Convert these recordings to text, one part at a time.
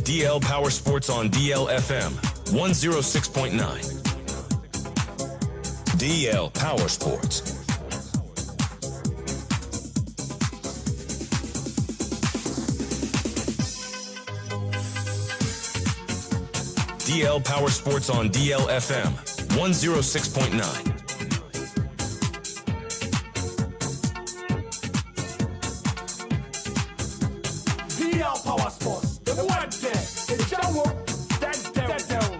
DL Power Sports on DLFM 106.9. DL Power Sports. DL Power Sports on DLFM 106.9. DL Power Sports, the one there, the show, that down.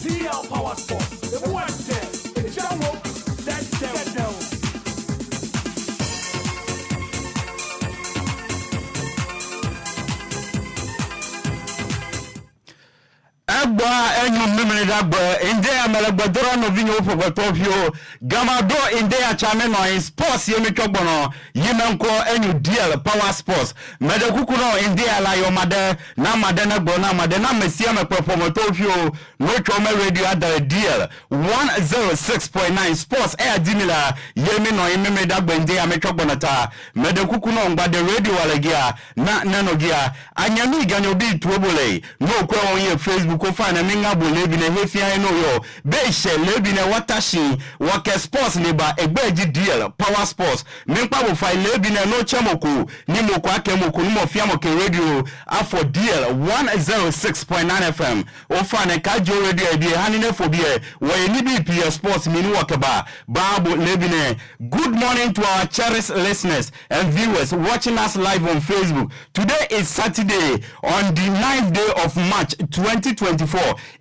DL Power Sports, the one there, the show, that down. Agba enyu mmiri dagba inde amelagba no vinyo pogotofio gamado inde achame no in sports yemitwogbono yimenko enyu DL Power Sports medekuku no inde ala yo made na made na gbo na made na mesia mepopomotofio no chome radio ada DL 106.9 sports air dimila yemi no mmiri dagba inde ametwogbono ta medekuku no ngba de radio walagia na nanogia anyami ganyo bi tuobole no kwa on Facebook ko fa na minga bole bi na hefia no yo be she lebi na watashi wake sports ne ba egbeji DL Power Sports minpa bo fa lebi na no chamoko ni moko akemoko ni mo fia mo ke radio afọ DL 106.9 FM o fa na ka jo radio bi hani na fo bi wo ni bi sports mi ni wakaba babo lebi na. Good morning to our cherished listeners and viewers watching us live on Facebook. Today is Saturday on the 9th day of March 2024.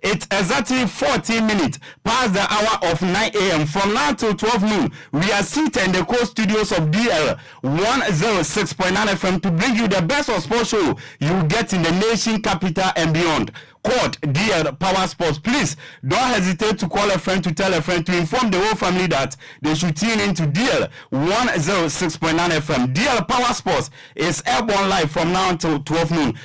It's exactly 14 minutes past the hour of 9 a.m. From now till 12 noon, we are seated in the core studios of DL 106.9 FM to bring you the best of sports show you get in the nation capital and beyond. Called DL Power Sports. Please don't hesitate to call a friend, to tell a friend, to inform the whole family that they should tune into DL 106.9 FM. DL Power Sports is airborne live from now until 12 noon.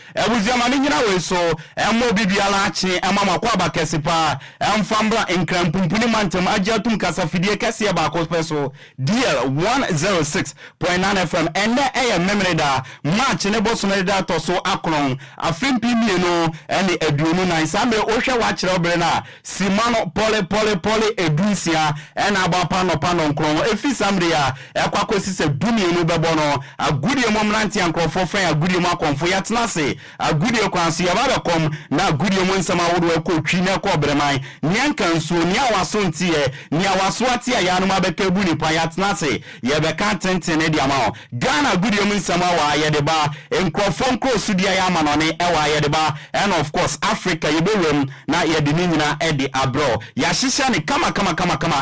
So MOBB Alachi, Mama Kwaba Kesipa, Fambra in Krampumpuni Mantum, Ajatum Casafide Cassia Bacos Peso, DL 106.9 FM, and the AM memory da match in a Bosoneda Toso Akron, a film Pimiano, and the Edunu na Isambe Osha watch Robrena, Simano Pole Edusia, and Abapano Panon Kron, Efi Sambria, Aquacosi se Bumi Nubebono, a goodie Momlanti and Crofo, a goodie Macon for Yatnase, a goodie Quansi Abacom, na goodie Monsama Woodwell China Cobremai, Nyankan Su, Niawa Suntie, Niawa Swatia Yanuma Bekebuni Payatnase, Yabeka Tenten Ediamao, Ghana goodie Monsama Yadeba, and Crofonco Sudia Yamanone, Ewa Yadeba, and of course Africa yebewem na yedini na edi abro yashisha ni kama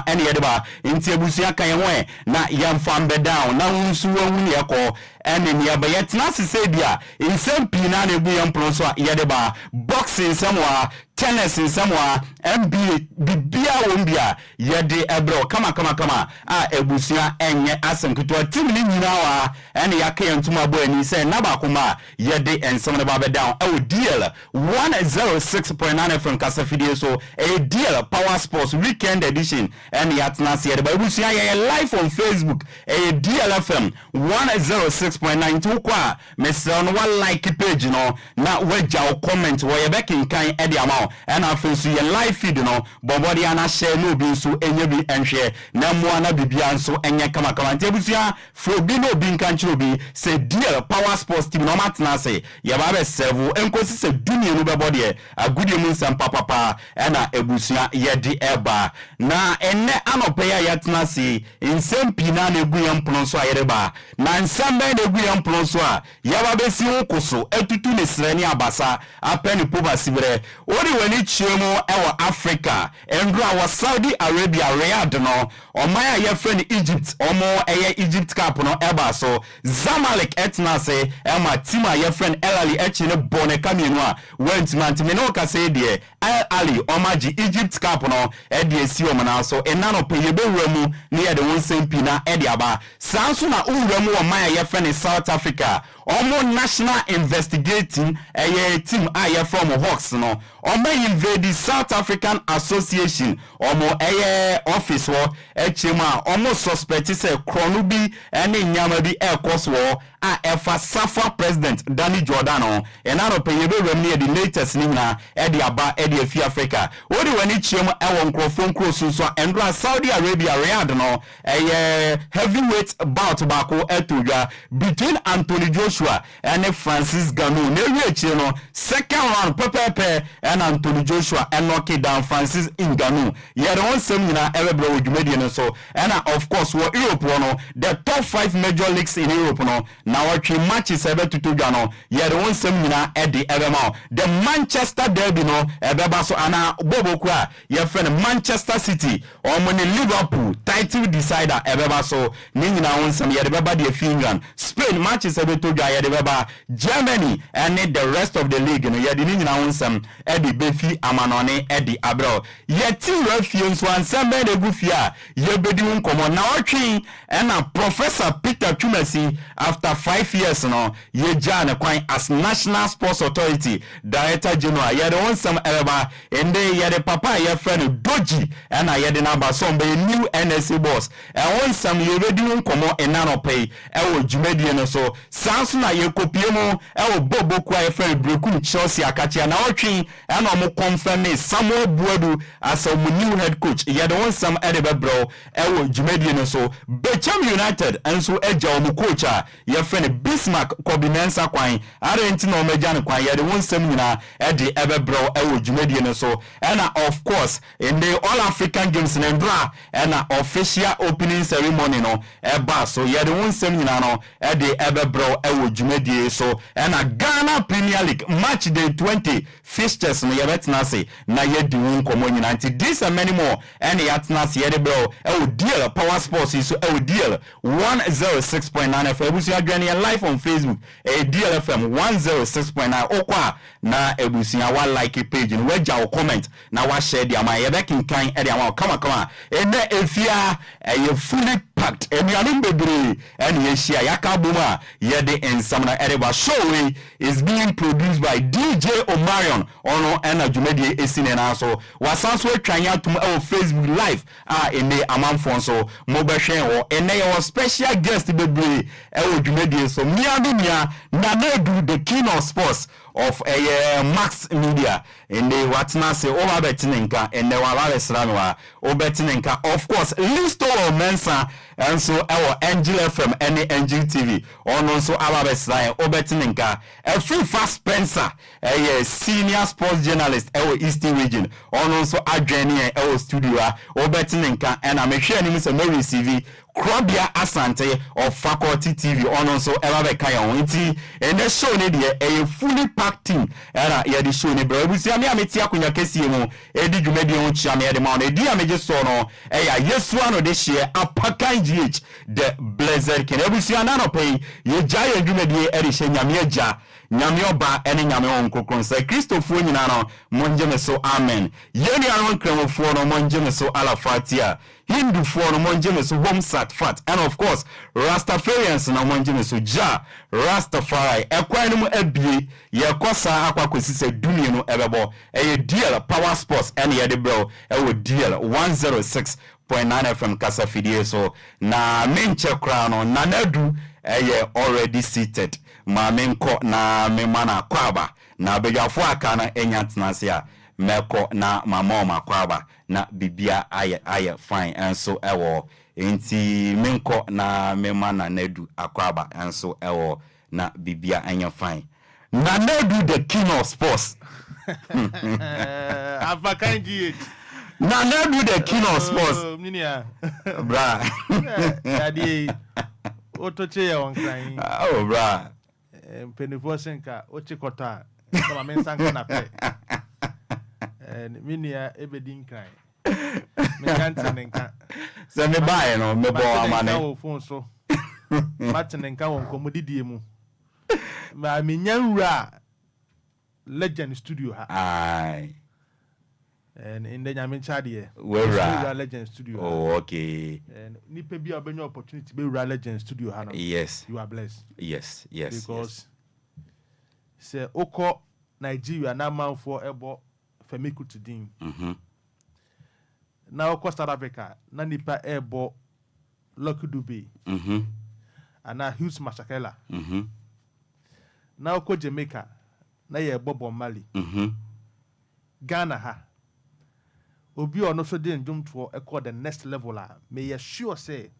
eni yedeba inti ebusia kan yenwe na yamfambe down na hunsuwa huni yako eni niyaba yetinasi sebia insem pina na ebu yampronso yedeba boxing samwa tennis in somewhere NBA bibia wombia yede ebro kama a ebusia enye asem kutwa team ni nyinawa ene yake yantuma bo ani se nabakoma yede ensem ne ba down DL 106.9 FM Kasafidie so DL Power Sports weekend edition ene yatna se yede ba ebusia ye live on Facebook DLFM 106.9 to kwa mesel no one like page no na waja comment wo ye bekin kan ede ama and afensu ye live feed no bobodi ana share no bi nso enye bi enhwe na mo ana bibia nso enye kama ntebusia fro bi no bi nkanchiro bi se DL Power Sports team no matna se ye ba be serve enkosi se dunie no bebodi e agudie mu nsam papa na ebusia ye di eba na enne anope ya yatna se nsem pina na egu yam pno so ayereba na nsam be na egu yam pno so a ye ba be si nkoso etutu ne srani abasa apeni poba sibre ori wani chiemo ewa Africa endro awa Saudi Arabia Riyadh no omaya ye friend Egypt omo eye Egypt cup no eba so Zamalek etna se ema tima ye friend El Ali echi ne bone kamienu a went man me no ka say de El Ali omaji Egypt cup no e de esi omana so enano pe ye bewuramu ne ye de won sempi na e de aba sanso na uwuramu omaya ye friend South Africa omo national investigating team aye from Hawks no omo invade the South African Association omo office wo echema omo suspect say kronu bi ene nyama bi ekos wo a efa safa president Danny Jordan enaro peyebe wemne the latest ni na e aba e de afi Africa wodi wani chiem ewo nkrofo nkroso so endra Saudi Arabia Riyadh no heavyweight bout bako etodwa between Anthony Joshua and Francis Ngannou na ewie no second round pepepe and Anthony Joshua and knock down Francis Ngannou ye don sem nyina ebebro odwumedie no so and of course wo Europe no the top 5 major leagues in Europe no na watch matches ebe tutodwa no ye don sem nyina ede ebema the Manchester derby no ebeba so ana bobokwa ye friend Manchester City omoni Liverpool title decider ebeba so ni nyina won sem ye de beba de England Spain matches ebe tutodwa ye de beba Germany and the rest of the league no ye de ni nyina won sem ede befi amanone ede abro ye ti refie so ansem be de gufia ye bedi won komo na otwi na Professor Peter Twumasi after 5 years no ye jane kwan as National Sports Authority Director General ye de won sem eba ende ye de papa ye friend Doji na ye de number some be new NSA boss won sem ye bedi won komo enano pay wo dwumedie no so sanso na ye kopie mu wo boboku ye friend Brekum Chelsea akachia na otwi na mo confirm Samuel Buadu as a new head coach ye de won sem edebe bro wo dwumedie no so Becham United enso eja mo coach a ye friend Bismarck Kobinensa kwan Argentina o meja ne kwan ye de won sem nyina ede ebe bro wo dwumedie no so and of course in the All African Games in Ndra and official opening ceremony no eba so ye de won sem nyina no ede ebe bro wo dwumedie so and Ghana Premier League match day 20 fixtures no ye betna say na ye di won komo nyina nti this and many more and ye atna say ye de bro wo deal Power Sports so wo deal 106.9 FM ebusu adwane live on Facebook DLFM 106.9 okwa na ebusu wa like page no waja wo comment na wa share dia ma ye bekin kan e dia ma kama ene efia ye fully packed enuanum bebre and ye share yakabuma ye de ensamna ereba show is being produced by DJ Omarion ono ena jumedie esine na so wasanso atwanya tum e Facebook live in the amanfon so mo be hwen wo ene ye special guest bebre e jumedie so mia na do the king of sports of Max Media in the watna say over betinenka and the wala sranwa o betinenka of course list all mensa and so our Angel FM any Angel TV on also our besrai o betinenka a free fast Spencer senior sports journalist our Eastern region on also adwene our studio o betinenka and I'm sure ni say no receive Krobia Asante of Faculty TV on also Eva Kaya Winti and the show need a fully packed team and yeah the show ni bro we see me ametia kunya kesi mu edi dwumedi on chia me de ma on edi ameje so no yesu ano de share Apakan GH the blessed ken ebusi anano pay ye jaya dwumedi eri she nyame agya nyame oba ene nyame onkokron say Christopher nyina no monje me so amen yeni aron kremofo no monje me so alafatia Hindu for no monje so home sat fat and of course Rastafarians na monje so ja Rastafari ekwan mu abie ye kosa akwa kwesi se dumie no ebebo DL Power Sports and ye de bro DL 106.9 FM Kasa Fidie so na menche kra no na nadu already seated ma menko na memana kwaba na bejafo aka na enyantenase a meko na mama makwaba na bibia aye fine and so ewo enti menko na memana nadu akwaba and so ewo na bibia anya fine na nadu the king of sports Apakan GH na nadu the king of sports minia bra yadi otoche ya wankran oh bra penifo senka ochikota kama mensanka na pe minia ebedin kran me kante nenka se me bae no me bo amane wo phone so matenenka won komodidie mu ma menyanwura legend studio ha ai And in the Yamin Chadia, Wura Legend Studio. Oh, okay. And Nipe be a opportunity to be Legend Studio. Hannah. Yes. You are blessed. Yes. Because say Oko Nigeria now man for ebo Femiku to Dean. Now Oko South Africa, na nipa ebo Lucky Dube. And now Hughes Mashakela. Now Oko Jamaica, na ye Bobo Mali. Ghana ha. Obi ono so dey ndum to e the next level may you sure say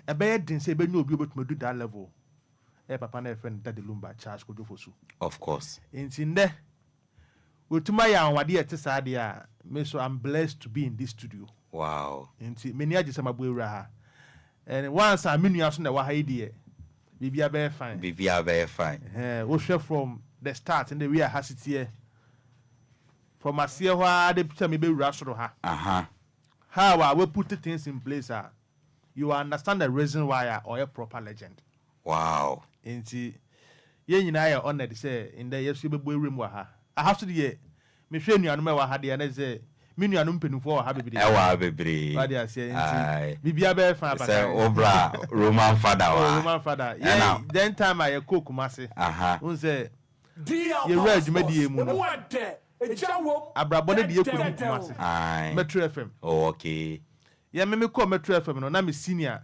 e be din say be nyu obi obetuma do that level papa na friend that the Lumba charge ko do fosu Of course. Intinde utuma ya anwade e tesa de me so I'm blessed to be in this studio. Wow. Inti meni agisa mabu ewura ha. And once I menu aso na wa ha ide bibia be fine. We share from the start and the way has it here. From a see why they put me be rushed ha. How we put things in place you understand the reason why or a proper legend. Wow. Inti ye nyina ya honored say in the yes be room wa ha. I have to the me hwe nuanu wa ha de na say me nuanu mpenufo ha bebre. Bebre. What dey say inti bibia be fa Apakan. Say obra Roman father wa. Roman father. Yeah, then time I cook mase. Un say you read jumadi mu no. Abrabone de yekuru kumase. Metro FM. Oh, okay. Yeah, me call Metro FM no na me senior.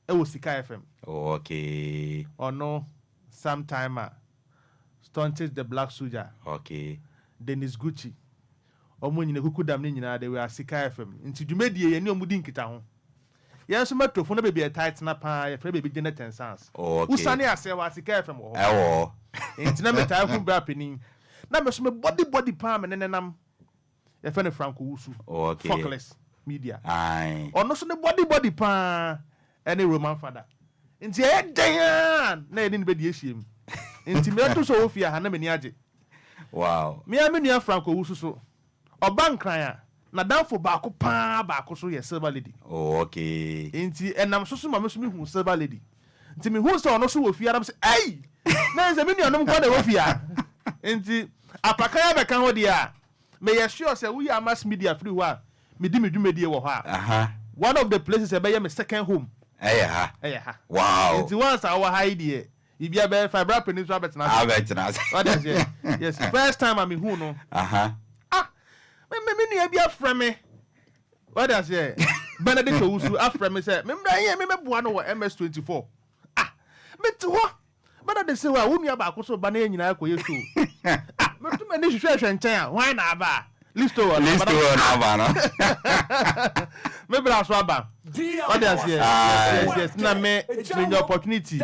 E wo Sika FM. Oh, okay. Or no, sometime Stunted the Black Soldier. Okay. Dennis Gucci. Omo nyine kukudam ni nyina de we Sika FM. Nti dwumedie ye ni omudi nkita ho. Yes, Metro phone baby a tight na pa ye frɛ baby Janet and Sons. Oh, okay. Usani ase wa Sika FM wo. Ewo. Nti na me tie hu bra penin. Na me so me body palm nenenam e fe ne Franco Wusu. Okay. Focus Media. Aye. Ono so ne body pa any Roman father. Nti e dan na e ni be die hiem. Nti me to so ofia ha na me ni age. Wow. Me amenu Franco Wusu so. Oba nkran a na danfo baako pa baako so ye Silver Lady. Oh, okay. Nti enam so ma me so me hu Silver Lady. Nti me hu so ono so ofia na me say hey! Na ze me nuanom kwa de ofia. Nti Apakan be kan ho dia me ye sure say we are mass media free wa me di me dwumedie wo ha. One of the places e be ye me second home. Ha. Wow. Nti once our hide here ibia be fiber penis wa betina. What is it? Yes, first time I me hu no. Me ni bia frɛ me. What is it? Benedict Owusu afrɛ me say me mbra ye me boa no MS24. Me to ho. Bana de se wa wonu aba akoso ba na nyina akoye show. Me to me ni hwehwɛ nkyɛn a why na aba? Listo na aba no. Me bra so aba. What is it? Yes. Na me the opportunity.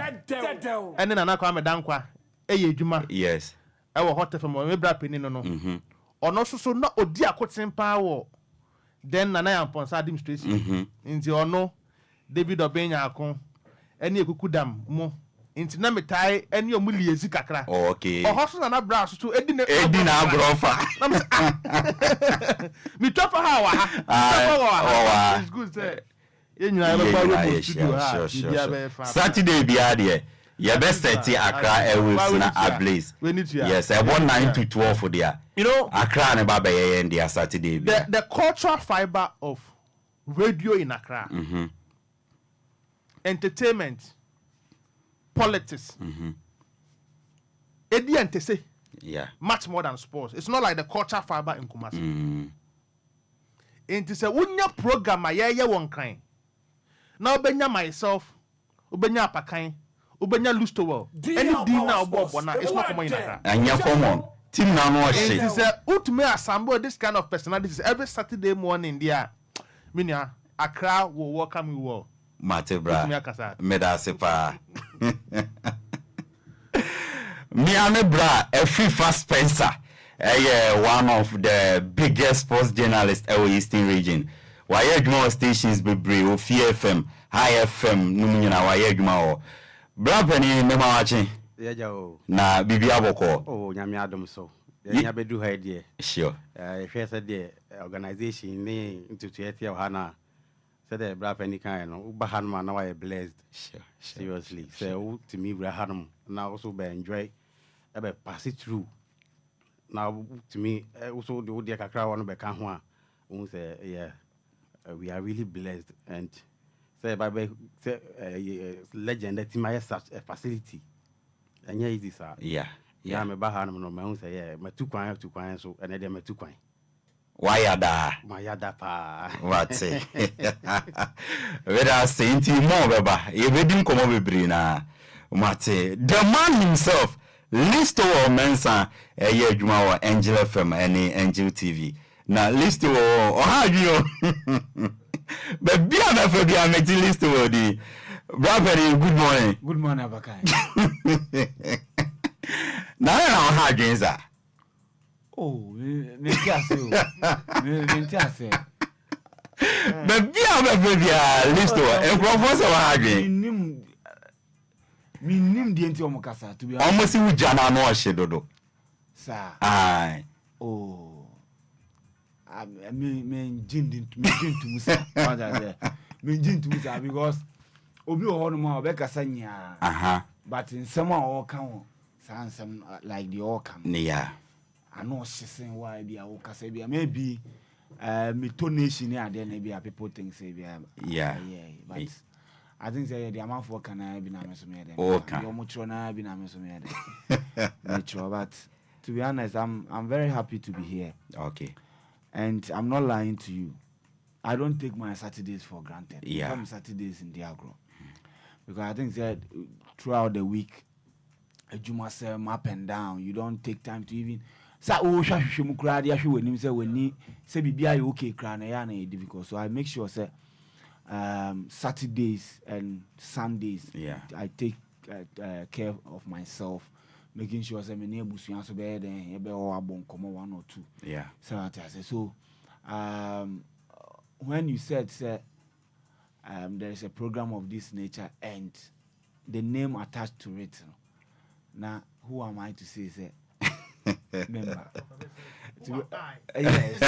Ene na kwa me dankwa. Eye adwuma. Yes. E wo hot FM me bra penin no. Ono so na odi akoten pa wo. Then na ya mponsa administration. Nti ono David Obenya akon. Ene ekukudam mo. Inti na metai eni omu liezi kakra. Okay. Ohoso na bra so edi na brofa. Na me tofa ha wa. It's good say. Yenyina be kwa studio ha. Sure. Saturday bia de. Your best 30 Accra Airwaves na Ablaze. Yes, I want 9 to 12 for there. You know, Accra ne baba ye and there Saturday. The cultural fiber of radio in Accra. Entertainment, politics. Yeah. Much more than sports. It's not like the cultural fiber in Kumasi. And to say, unya program ye one kind. Now benya myself, ubenya Apakan, ubenya Lustowo. Any dinner or Bobona, it's not common in Accra. And you're common. Team now no shit. It is a ultimate assemble this kind of personalities every Saturday morning there. Minya, Accra will welcome you all. Matebra. Medasepa. Miame bra, a FIFA Spencer. One of the biggest sports journalists in the Eastern region. Why more stations be brave, FM, High FM, Numina, why more. Bra penny, me watching. Na bibi aboko. Oh, nyame adom so. Ya bedu ha die. Sure. Hwe se de organization ni ntutuete ya hana. Said the bra penny kan no. Uba hanma na why blessed. Sure. Seriously. So to me bra hanum na also be enjoy. Ebe pass it through. now to me also the odia kakra one be kan ho a won say yeah we are really blessed and say by legend that my such a facility and easy sir yeah me ba ha no me won say yeah me tu kwan so and dey me tu kwan why ada my yada pa what say whether say inti mo beba ye bedin komo bebre na mate the man himself listo or mensa ye adwuma wa DLFM and Angel TV na listo o ha adwo but bia na for bia meti listo o di brother good morning Apakan na ha adwen za oh me tiase but bia listo e professor wa adwen minim die nti omukasa to be almost you jana no ohye dodo sir ai oh me jin to musa me jin to musa because obi o hono ma obekasa nya but in some all kan some like the all kan yeah I know shisen why be a okasa be maybe me tonation ade na be people think say be yeah but I think say the amount for can I be na me so me dem. Okay. Your much na be na me so me dem. But to be honest, I'm very happy to be here. Okay. And I'm not lying to you. I don't take my Saturdays for granted. Yeah. Some Saturdays in the agro. Because I think that throughout the week, you say up and down. You don't take time to even say oh shahwe mukra dia hwe wanim say wani say bibia you okay kra na ya na difficult. So I make sure say Saturdays and Sundays, I take care of myself, making sure say me nebusuan so be then be o abon komo 1 or 2. Yeah. So I say so when you said there is a program of this nature and the name attached to it, now who am I to say member? Yes,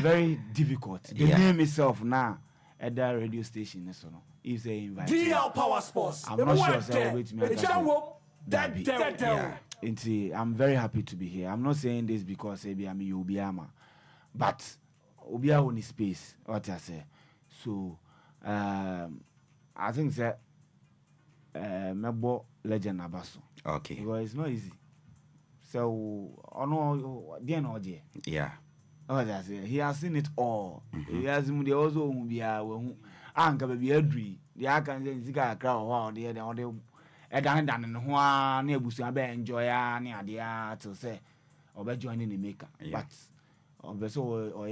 very difficult. The name itself now at that radio station is if they invite DL Power Sports. I'm not sure say wait me I'm very happy to be here. I'm not saying this because maybe I'm Obiama, but Obia on his space, what I say. So I think that Mebo legend Abaso. Okay. Because it's not easy. So, yeah. Oh, that's it. He has seen it all. He has seen the also be a anchor baby Edry. The Akan Zika crowd, wow, the other and one near Busabe enjoy near the art to say, or by joining the maker. But of so or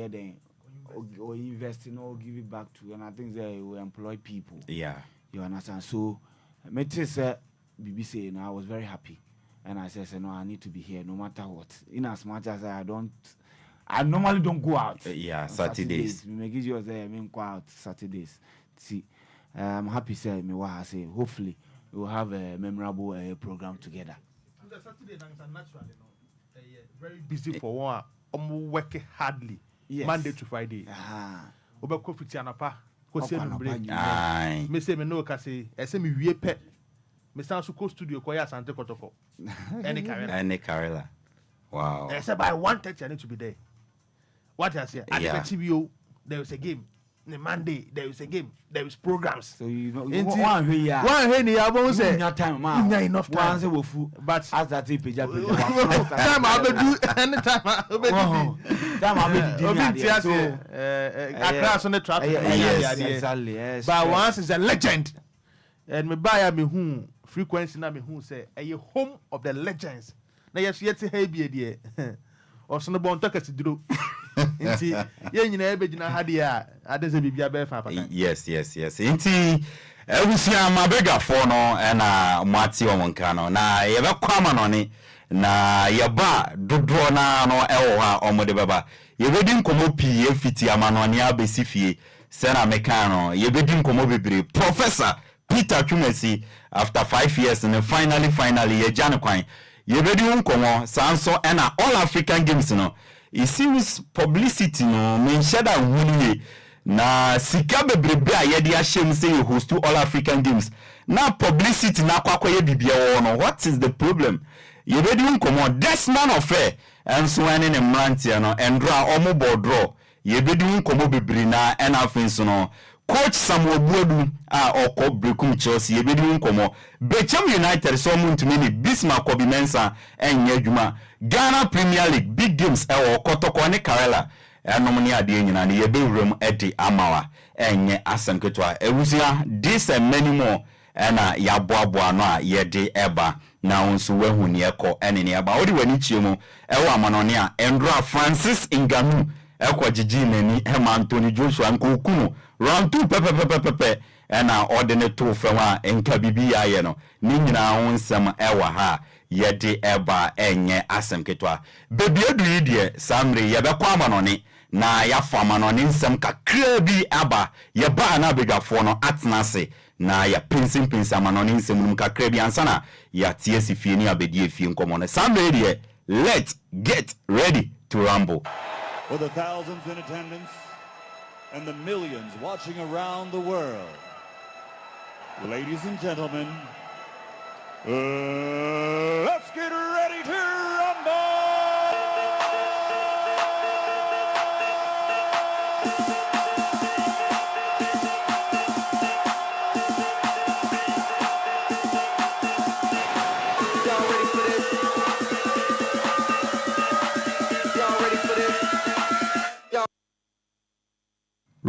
or investing or give it back to, and I think they will employ people. Yeah. You understand? So, Metis BBC, and I was very happy. And I said, no, I need to be here no matter what. In as much as I normally don't go out. Saturdays. We make it yours there, go out Saturdays. See, I'm happy say me what I say. Hopefully, we'll have a memorable program together. Saturday naturally, very busy for one. I'm working hardly. Yes. Monday to Friday. Oba ko fiti anapa, ko se no break. Me say me no ka say, e say me wie pe. Me stand so ko studio ko ya Sante Kotoko. Any Carela. Wow. I said by 1:30 I need to be there. What I say, at the TVO there is a game. The Monday there is a game. There is programs. So you know one here I won't say time enough time. But as that time I will do anytime I will do. Time I will do. Across on the traffic. Yes. But once is a legend. And me buy me who frequency na me who say a home of the legends. Na yes yet hey be there. Or so no bon talk as duro. Inti ye nyina e be gina ha dia adese bibia be fa pata. Yes. Inti ebusia mabega for no na mwati omonka no na ye be kwama no ni na ye ba dodro na no ewo ha omode beba ye be din komo pi e fiti amano ne abesifie se na meka no ye be din komo bebre professor Peter Chumesi after 5 years and finally ye jane kwan ye be din komo sanso na all African games no it seems publicity no men shada hunu na sika bebrebe a ye de ahyem say you host to all African games na publicity na kwakwa ye bibia wo no what is the problem yebedi nkomo Desmond Ofe enso ene ne mrantie no endra omo bodro yebedi nkomo bebiri na ena afenso no coach Samuel Buodu a oko brekum Chelsea yebedi nkomo Bechem United so muntumi ni Bismarck Kobi Mensa enye adwuma Ghana Premier League big games ewo Kotoko ne Karela enom ne ade nyina ne yebewuram edi amawa enye asemketwa ewusia this and many more ena yaboaboa no a yede eba na onso wahu ne ekọ ene ne eba odi wani chiemu ewo amanone a Endra Francis Inganu ekọ gigi nani Hema Anthony Joshua nkokunu round 2 pepe ena ordinate to fenwa enka bibi aye no ni nyina onsem ewa ha yede eba enye asemketwa bebi edu die samre yebekọ amanone na ya fama no nsem kakra bi aba ye ba na bedwafo no atnase na ya pinsin ama no nsem num kakra bi ansana ya tie si fie ni abedie fie nkomo no samre die let's get ready to rumble. For the thousands in attendance and the millions watching around the world, ladies and gentlemen, let's get ready to rumble!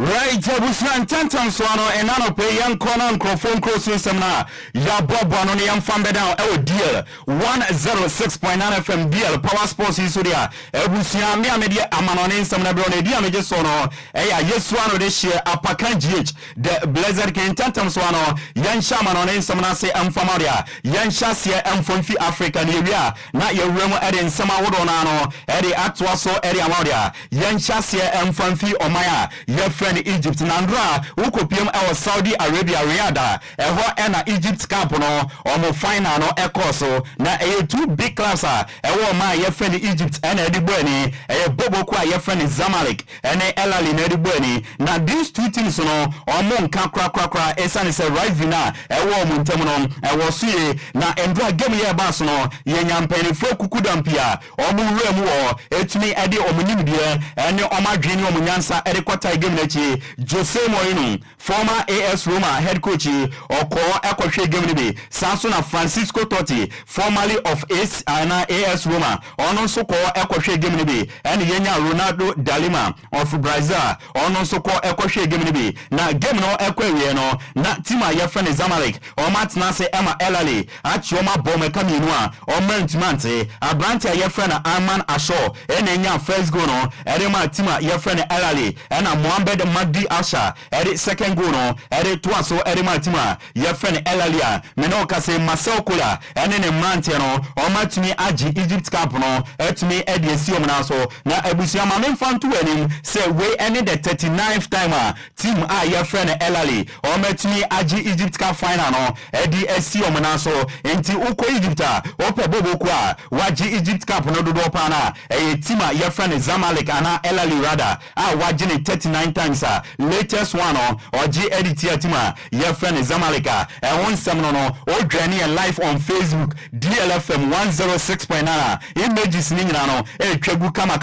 Right, Busan Tantan Swano and Nano Pay Young Conan Crofon Crossing Semna, Ya Bob on the Young Fambe down, deal 106.9 FM deal, Power Sports Isuria, Busan Media, Amanon, Samna Brone, Diamages Sono, yes, one of this year, Apakan GH, the Blazer King Tantan Swano, Yan Shaman on Samnase and Famaria, Yan Shasia and Fonfi African area, not your room Eddie Sama Wodonano, Eddie Atwaso, Eddie Amaria, Yan Shasia and Fonfi Omaya, your friend Egypt Nandra ukopiem ewo Saudi Arabia Riyadh eho ena Egypt camp no omo final no ekoso na two big clubs ewo ma ye friend Egypt ena edibuani bobo kwa ye friend Zamalek ena El Ahly na edibuani na these two teams no omo nka kra esane se rivalry ewo omo ntem no ewo suye na endra game ye baso no ye nyampani fo kukudampia omo wremu wo etumi edi omo nimdie ene omo adwene omo nyansa edi kwata game na Jose Mourinho, former AS Roma head coach, Oko Ekohwe game nibi. Samson Francisco Totti, formerly of AS Roma, Onon Soko Ekohwe game nibi. And Yenya Ronaldo Dalima of Brazil, Onon Soko Ekohwe game nibi. Na game no Enquiries no, na tima yefene Zamalek, o matnase Emma El Ahly, Achoma Bome Kaminua, o Mentmante, Abrante yefene Arman Asho, Enya first goal no, Edema tima yefene El Ahly, and Mohamed Magdi Asha, edit second goal no, edit twice so edit Matima, your friend Elalia, Menoka say Marcel Kula, and then a Mantiano, or Matimi Aji Egypt Camp no, etme Eddie Sionaso, na Ebusiama men fan to him, say we ended the 39th timer, team your friend Elali, or Matimi Aji Egypt Camp final no, Eddie Sionaso, enti Uko Egypta, Ope Bobokwa, Waji Egypt Camp no do pana, a tima your friend Zamalek and Elali Rada, Wajini 39 times latest one or G edit tima your friend Zamaleka and one seminar or Ghanaian live on Facebook DLFM 106.9 images ninano twegu kama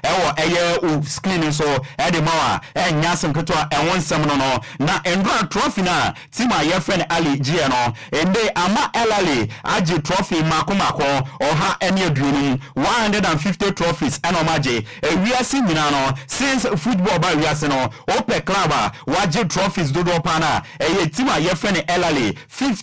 ewo screen so edemawa nyasem ketwa and one seminar na endra trophy na tima your friend Ali Giano ende ama elali aji trophy makomako or ha any dreaming 150 trophies and omaje we are seeing since football by we are no ope club waje trophies dodo pana tima ye friend El Ahly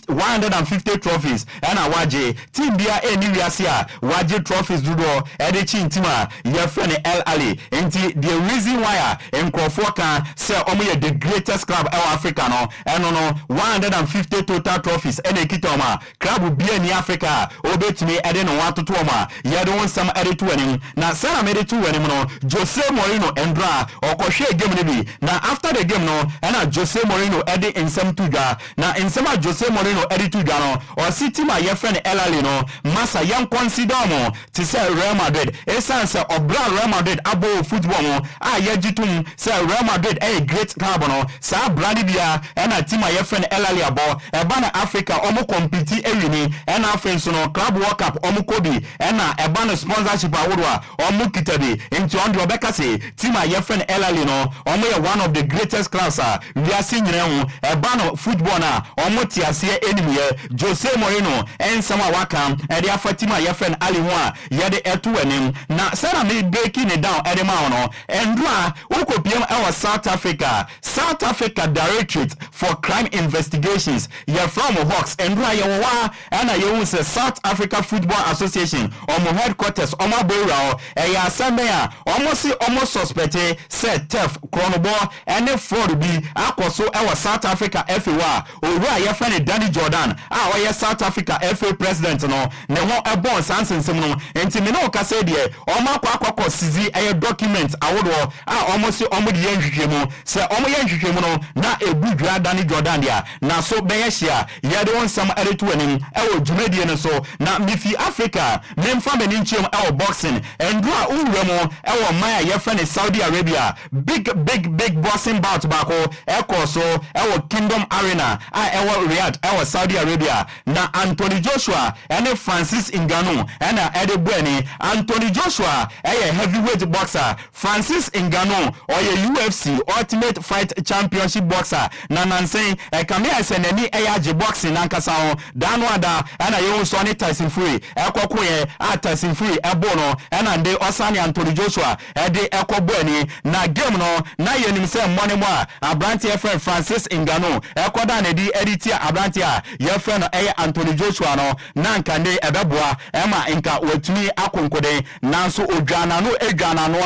150 trophies and waje team bia eni wiase waje trophies dodo chin tima ye friend El Ahly enti the reason why Enquires can say omo the greatest club in Africa no no 150 total trophies ene kitoma club bia ni Africa obetumi ede no watoto ma ye don some ede to anim na sana mede to anim no Jose Mourinho endra okohwe game ni bi Now after the game no and Jose Mourinho edit in some tuga. Now in some Jose Mourinho edit tuga no or city my your friend Elali no massa young consider mo to say Real Madrid. Essence of Real Madrid abo football mo yejitum say Real Madrid a great club no sa brandi bia and a team my your friend Elali abo e bana Africa omo compete ewini and friends no club world cup omo kobi and e bana sponsorship awodwa omo kitabi into on the obekase team my your friend Elali no omo one of the greatest class we are seeing now e bana football na omo tiase enemy Jose Mourinho and some waka e dey afatima your friend Ali Wa ye dey etu enim na Sarah me breaking it down edema no endra ukopiem our South Africa Directorate for Crime Investigations ye from Hawks endra ye wa and ye say South Africa Football Association omo headquarters omo boira e ya asembea almost suspected say theft chronobo any fraud bi akoso our South Africa FA wa owura ye friend Danny Jordan oye South Africa FA president no ne ho ebon sansensem no enti me no ka say de omo akwa sizi eye document awodo omo si omo de yanhwehwemu say omo yanhwehwemu no na ebudwa Danny Jordan dia na so beye hia ye de wonsam eretu anim ewo dwumadie no so na mifi Africa memfa mani nchem ewo boxing endura uwremo ewo maya ye friend Saudi Arabia big boxing bout bako ekoso ewo Kingdom Arena ewo Riyadh ewo Saudi Arabia na Anthony Joshua ene Francis Ngannou ena Edebueni Anthony Joshua heavyweight boxer Francis Ngannou oye UFC Ultimate Fight Championship boxer na nansen kamia seneni age boxing nankasa ho danwada ena ye so ne Tyson Fury ekokoye Tyson Fury ebono ena nde osani Anthony Joshua ede ekobueni na game no na yenim se money mo Abranti friend Francis Ngannou ekoda na di editia Abranti ye friend Anthony Joshua no na nkande ebeboa ema nka wetumi akonkode nanso odwana no edwana no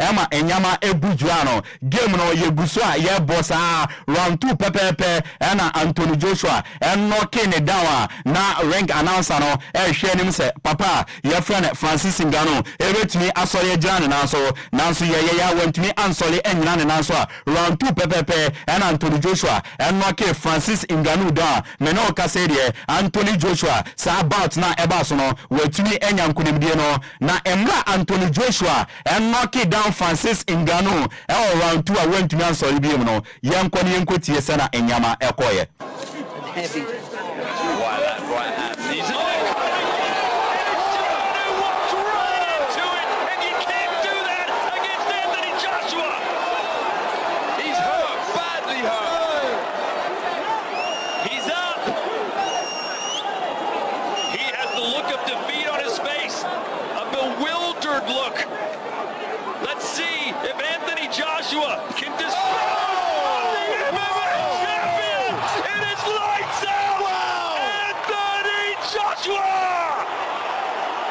ema enyama ebujua no game no yeguso ye bossa round 2 pepepe na Anthony Joshua knocking it down na ring announcer no hwenim se papa ye friend Francis Ngannou ebetumi asore jana nanso ye ya wentumi ansole enyina ne nanso round 2 pepepe na Anthony Joshua knocking Francis Ngannou down me no ka say de Anthony Joshua sa about na eba so no wetumi enyankunimdie no na emra Anthony Joshua knock down Francis Ngannou round 2 a wentumi ansole biem no yenkoni yenkotie se na enyama ekoye heavy. Look, let's see if Anthony Joshua can destroy the MMA champion. It is lights out. Wow. Anthony Joshua.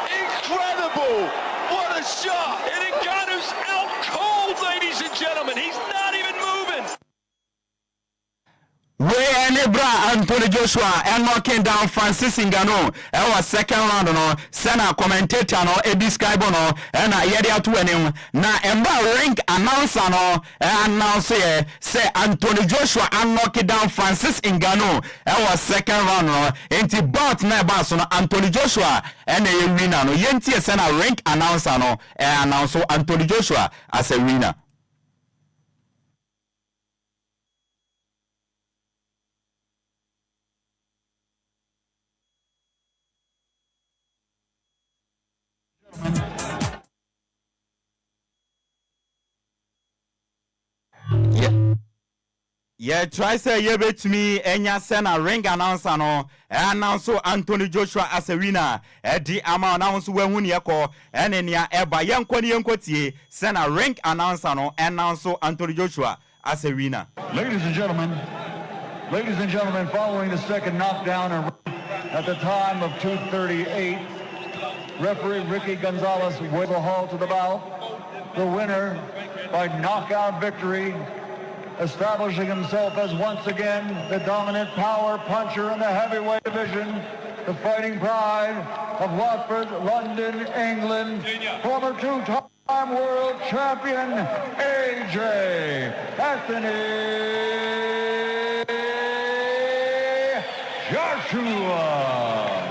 Incredible. What a shot. And Ngannou's out cold, ladies and gentlemen. He's not even moving. Bra Anthony Joshua knocking down Francis Ngannou our second round no sena commentator no describe no na yede atu enim na emba ring announcer no announce say Anthony Joshua knocking down Francis Ngannou our second round no enti bout na ba so no Anthony Joshua na ye winner no yenti sena ring announcer no announce Anthony Joshua as a winner. Yeah, try say you bet me enya sena ring announcer no announce Anthony Joshua as a winner. Di ama announce we hu ne yeko enenia eba yenkotie sena ring announcer no announce Anthony Joshua as a winner. Ladies and gentlemen, following the second knockdown at the time of 2:38, referee Ricky Gonzalez with a halt to the bout. The winner by knockout victory, establishing himself as once again the dominant power puncher in the heavyweight division, the fighting pride of Watford, London, England, former two-time World champion AJ Anthony Joshua.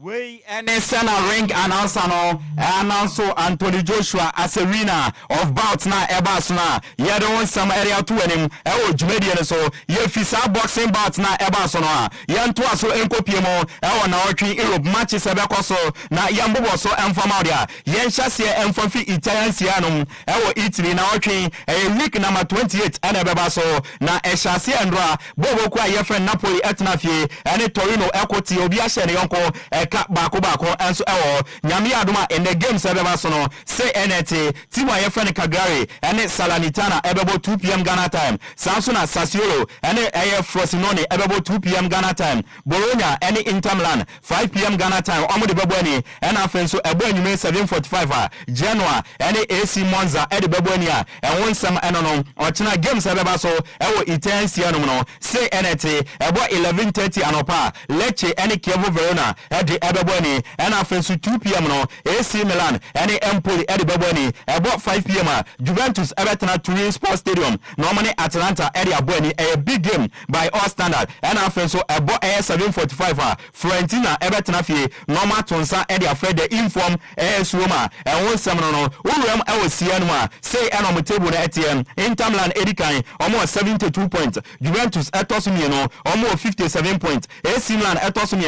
Way any center ring announcer no announce Anthony Joshua as a winner of bout na ebas na ye don some area to enim e o dwumedie so ye fisa boxing bout na ebas no a ye nto aso enkopie mo e o na otwe Europe matches e bekoso na ye mbobo so emfama dia ye nhyase emfafi Italian sianom e o Italy na otwe e week number 28 ene beba so na e hyase endra bobo kwa ye friend Napoli etnafie ene Torino ekoti obi a hye ne yonko ka bako enso ewo nyame adoma in the game sebeba so no say NT team aye friend Cagliari ene Salernitana ebebo 2 p.m. Ghana time Samson na Sassuolo ene aye Frosinone ebebo 2 p.m. Ghana time Bologna ene Inter Milan 5 p.m. Ghana time omo de bebo ani ene afenso ebo anyume 7:45 a Genoa ene AC Monza ede bebo ani a enwon sam eno no ochina game sebeba so ewo Itensia no no say NT ebo 11:30 anopa Lecce ene Chievo Verona ede ebeboni and afensu 2 p.m. no AC Milan and Empoli ede beboni about 5 p.m. Juventus ebetena Turin Sports Stadium normally Atalanta ede aboni a big game by all standard and afensu about 7:45 Fiorentina ebetena fie normal tonsa ede afred the inform AS Roma and one seminal no urem sianuma say enom table na ATM Inter Milan edikan almost 72 points Juventus etosumi no almost 57 points AC Milan etosumi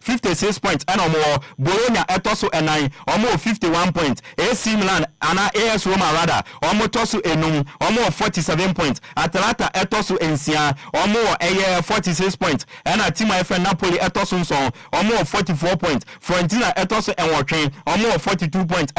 56 points and more Bologna etoso enai almost 51 points AC Milan ana AS Roma rather almost toso enum almost 47 points Atalanta etoso ensia almost 46 points and a team of Napoli etoso so almost 44 points Fiorentina etoso enwotwen almost 42 points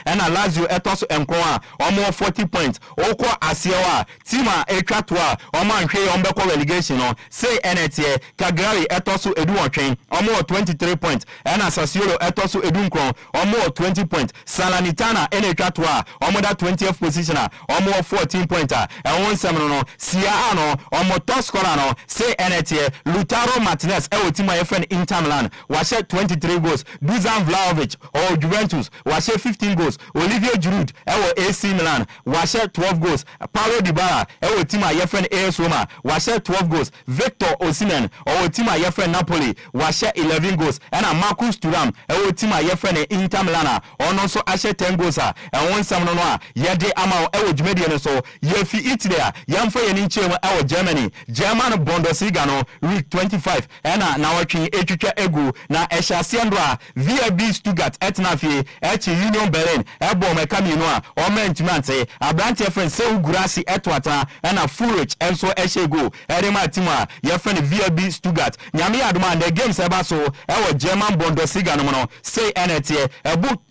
and a Lazio etoso enkwa almost 40 points oko asiewa team etwa to a omanhwe ombeko relegation no say NT Cagliari etoso eduwotwen almost 23 points and Sassuolo etoso edunkron almost 20 points Salernitana ene twatoa almost 20th position almost 14 points and one seven no sia ano almost top scorer no say NT Lautaro Martinez e team my friend Inter Milan was 23 goals Dusan Vlahovic or Juventus was 15 goals Olivier Giroud e AC Milan was 12 goals Paulo Dybala e team my friend AS Roma was 12 goals Victor Osimhen or team my friend Napoli was 11 goals and Marcus Thuram e team my friend Inter Milan on also ashe 10 goals and one sam no a yede ama e dwumedie so ye fi Italy yamfa ye ni chem e Germany German Bundesliga no week 25 and na watching etwetwa egu na ehyiase ndo a VfB Stuttgart etnafie Union Berlin ebo mekami no a o mentmente abrante friend Sehu Gurasi etwata and Fulrich enso ehye go edema team a ye friend VfB Stuttgart nyame adoma the games eba so e German Bundesliga no say NT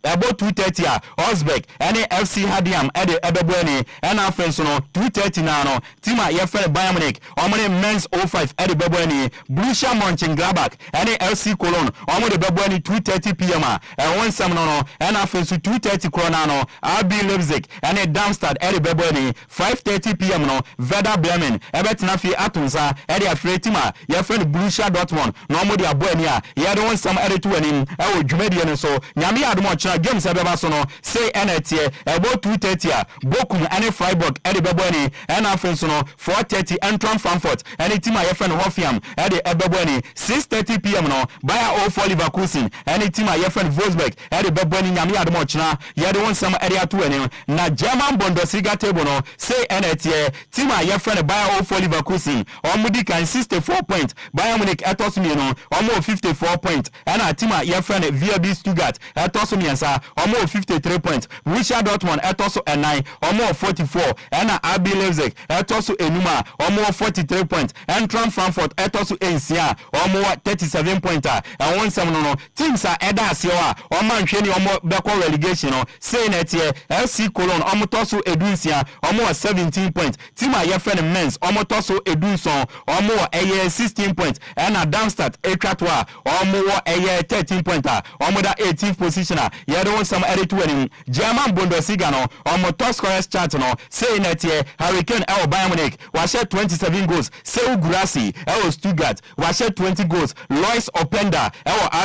about 2:30 Osbeck and FC Hadiam ede ebebweni and afenso no 2:30 na no team a ye friend Bayern Munich omone men's 05 ede bebweni Borussia Mönchengladbach and FC Cologne omone bebweni 2:30 p.m. and one sam no and afenso 2:30 krona no RB Leipzig and Darmstadt ede bebweni 5:30 p.m. no Werder Bremen ebetena fi atunsa ede afre team a ye friend Borussia Dortmund no omode abweni a ye don sam ede to anim e dwumedie no so nyame adom chira games ebeba so no say NT about 2:30 Bochum and Freiburg ede bebweni and afenso no 4:30 Eintracht Frankfurt and team a ye friend Hoffenheim ede ebebweni 6:30 p.m. no Bayer 04 Leverkusen and team a ye friend Wolfsburg ede bebweni nyame adom chira ye don sam ede ato anim na German Bundesliga table no say NT team a ye friend Bayer 04 Leverkusen omudi kan 64 points Bayern Munich etosumi no omo 54 points and a team a ye friend VfB Stuttgart etoso miensa omo 53 points Borussia Dortmund etoso 9 omo 44 and RB Leipzig etoso enuma omo 43 points Eintracht Frankfurt etoso ensia omo 37 points and one seven no teams are eda asewa omo nhwe omo beko relegation no say na tie FC Cologne omo toso edunsia omo 17 points team a ye friend men's omo toso edunson omo 16 points and Darmstadt etwatwa omo 30 14 point omo da 18th position ye do some edit winning German Bundesliga no omo top scorers chart no say net here Hurricane Bayern Munich wa share 27 goals Seu Gurasi Stuttgart wa share 20 goals Lois Openda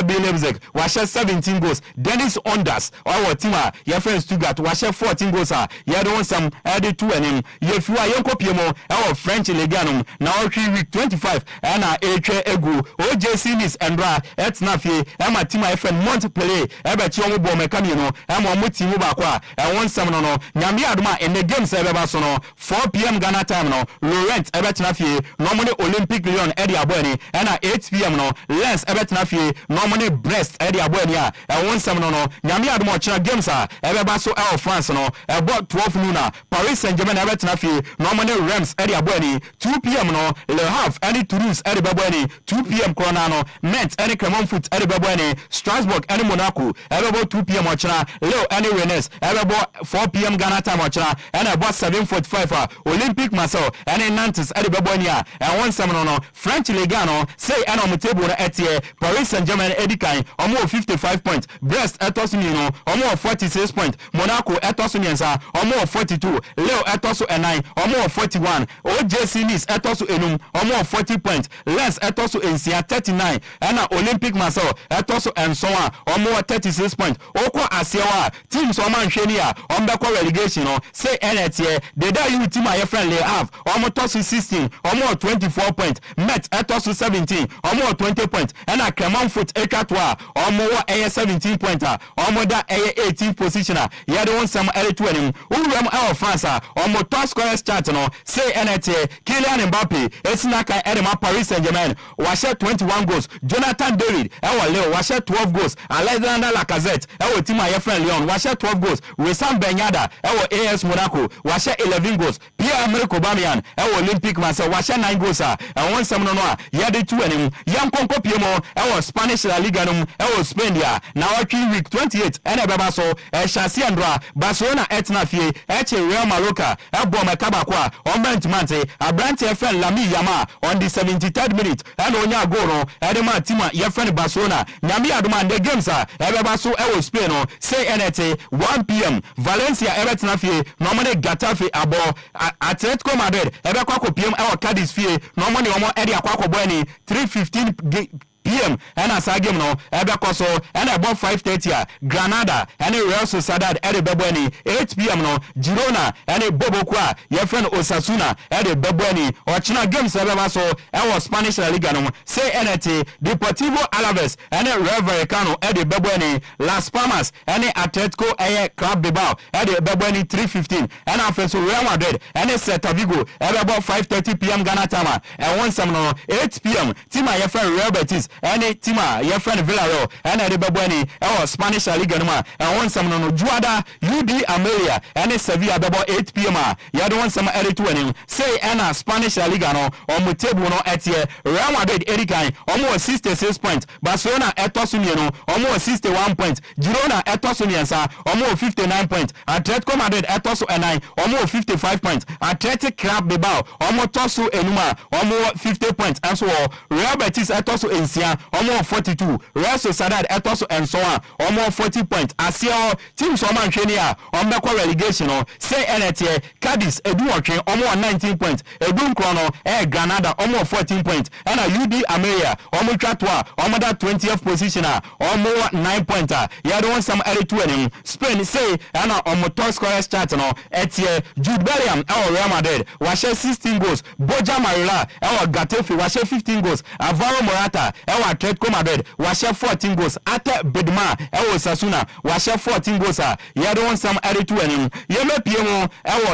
RB Leipzig wa share 17 goals Dennis Onders team ye friend Stuttgart wa share 14 goals ye do some edit to winning ye fiwa yenko piemo French Ligue 1 na week 25 na eche egu OJC Nice Endra etnafie ema team my friend Montpellier ebe chi omo bo mekami no ema omo team ba kwa won sam no nyame adoma in the games ebe ba so no 4 p.m. Ghana time no Laurent ebe tnafie normally Olympic Lyon edi aboni na 8 p.m. no Lens ebe tnafie normally Brest edi aboni won sam no nyame adoma china games ebe ba so France no about 12 noon Paris Saint-Germain ebe tnafie normally Reims edi aboni 2 p.m. no Le Havre edi Toulouse edi baboni 2 p.m. Corona no Metz edi Clermont Foot edi baboni Strasbourg edi Monaco edi 2 p.m. ochina Leo edi Rennes edi 4 p.m. Ghana time ochina edi about 7:45 Olympique Marseille edi Nantes edi baboni won some no French Ligue 1 no say edi on table no etie Paris Saint-Germain edi kan omo 55 points Brest etosuni no omo 46 points Monaco etosuni ensa omo 42 Leo etosu 9 omo 41 OJC Nice etosu enum omo 40 points Lens etosu ensia 39 na Olympique Marseille etosu ensonwa omo 36 points oko asiewa teams omo nhweni ombeko relegation no say NTA the day you team aye friend Le Havre omo tosu 16 omo 24 points Metz etosu 17 omo 20 points na Clermont Foot ekatwa omo 17 points omo da 18th position yede won some early winning uwem France omo top scorers chart no say NTA Kylian Mbappe esinaka edema Paris Saint-Germain wa share 21 goals Jonathan David Leo wa share 12 goals Alexander Lacazette team aye friend Lyon wa share 12 goals Wissam Ben Yedder AS Monaco wa share 11 goals Pierre-Emerick Aubameyang Olympique Marseille wa share 9 goals won some no yede 2 enim yankonko piemo Spanish La Liga no Spain dia na week 28 beba so Chelsea Andra Barcelona etnafie Real Mallorca mekaba kwa Mante Abrante friend Lami Yama on the 73rd minute onya goal no edema team ye friend Barcelona nyame adoma the games beba so Spain no say NT 1 p.m. Valencia tnafie normally Getafe abo Atletico Madrid kwa PM Cadiz fie normally omo edi akwa boy 3:15 p.m. and as game no Ebekoso and about 5:30 Granada and Real Sociedad at the Bebweni 8 p.m. no Girona and Bobokwa your friend Osasuna at the Bebweni or China games so our Spanish La Liga no say NT Deportivo Alaves and Real Vallecano at the Bebweni Las Palmas and Atletico Club Bilbao at the Bebweni 3:15 and after Real Madrid and Celta Vigo at about 5:30 p.m. Ghana time and one some no 8 p.m. Tima your friend Real Betis any tima your friend Villarreal and the Baboni Spanish La Liga no and one some no Juada UD Amelia and Sevilla about 8 p.m. You don't want some early to winning say and Spanish La Liga no on Mutebo no etie Real Madrid Erican almost 66 points Barcelona etosuni no almost 61 points Girona etosuni ensa almost 59 points Atletico Madrid etosu 9 almost 55 points Athletic Club Bilbao almost tosu enuma almost 50 points and so Real Betis etosu ensia almost 42 Real Sociedad etosu and so on almost 40 points asio teams o man hwani a ombekọ relegation no say NTA Cadiz eduotwe almost 19 points Edunkro no Granada almost 14 points and UD Amelia almost twatwa almost 20th position almost 9 points you don't want some early to win Spain say and almost top scorers chart no etie Jude Bellingham Real Madrid wa share 16 goals Borja Mayoral Getafe wa share 15 goals Alvaro Morata Atletico Madrid wa share 14 goals Ate Bedma Osasuna wa share 14 goals you don't want some early to win you me piemo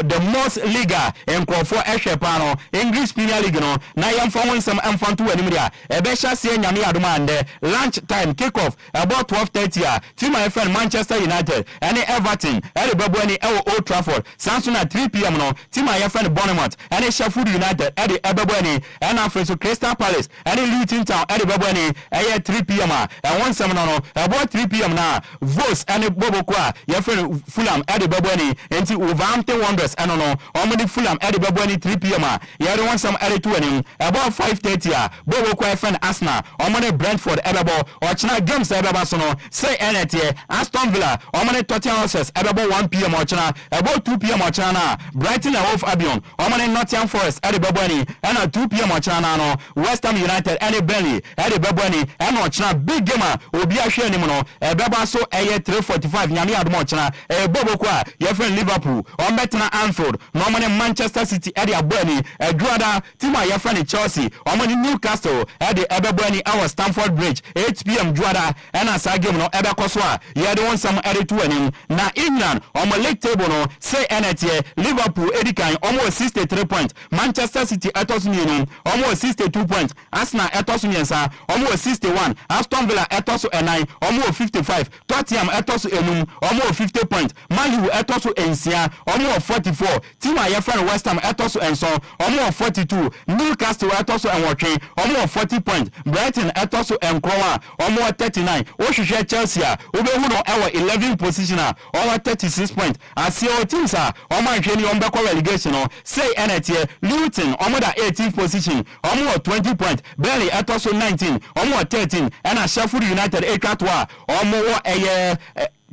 the most liga Enquires Eshepano English Premier League no na yamfa won some amfanto wani dia ebe sha se nyame adoma ande lunch time kick off about 12:30 team my friend Manchester United and Everton and the any Old Trafford Samsung at 3 p.m. no team my friend Bournemouth and Sheffield United and the Ebony and after Crystal Palace and Luton Town and the ni 3 p.m. And some no about 3 p.m. na Vos and Bobo Kwa your friend Fulham at the Baboni until Wolverhampton Wanderers and no omni Fulham at the Baboni 3 p.m. You don't want some at 2 about 5:30 Bobo Kwa friend Arsenal omni Brentford ebabo or China games ebaba sono say NT Aston Villa omni Tottenham Hotspur ebabo 1 p.m. or China about 2 p.m. or China Brighton and Hove Albion omni Nottingham Forest at the Baboni and 2 p.m. or China no West Ham United and Burnley at the Baboni and or China big game obi ahwe ni no ebaba so 3:45 nyame admo China Bobo Kwa your friend Liverpool on betna Anfield no money Manchester City at the Abani Eduarda Tima your friend Chelsea on money Newcastle at the Ebabani our Stamford Bridge 8 p.m. Eduarda and as a game no ebakoswa you don't want some at 2 na England on my league table no say NT Liverpool edikan almost 63 points Manchester City etos ni almost 62 points Arsenal etos nyensa almost 61 Aston Villa etos 9 almost 55 Tottenham etos enum almost 50 points Man U etos ensia almost 44 Tima your friend West Ham etos enso almost 42 Newcastle etos enwotwe almost 40 points Brighton etos enkrowa almost 39 Ohwehwe Chelsea obehu no ewo 11 position over 36 points asio teams omanhwe ni ombekọ relegation no say NT Luton omoda 18th position almost 20 points Burnley etos 19 almost 13 and Sheffield United ekatwa almost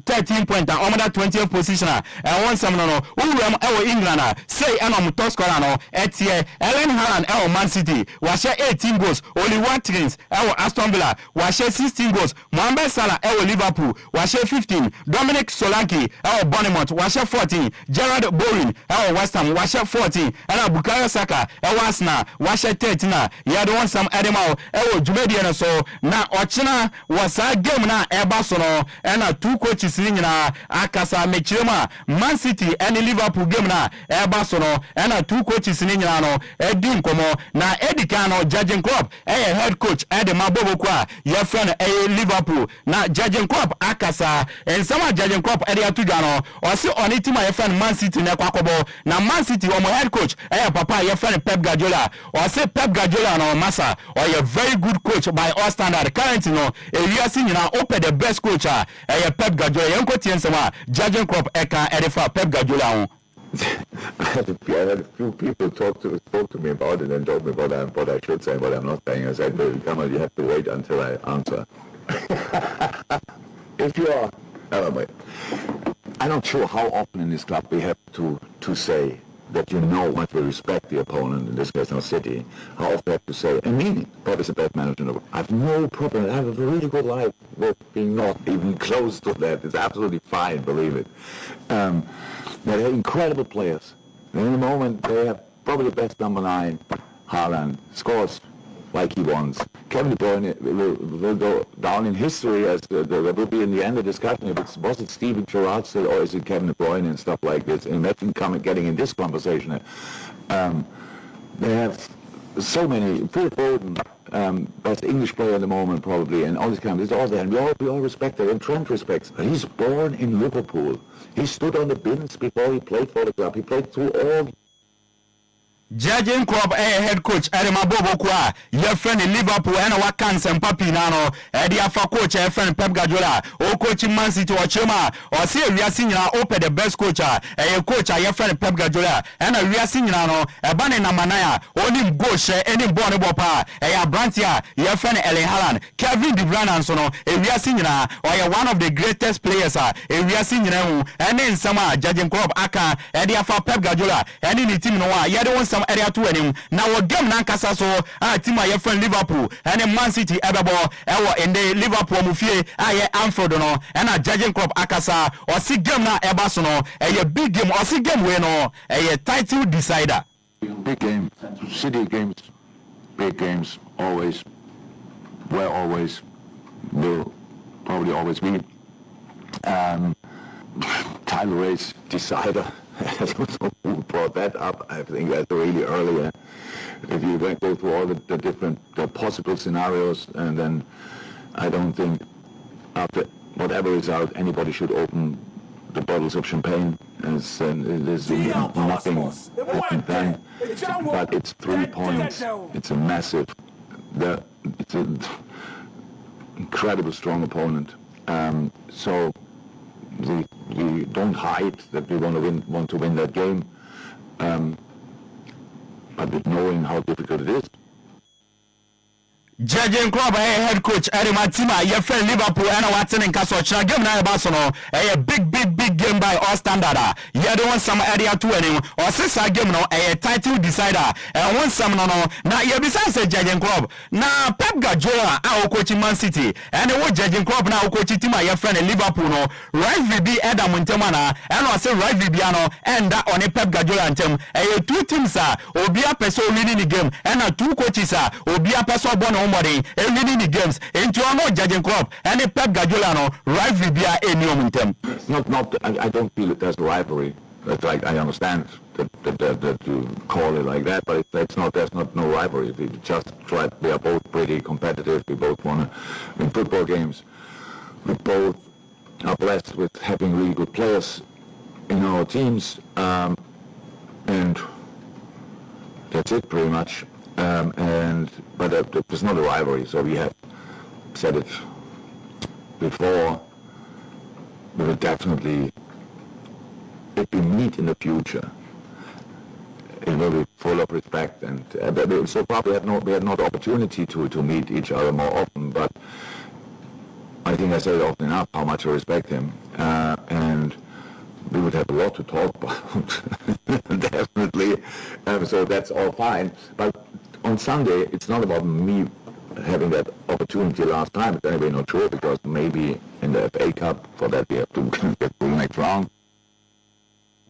13 points and under 20th position and one some no England say and top scorer no etie Ellen Haaland Man City was share 18 goals only Watkins Aston Villa was share 16 goals Mohamed Salah Liverpool was share 15 Dominic Solanke Bournemouth was share 14 Gerard Bowen West Ham was share 14 and Bukayo Saka Arsenal was share 13 ya don't want some animal Jumedi so na Ochina was a game na so no and 2 coaches nyina akasa mechirema Man City and Liverpool game na so no and 2 coaches nyina no edi nkomo na edika no Jurgen Klopp head coach the Mabobo Kwa your friend Liverpool na Jurgen Klopp akasa and some Jurgen Klopp atudwa no o se on team your friend Man City na kwakobo na Man City omo head coach papa your friend Pep Guardiola o se Pep Guardiola no massa or a very good coach by all standard currently no we nyina open the best coach Pep Guardiola yanko tiensema Jurgen Klopp eka edifa Pep Guardiola I had a few people spoke to me about it and told me what I should say, what I'm not saying. I said, well, come on, you have to wait until I answer. If you are, I'm not sure how often in this club we have to say that you know what we respect the opponent, in this case our City, how often we have to say, and mean what is the best manager in the world. I have no problem. I have a really good life with being not even close to that. It's absolutely fine, believe it. They're incredible players. And in the moment, they have probably the best number 9, Haaland, scores like he wants. Kevin De Bruyne will go down in history as there will be in the end a discussion if was it Steven Gerrard still or is it Kevin De Bruyne and stuff like this. And imagine getting in this conversation. They have so many. Phil Foden, best English player at the moment probably, and all this kind of. It's all there, and we all respect it, and Trent respects. But he's born in Liverpool. He stood on the bins before he played for the club. He played through all. Jurgen Klopp head coach Mabobo Kwa your friend in Liverpool and Wakans and Papi Nano the afa coach friend Pep Guardiola o coach Man City or Chema or see we are seeing open the best coach coach your friend Pep Guardiola and we are seeing no bane na manaya only go share any born bopa Brantia your friend Erling Haaland Kevin De Bruyne and so no we are seeing or one of the greatest players we are seeing and then some Jurgen Klopp aka the afa Pep Guardiola and in the team no you don't want some area to him now we game na kasa so team your friend Liverpool and Man City ebebo in the Liverpool mufie Anfield no and Jurgen Klopp akasa or see game na eba so no a big game or see game we no a title decider. Big game, City games, big games always will probably always be title race decider. Who brought that up? I think that's really earlier. If you go through all the different possible scenarios, and then I don't think after whatever result anybody should open the bottles of champagne. There's nothing happened then, but it's 3 points. It's a massive it's an incredibly strong opponent. So we don't hide that we want to win that game, but with knowing how difficult it is. Judging club head coach Eddie Matima, your friend Liverpool and Watson in Castle game now Barcelona, a big game by all standard. You don't want some area to any or since I game no a title decider and want some no now you besides a judging club. Now Pep Guardiola our coaching Man City and the judging club now coaching team your friend Liverpool no right VB Adam Montemana and I say right Vibiano and that on a Pep Guardiola and team a two teams are Obia person winning the game and two coaches are Obia person born and winning the games into our judging club and a Pep Guardiola no rivalry be a new momentum. I don't feel it as a rivalry. That's like I understand that you call it like that, but it's not. There's not no rivalry. We just try. We are both pretty competitive. We both want to win football games. We both are blessed with having really good players in our teams, and that's it pretty much. But it's not a rivalry, so we have said it before. We will definitely, if we meet in the future, it will be full of respect, and so far we had not opportunity to meet each other more often. But I think I said it often enough how much I respect him, and we would have a lot to talk about, definitely. So that's all fine. But on Sunday, it's not about me having that opportunity last time. It's anyway not true, because maybe in the FA Cup, for that we have to get to the next round.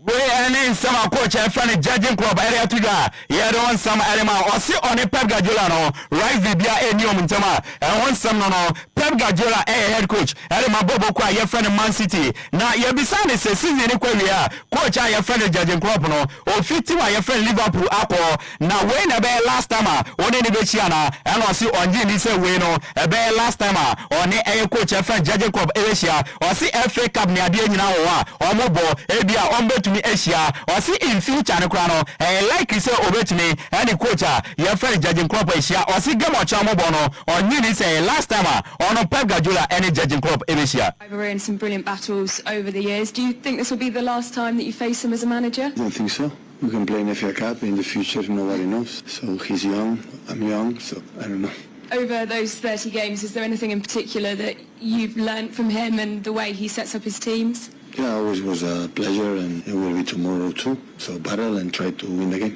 We are some coach and friend judging club area to that. You don't some element or see on a Pep Guardiola no right via a new Montema and want some no Pep Guardiola head coach Elma Bobo Kwa your friend Man City. Now you beside the season equally coach your friend judging club no or 50 your friend Liverpool Apple. Now when a bear last time on any Betiana and I see on Jimmy say we no a bear last time on a coach your friend judging club Asia or see FA Cup near the now or mobile Abia on bet Asia or see in future no crano like you say over to me and the coach your friend judging club Asia or see game or chamo bono or you say last time on Pep Guardiola any judging club in Asia. We're in some brilliant battles over the years. Do you think this will be the last time that you face him as a manager? I don't think so. We can play in FA Cup in the future, nobody knows. So he's young, I'm young, so I don't know. Over those 30 games, is there anything in particular that you've learnt from him and the way he sets up his teams? Yeah, always was a pleasure, and it will be tomorrow too. So battle and try to win the game.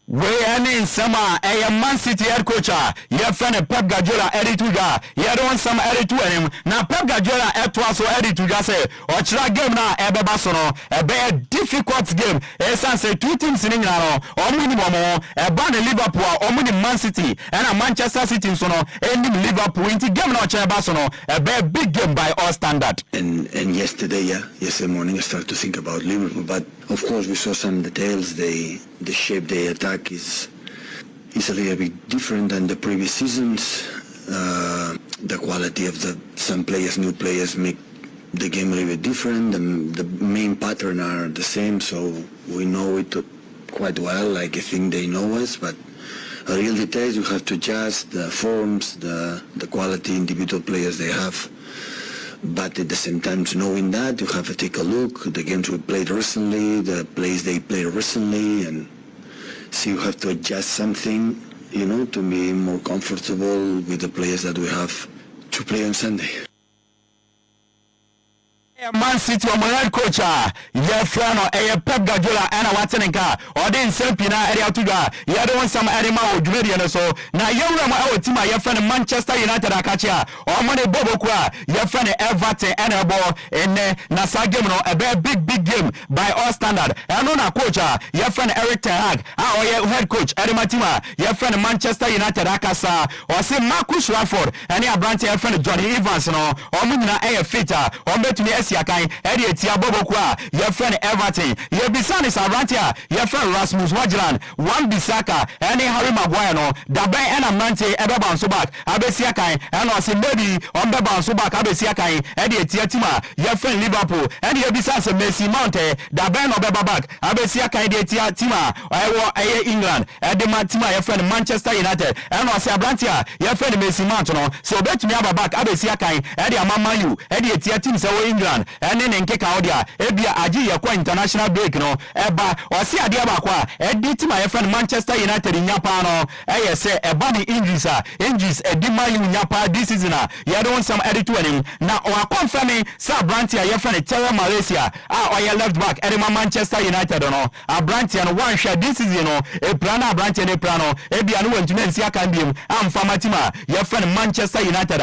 We are in summer a Man City head coach. Your friend Pep Guardiola edituga. You don't some editu him. Now Pep Guardiola etwaso edituga say or chira game na ebeba sono a very difficult game. Esan say two teams in England or minimum a ban Liverpool or minimum Man City and a Manchester City sono ending Liverpool into game na cheba sono a very big game by all standard. And yesterday morning I started to think about Liverpool, but of course we saw some details. The shape they attack is a little bit different than the previous seasons. The quality of some players, new players, make the game a little bit different. The main pattern are the same, so we know it quite well. Like I think they know us, but real details you have to adjust the forms, the quality individual players they have. But at the same time, knowing that, you have to take a look the games we played recently, the plays they played recently, and see you have to adjust something, to be more comfortable with the players that we have to play on Sunday. Man City or head coach, your friend or Pep Guardiola and Watanenka or then Selpina area to ga. You don't want some animal or Julian so. Now you remember our team, your friend Manchester United Akacha or Money Bobokwa, your friend Everton and a ball in Nasa game a very big game by all standard. And on a coach, your friend Eric Ten Hag, our head coach Eddie Matima, your friend Manchester United Akasa or say Marcus Rashford and your branch your friend Johnny Evans or Munina Air Fitter or bet me Siakai, Eddie Tia Bobokwa, your friend Everton, your Bisani Sarantia, your friend Rasmus Wajilan, one Bisaka, any Harry Maguire, Dabe and Amante, Ebeban Subak, Abesiakai, and also maybe on Beban Subak, Abesiakai, Eddie Tia Tima, your friend Liverpool, and your Bisasa Messi Monte, Daben or Bebabak, Abesiakai, Tia Tima, I England, Eddie Matima, your friend Manchester United, and also Abrantia, your friend Messi Montano, so bet me about Abesiakai, Eddie Amamayu, Eddie Tia Tim England, and then in Kekaudia, Ebia Aji, your international break, no, Eba, or see Adiabakwa, Eddie Tima, your friend Manchester United in Yapano, I say, a bunny injuries, a Dimayu Yapa, this is you don't some edit to him. Now, or confirming, Sabrantia, your friend Terra Malaysia, or your left back, Edema Manchester United, no, a Brantia and one share, this is, a Prana Brantia and a Prano, Ebianu and Tunisia can be, I'm Famatima, your friend Manchester United,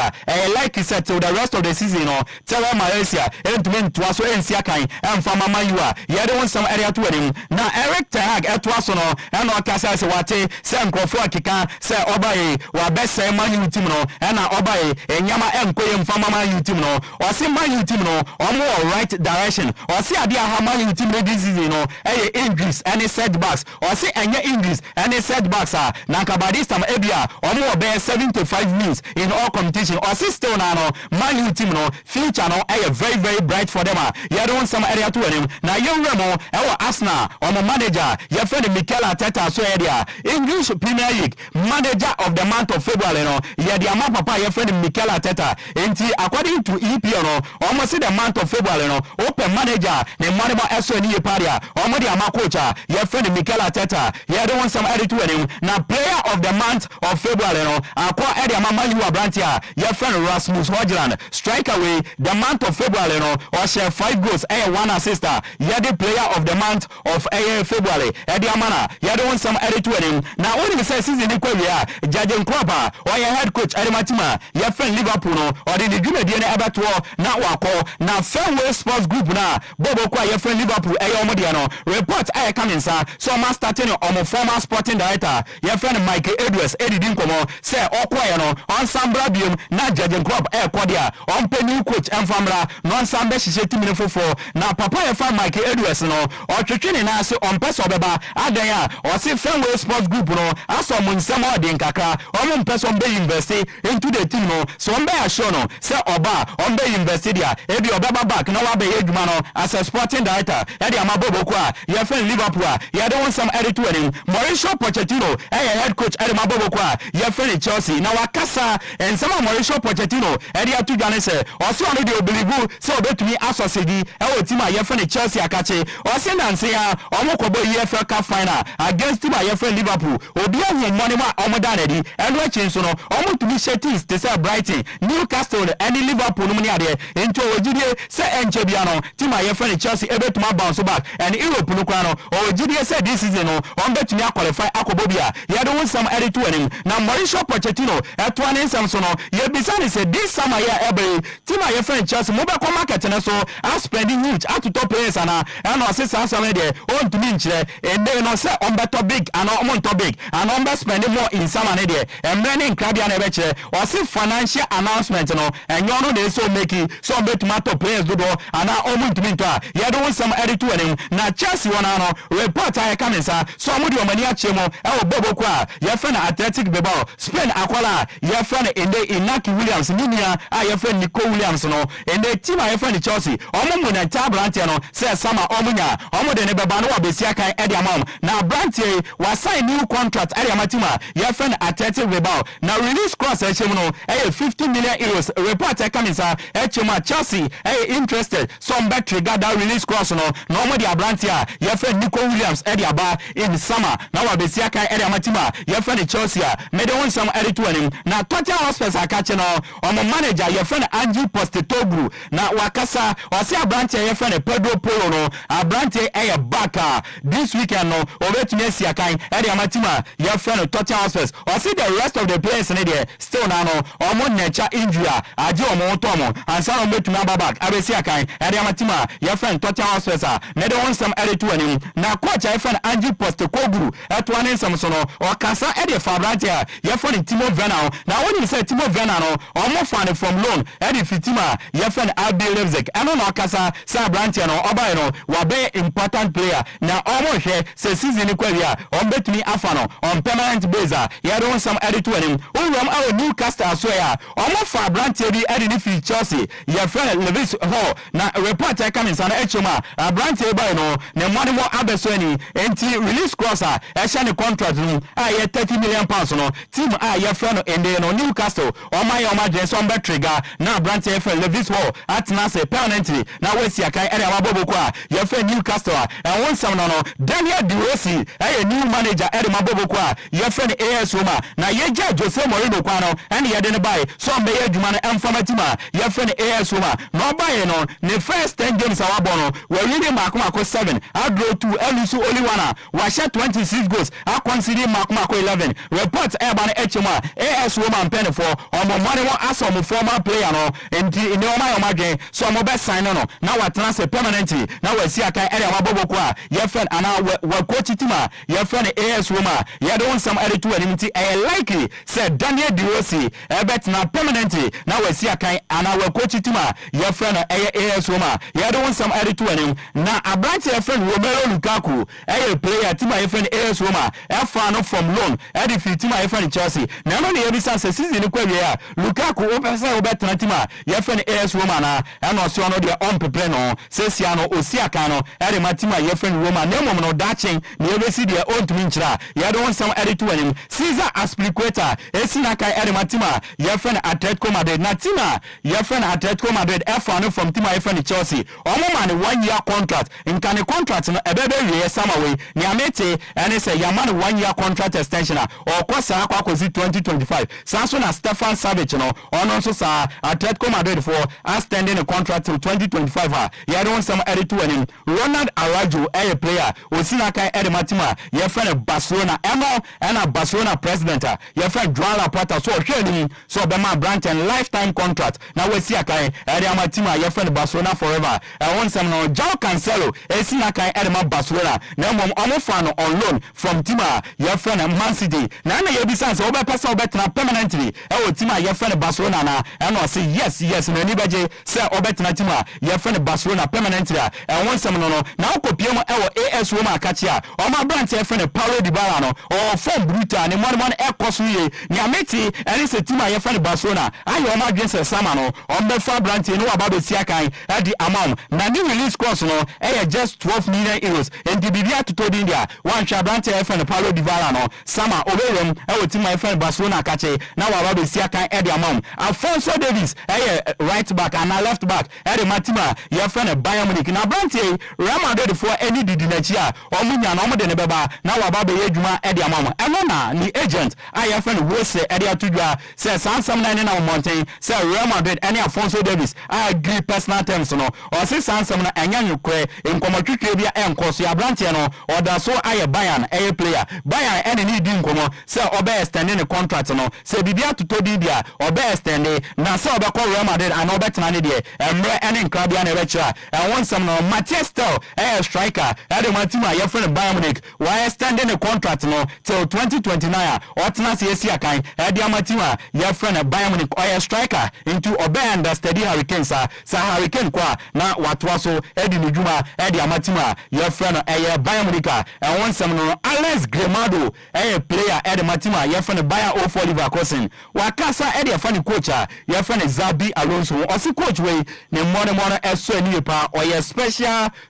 like he said to the rest of the season, Terra Malaysia, and to mean to us, and Siakai, and Famamayua, you don't some area to him. Now, Eric Tag at Wasono, and Wakasa Wate, Sam Crawford Kika, say Obaye, or best say Manu Timno, and Obaye, and Yama and Koyam Famama Utimno, or see Manu Timno, or more right direction, or see Adia Hamanu Timno disease, any English, any setbacks, or see any English, any setbacks are Nakabadistam Ebia, or more bear 75 minutes in all competition, or see still Nano, Manu Timno, future no, very, very bright for them. You don't some area to him. Now, young Remo, our Asna, or my manager, your friend Mikel Arteta, so area, English Premier League, manager of the month of February, yeah, the amount papa, your friend Mikel Arteta, and according to EPO, almost the month of February, open manager, the Maniba SNE Paria, almost the amount coach, your friend Mikel Arteta, you don't want some edit to him. Now, player of the month of February, Aqua Edia Mama Brantia, your friend Rasmus Hodgland, strike away the month of February, or share 5 goals, 1 assist, you're the player of the month of February, Edia Mana, you don't want some edit to him. Now, when you say season Enquiries, Judging Cropper, or your head coach Edimatima, your friend Liverpool, or the Guna DNA Abattoir, now Wako, now Fairway Sports Group now, Bobo Kwa, your friend Liverpool, Ayomodiano, report I come in, sir, so Master Tenor, or my former sporting director, your friend Michael Edwards, Eddie Dinkomo, say, Okwayano, on some Brabium, not Judging Crop, Air Quadia, on Penny Coach and Famra, non Sambe, she said to me for now, Papa, your friend Michael Edwards, no, or Chicken and on Peso Beba, Adaya, or say Fairway Sports Group, no, I saw Munsama Dinkaka, or one person be invested into the team, no, so on Bay Shono, say Oba, on Bay invested here, Eddie Obaba back, no Abe Edmano, as a sporting director, Eddie Amabobokwa, your friend Liverpool, you don't want some edit to him, Mauricio Pochettino, head coach Eddie Mabobokwa, your friend Chelsea, now Akasa, and some Mauricio Pochettino, Eddie Atujanese, or so on the believe, so bet me as a city, Ewotima, your friend Chelsea Akache, or send and say, Omokobo EFL Cup final against him, your friend Liverpool, Obia Monima Omodanedi, and watching so, almost to be Shetis, to say Brighton, Newcastle, and Liverpool, Muniade, into Ojidia, say Enchebiano, Tima, your friend Chelsea, able to bounce back, and Europe Lucano, or Ojidia said this season, on bet me qualify Akobobia, you don't some edit to him. Now, Mauricio Pochettino, at one in Samsono, you beside said this summer, every Tima, your friend Chelsea, mobile market, and so I'm spending huge out to top players, and I say something there, on to Minch, and then I say on better big, and on top big, and on spending more in summer, and many in Caribbean, or see financial announcement, and you know they so making some bet matter players do, and now almost to Minta, you don't some edit to him. Now, Chelsea, one report I come in, sir, so I'm with your mania chemo, our Bobo Qua, your friend Athletic Bebo, Spain Aquala, your friend in the Inaki Williams, Ninia, your friend Nicole Williams, and the team I friend Chelsea, Omo and Tabrantiano, says Sama Omunya, Omo de Nebano, Besiaka, Edia Mom. Now, Brantie was signed new contract, Edia Matima, your friend Athletic Bebo. Now, release cross, Chemo, 50 million euros, report I come in, sir, Chema Chelsea, interested, some bet trigger that release cross, normally Abrantia, your friend Nicole Williams, Edia Bar in summer. Now, Besiaka, Edia Matima, your friend Chelsea, made on some edit to him. Now, Tottenham Hotspurs are catching on the manager, your friend Angie Postecoglou. Now, Wakasa, or say Abrantia, your friend Pedro Polo, Abrantia, a backer this weekend, no, over to Messia, Edia Matima, your friend Tottenham Hotspurs, or see the rest of the players in there, still now, or more nature injury, Ajo Motomo, and some way to number back, Abesia, Edia Matima, your friend Tottenham Hotspurs, made on some edit to him. Now, coach, your friend Angie Postecoglou, at one in Samsono, or Casa. yɛsa ɛde fa aberanteɛ yɛfrɛ no Timo Werner na wɔn sɛ Timo Werner no ɔmo fa no from loan ɛde fitima yɛfrɛ no RB Leipzig ɛno na ɔkasa sɛ aberanteɛ no ɔbae no wabɛyɛ important player na ɔmo hwɛ sɛ season no kɔ awia ɔmbɛtumi afa no on permanent base a yɛde wɔn nsɛm ɛde to anim owuram awɔ Newcastle so a ɔmo fa aberanteɛ bi ɛde ne fi Chelsea yɛfrɛ no Lewis Hall na report ɛka me nsa no ɛkyɛm a aberanteɛ bae no ne mmɔde mɔ abɛso ani enti release clause a ɛhyɛ ne contract no a yɛ £30 million no team a yɛfrɛ no ende no Newcastle ɔma yɛ ɔma dwen sɛ ɔmbɛ trigger na aberanteɛ yɛfrɛ Lewis Hall atena ase permanently na wasi akan ɛde amabɔbɔkɔ a yɛfrɛ Newcastle a ɛwo nsɛm no Daniel De Rossi ɛyɛ new manager ɛde mabɔbɔkɔ a yɛfrɛ no AS Roma na yɛgya Jose Mourinho kwa no ɛne yɛde ne bae so ɔmbɛyɛ adwuma no ɛmfama team a yɛfrɛ no AS Roma na ɔbaeɛ no ne first 10 games a wabɔ no wɔwini maako 7 adro 2 ɛlusu only one a wahyɛ 26 goals akɔnsidi maako 11 report ɛba no ɛkyɛm a AS Roma mpɛnefoɔ ɔmo mmɔde wɔ asɛ ɔmo former player no nti ne ɔma yɛ ɔma dwen so ɔmo bɛsign no na watena sɛ permanently na wasi akan ɛde amabɔbɔkɔ a yɛfrɛ no anaa wɔkɔkyi team a yɛfrɛ no AS Roma yɛde wo nsɛm ɛde to anim nti ɛyɛ likely sɛ Daniel De Rossi ɛbɛtena permanently na wasi akan anaa wɔkɔkyi team a yɛfrɛ no ɛyɛ AS Roma yɛde wo nsɛm ɛde to anim na aberante yɛfrɛ no Romelu Lukaku ɛyɛ player team a yɛfrɛ no AS Roma ɛfa no from loan ɛde fi team a yɛfrɛ no Chelsea na ɛno ne yɛbisa sɛ season no kɔ awie a Lukaku wopɛ sɛ wobɛtena team a yɛfrɛ no AS Roma na ɛna ɔsɛ ɔno deɛ ɔmpeprɛ no sɛsia no ɔsi akan no ɛde ma team a yɛfrɛ no Roma na mmom no daakyen na yɛbɛsi deɛ ɔntumi nkyerɛ a yɛde wo nsɛm ɛde to anim Caesar Aspilicueta ɛsi na kan ɛde ma team a yɛfrɛ no Atletico Madrid na team a yɛfrɛ no Atletico Madrid ɛfa no from team a yɛfrɛ no Chelsea ɔmo ma ne 1 year contract nka ne contract no ɛbɛbɛwie sama wei nea mete ɛne sɛ yɛama no 1 year contract extension a ɔkɔ saa akɔsi 2025 saa so na Stefan Savic no ɔno nso saa Atletico Madrid for extending the contract till 2025 a yɛde wo nsɛm ɛde to anim Ronald Araujo ɛyɛ player osina kan ɛde ma team a yɛfrɛ no Barcelona ɛna Barcelona president a yɛfrɛ Joan Laporta so ɔhwɛ anim so ɔbɛma Branton lifetime contract na wasi akan ɛde ama team a yɛfrɛ no Barcelona forever ɛwo nsɛm no João Cancelo esina kan ɛde ma Barcelona na mmom ɔmo fa no on loan from team a yɛfrɛ no Man City na yɛbisa sɛ wobɛpɛ sɛ wobɛtena permanently ɛwɔ team a yɛfrɛ no Barcelona na ɛna ɔse yes na ani bɛgye sɛ ɔbɛtena team a yɛfrɛ no Barcelona permanently a ɛwo nsɛm no na wokɔpie mu ɛwɔ AS Roma akakye a ɔma aberante yɛfrɛ no Paulo Dybala no ɔfɔm brutal ne mmɔnemɔ no ɛkɔ so yie nea mete ɛne sɛ team a yɛfrɛ no Barcelona ayɛ ɔma adwen sɛ sama no ɔmbɛfa aberante ne waba bɛsi akan ɛde amam na ne release cost no ɛyɛ just 12 million euros enti biribi atotɔ din deɛ wanhwɛ aberante yɛfrɛ no Paulo Dybala no sama ɔbɛwam ɛwɔ team a yɛfrɛ no Barcelona akakye na waba bɛsi akan ɛde amam Alphonso Davies ɛyɛ right back ana left back ɛde ma team a yɛfrɛ no Bayern Munich na aberante Real Madrid foɔ ɛne didi n'akyi a ɔmo nya na ɔmo de ne bɛba na waba bɛyɛ adwuma ɛde amam ɛno na ne agent a yɛfrɛ no Wose ɛde ato dwa sɛ saa nsɛm na ne na mmɔnten sɛ Real Madrid ɛne Alphonso Davies a agree personal terms no ɔse saa nsɛm no ɛnya nwokorɛ nkɔmmɔtwitwe bi a ɛnkɔ so aberanteɛ no ɔda so ayɛ Bayern ɛyɛ player Bayern ɛne ne di nkɔmmɔ sɛ ɔbɛ extend ne contract no sɛ biribi atotɔ di deɛ ɔbɛ extend na sɛ ɔbɛkɔ Real Madrid ana ɔbɛtena ne deɛ mmerɛ ɛne nkrabea na ɛbɛkyerɛ a ɛwɔ nsɛm no Matthias Tel ɛyɛ striker ɛde ma team a yɛfrɛ no Bayern Munich wɔayɛ extend ne contract no till 2029 a ɔtena sɛ yɛsi akan ɛde ama team a yɛfrɛ no Bayern Munich ɔyɛ striker nti ɔbɛ understudy Hurricanes a sɛ Hurricane kɔ a na watoa so ɛde ne dwuma ɛde ama team a yɛfrɛ no ɛyɛ Bayern Munich a ɛwɔ nsɛm no Alex Gremado ɛyɛ player ɛde ma team a yɛfrɛ no Bayer 04 Leverkusen wakasa ɛde ɛfa ne coach a yɛfrɛ no Xabi Alonso ɔse coach wei ne mmɔnemɔ ɛsɔ ani pa ɔyɛ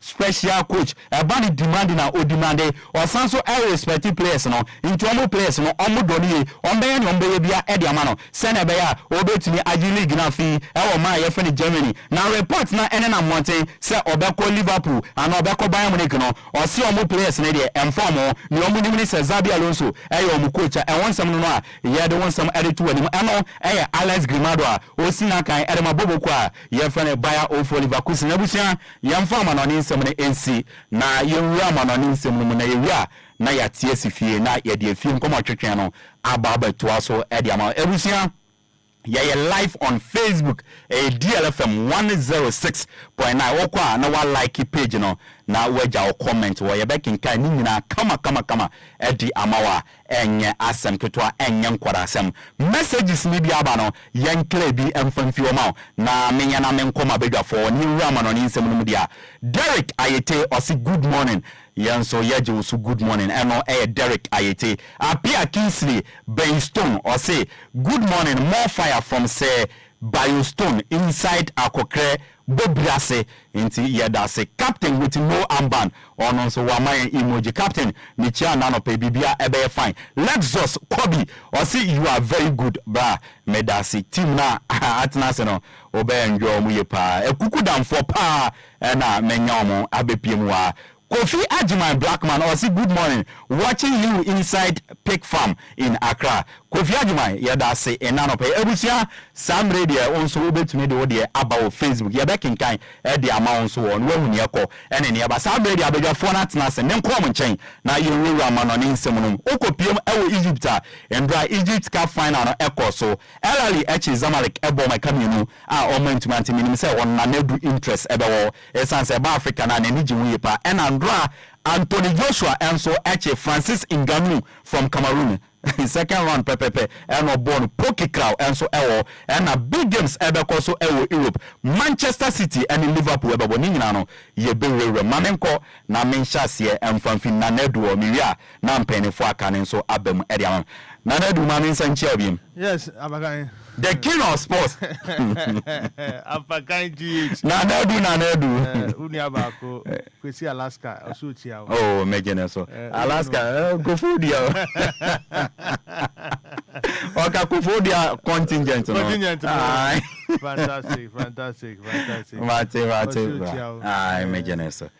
special coach ɛba ne demand na odimande ɔsan so respect players no nti ɔmo players no ɔmo dɔ ne ye ɔmbɛyɛ ne ɔmbɛyɛ bia ɛde ama no sɛnɛ ɛbɛyɛ a ɔbɛtumi agye league na afei ɛwɔ ma yɛfrɛ no Germany na report na ɛne na mmɔnten sɛ ɔbɛkɔ Liverpool ana ɔbɛkɔ Bayern Munich no ɔse ɔmo players ne deɛ ɛmfa ɔmo ne ɔmo nim ne sɛ Xabi Alonso ɛyɛ ɔmo coach a ɛwɔ nsɛm no a yɛde wo nsɛm ɛde to anim ɛno ɛyɛ Alex Gremado a ɔsi na kan ɛde ma boboko a yɛfrɛ no Bayer 04 Leverkusen abusua yɛmfa amanɔne nsɛm no ɛnsi na yɛwura amanɔne nsɛm no mu na yɛwura na yɛate asi fie na yɛde afie nkɔmɔ twetwe no aba abɛtoa so ɛde ama abusua Yeah, live on Facebook, DLFM 106.9. Okwa na wa like page no na waja o comment wo ye back in kan ni na kama edi amawa enye asem ketwa enye nkwara asem messages ni bi aba no yenkle bi emfamfi o ma na menya na menkoma bedwafo ni rama no ni nsem no dia Derek Ayete osi good morning yanso yeje usu good morning eno Derek Ayete apia Kingsley Baystone or say good morning more fire from say Biostone inside Akokre Bobriase inti yedase captain with no armband or no so wama emoji captain nichia nano pe bibia ebe fine Lexus Kobe or see you are very good bra medasi team na atnase no obe enjoy mu yepa ekuku dam for pa na menyomo abepiem wa Kofi Ajiman Blackman or say good morning watching you inside Pig Farm in Accra. Kofi Ajiman yada say enanope ebusia Sam Radio onso obetumi de wode about Facebook ya back in kind the amount so on when yako ene ne aba Sam Radio abedwafo na tena se ne nkom nchen na yewura amano ne nsem no okopiem ewo Egypt and Egypt Cup final no eko so Elali echi Zamalek ebo makamienu a o mentumi antimi say won na nedu interest ebewo esanse ba Africa na ne niji wuyepa ena Anthony Joshua and so Eche Francis Ngannou from Cameroon. Second round pepepe and born Poki Crow and so ewo and a big games ebeko so ewo Europe Manchester City and Liverpool ebebo ni nyina no ye bewerere mamenko na menhyase emfamfi na nedu miria na mpenefo aka ne so abem ediam na nedu mamen sanchia biem. Yes, Apakan. The king of sports. Apakan GH. Na nedu. Uni abako. Kwesi Alaska. Osuchia. Oh, imagine so. Alaska. Go food ya. Okay, go food ya contingent. Contingent. Fantastic. Ah, imagine so.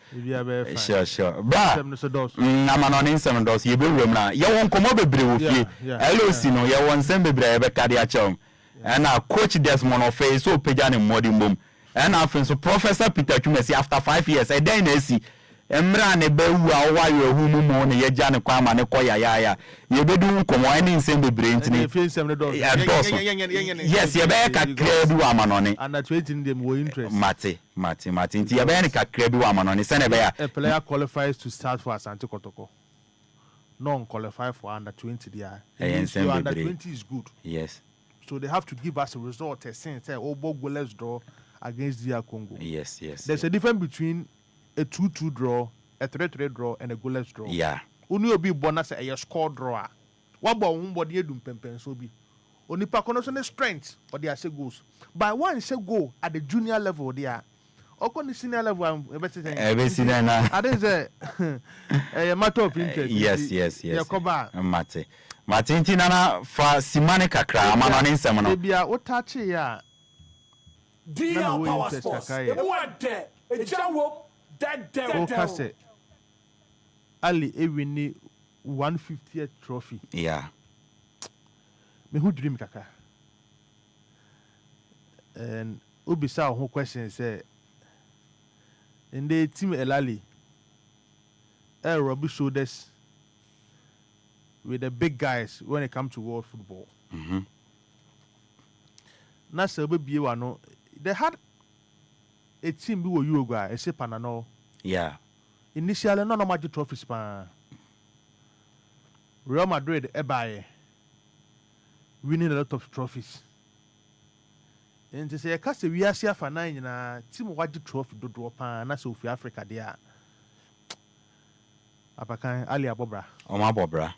Sure. Bra. Na manonin sem dos. Ye be wem na. Ye won komo bebre wo fie. LOC no ye won sem bebre be ka dia chom. And our coach Desmond of face so pejani modern boom. And our friend so Professor Peter Chumesi after 5 years I then see Emra ne be wa wa yo hu mu mo ne ye jane kwa ma ne koya ya ye be du nkomo ani nsem be brain tini yes ye be ka kredu wa manone and at 20 them were interest mate nti ye be ne ka kredu wa manone se ne be ya a player qualifies to start for Asante Kotoko non qualify for under 20 there under 20 is good yes. So they have to give us a result. Say, let's draw against DR Congo. Yes. There's a difference between a 2-2 draw, a 3-3 draw, and a goalless draw. Yeah. Only be bonus a score draw. What about one you do so be? Only per strength, but they are say goals. By one say go at the junior level, they are. Or on the senior level, I'm senior now. That is a matter of interest. Yes. Mate. Matinti nana fa simane kakra amano ne nsem no bia wo touch ya DL Power Sports e wade e jawo o kase Ali ewini 150th trophy yeah me who dream kaka and obisa ho question say in the team Elali rubber shoulders with the big guys when it comes to world football. They had a team who were Uruguay, a Sepanano. Yeah. Initially, no major trophies. Real Madrid, Ebaye, winning a lot of trophies. And to say, I we are here for 9 team watch the trophy do drop and that's South Africa there. Apakan Ali Abobra. Oma Bobra.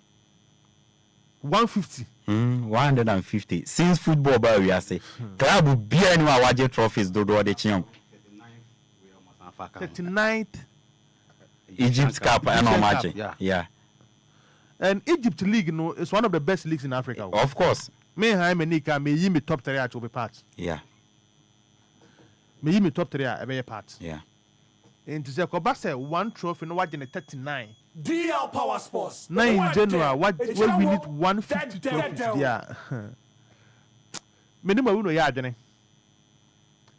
150. 150. Since football by we are say club be anyone watch trophies do the champ. 39th Egypt Cup and no match. Yeah. And Egypt League is one of the best leagues in Africa. Of course. Me me top 3 at be part. Yeah. Me top 3 at be part. Yeah. And to say Kobase one trophy no watching 39. DL Power Sports. 9 January what we need 150 trophies there. Minimum we no ya adwene.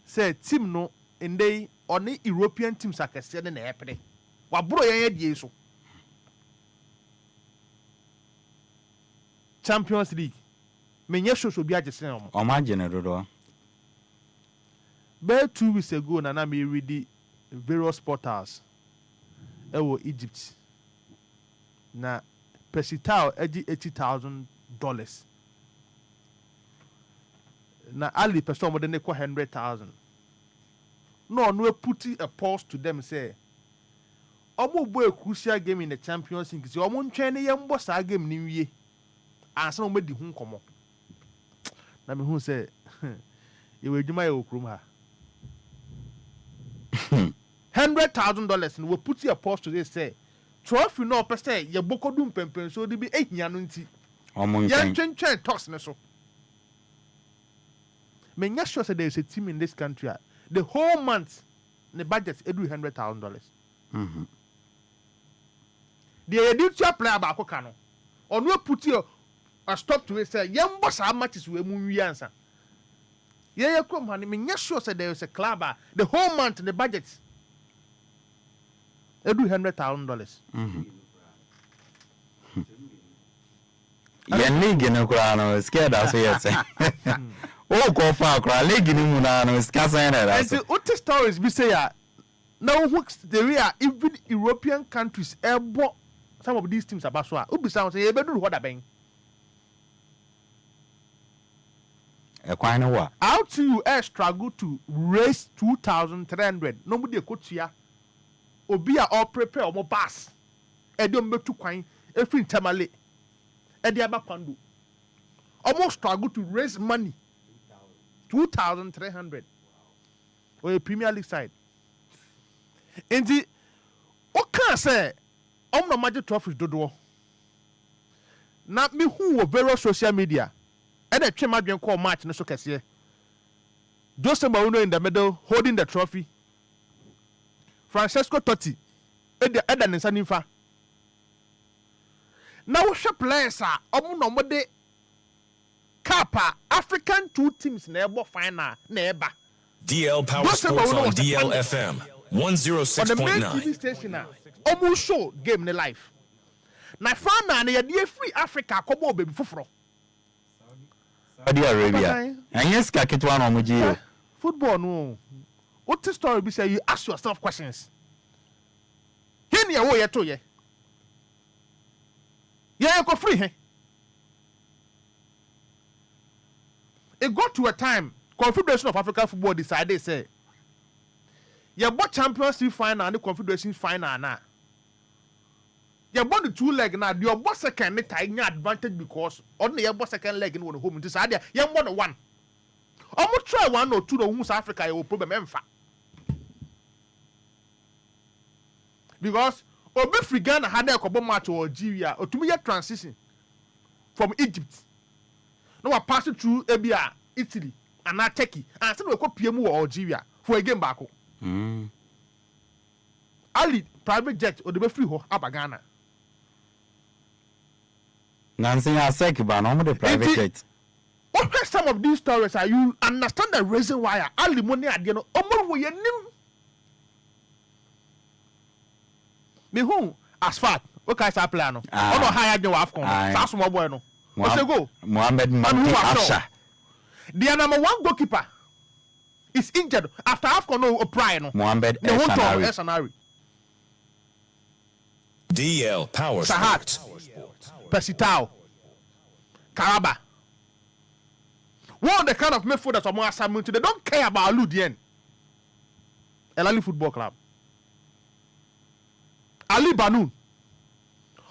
Say team no in dey on European teams akese na epede. Wa bro yan die so. Champions League menye show bi agese omo Imagine dodo. Be 2 weeks ago na me read the various portals ewo Egypt na Pesitao edi $80,000 na Ali person mo de ne kwa 100,000 no put a pause to them say omo bo a crucial game in the Champions League say omo ntwen ne yembo sa game ni wie ansa no medi hu nkomo na me hu say e we djuma e okrum ha $100,000 and we put a post to this say trophy no per se ye boko dum pempen so de bi ehia no nti ye twen talks ne so me nya sure say there is a team in this country the whole month the budget edu $100,000 the editor player ba ko ka no onu put a stop to it say ye mbo sa matches we mu wi ansa ye kom ha me nya sure say there is a club the whole month the budget edu $100,000 Yen league no kura no scared as yes. Oh go far kura league ni mu na no scarce na that. And what stories be say now the area even European countries some of these teams about so obi sound say e bedu ho da ben. E kwan no wa. How to you struggle to raise 2,300 nobody ekotua obi a all prepare omo pass e de metu kwan e free tamale e de aba kwando almost struggle to raise money 2,300 or a Premier League side and the what can say no magic trophies dodo na me who were very social media and the chema dwen call match no so kese Jose Mourinho in the middle holding the trophy Francesco Totti eda ne sanifa na wo hwe players omo no mode Kappa African 2 teams na ebo final na eba DL Power Sports on DLFM 106.9 TV station omo show game ne live na final na ye dey free Africa kobo baby foforo Saudi Arabia anyes ka ketwa na omoji football no what the story be say you ask yourself questions here near wo ye to ye go free he it got to a time Confederation of African Football decided say ye bought Champions League final and the Confederation final na ye bought the 2 leg na the boss second tie nya advantage because on the boss second leg in one home into Sadia ye more than one almost try 1 or 2 no South Africa you problem emfa because obi free Ghana had a couple match or Algeria or to be a transition from Egypt no we pass it through Abia Italy and now Turkey and still we go PM or Algeria for a game back Ali private jet or the free ho Ghana Nancy Asek ba no the private jet what some of these stories are you understand the reason why Ali money at no omo wo ye nim me who as far okay sa player no ono higher than Afcon sa small boy no what's go Mohamed Mati Afsha the number 1 goalkeeper is injured after Afcon no prior no Mohamed Sanari DL Power Sahat Pesitao Karaba one the kind of midfield that someone assignment they don't care about Ludien Elali Football Club Ali Banu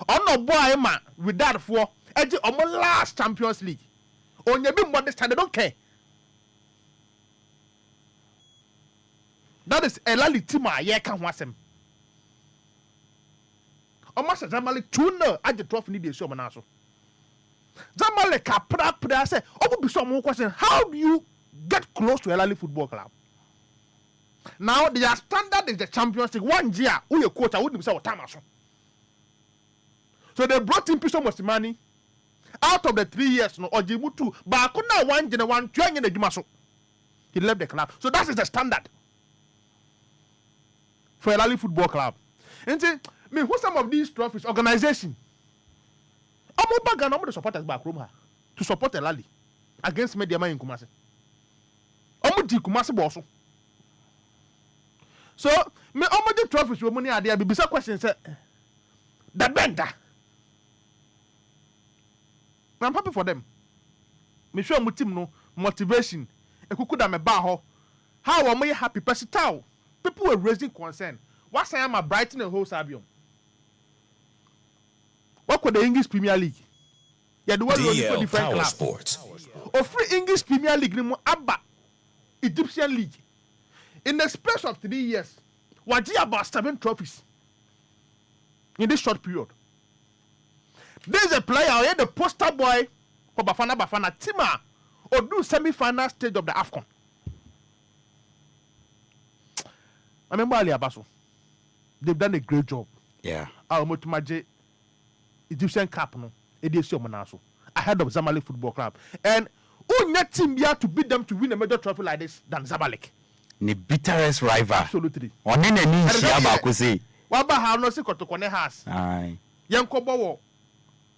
ono boy ma with that for eji omo last Champions League onye bi mbọ this time they don't care that is Elali team a ye ka ho asem omo se Zamalek 2-0 aje trophy ni dey show omo na so Zamalek ka pra say omo bi so omo question how do you get close to Elali Football Club now their standard is the Champions League 1 year who your coach I wouldn't say what time so they brought in so much money out of the 3 years no Ojimutu but na 1 year 1 20 na djuma so he left the club so that is the standard for Elali Football Club and say me who some of these trophies organization omo baga no the supporters back room to support Elali against Media in Kumasi. Omuti Kumasi bosso. So me omudi trophies we money there be some question say that bender. I'm happy for them. Me sure my team no motivation. E kukuda me ba ho. How am I happy person tao? People were raising concern. What say am I Brighton and whole Sabium? What could the English Premier League? Yeah, the one for different club. Sports. Or free English Premier League no Abba Egyptian League. In the space of 3 years, what about 7 trophies in this short period? There's a player, the poster boy for Bafana Tima, or do semi-final stage of the AFCON. I remember Ali Abaso. They've done a great job. Yeah. Our Motumaje Egyptian Cup, no, Edition Manaso, ahead of Zamalek Football Club. And who net team here to beat them to win a major trophy like this than Zamalek? The bitterest rival. Absolutely. On any Shiaba Waba how no see Kotokone has. Aye. Young Kobo,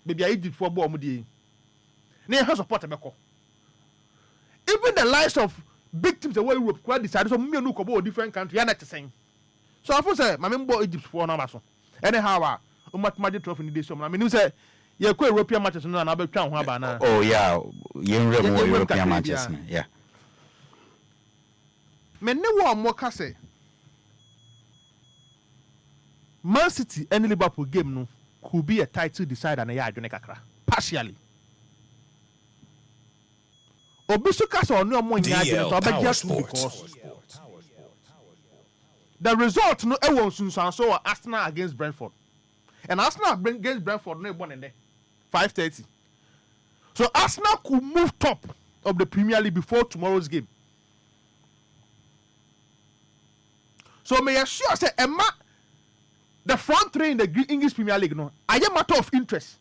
baby, I did for Bomudi. Near her support a beko. Even the lives of victims away Europe quite decided so me no kobo different country and at the same. So I say my member Egypt for number so. Anyhow, much magic trophy in this summer. I mean you say you go European matches no na be twan ho aba na. Oh yeah, European matches. Yeah. Me ne wo mo ka say Man City and Liverpool game no could be a title decider na ya adwene kakra. Partially. Obisuka so no mo nya adwene so obegya because the result no e won sunsan so Arsenal against Brentford. And Arsenal against Brentford no e born in there 5:30. So Arsenal could move top of the Premier League before tomorrow's game. So may I sure say Emma the front three in the English Premier League no I am matter of interest.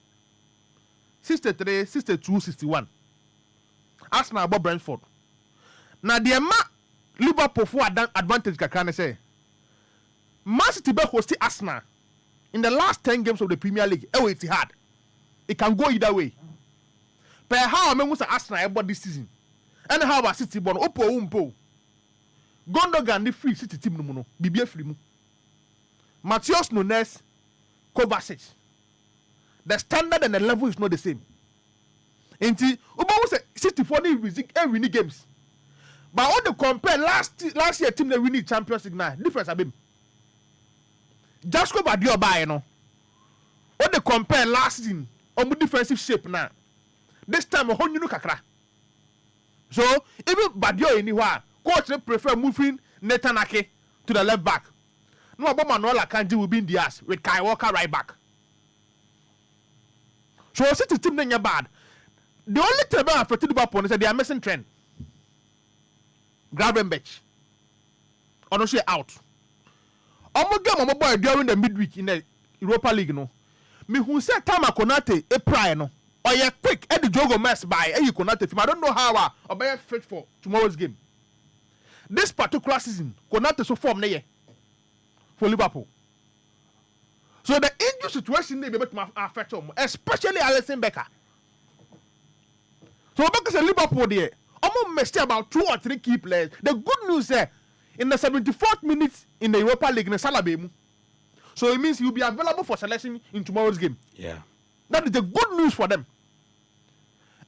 63, 62, 61. Arsenal above Brentford. Now the Emma Liverpool for advantage kakra say Man City be hosting Arsenal in the last 10 games of the Premier League. Oh, it's hard. It can go either way. But how I mean Arsenal about this season? And how about City born Opo Umpo? Gundogan the free City team no Bibia free mu. Matheus Nunes, Kovacic. The standard and the level is not the same. Inti Obo say City for winning games. But all the compare last year team that winning Champions League now difference abim. Just go by your buy no. All the compare last season on defensive shape now. This time a whole new kakra. So even Badio anywhere, coach prefer moving Netanake to the left back. No about Manuel Akanji will be in the ass with Kai Walker right back. So City team then bad. The only thing about for Liverpool is that they are missing trend. Gravenberch. Onoshie out. Omo game omo boy during the midweek in the Europa League no. Me who said Tama Konate e pry no. Or you quick and the Jogo mess by and you Konate film. I don't know how or be fit for tomorrow's game. This particular season, Konate so form na for Liverpool. So the injury situation they be able to affect them, especially Alisson Becker. So because Liverpool there, almost missed about 2 or 3 key players. The good news is in the 74th minute in the Europa League, in Salabemu. So it means he'll be available for selection in tomorrow's game. Yeah. That is the good news for them.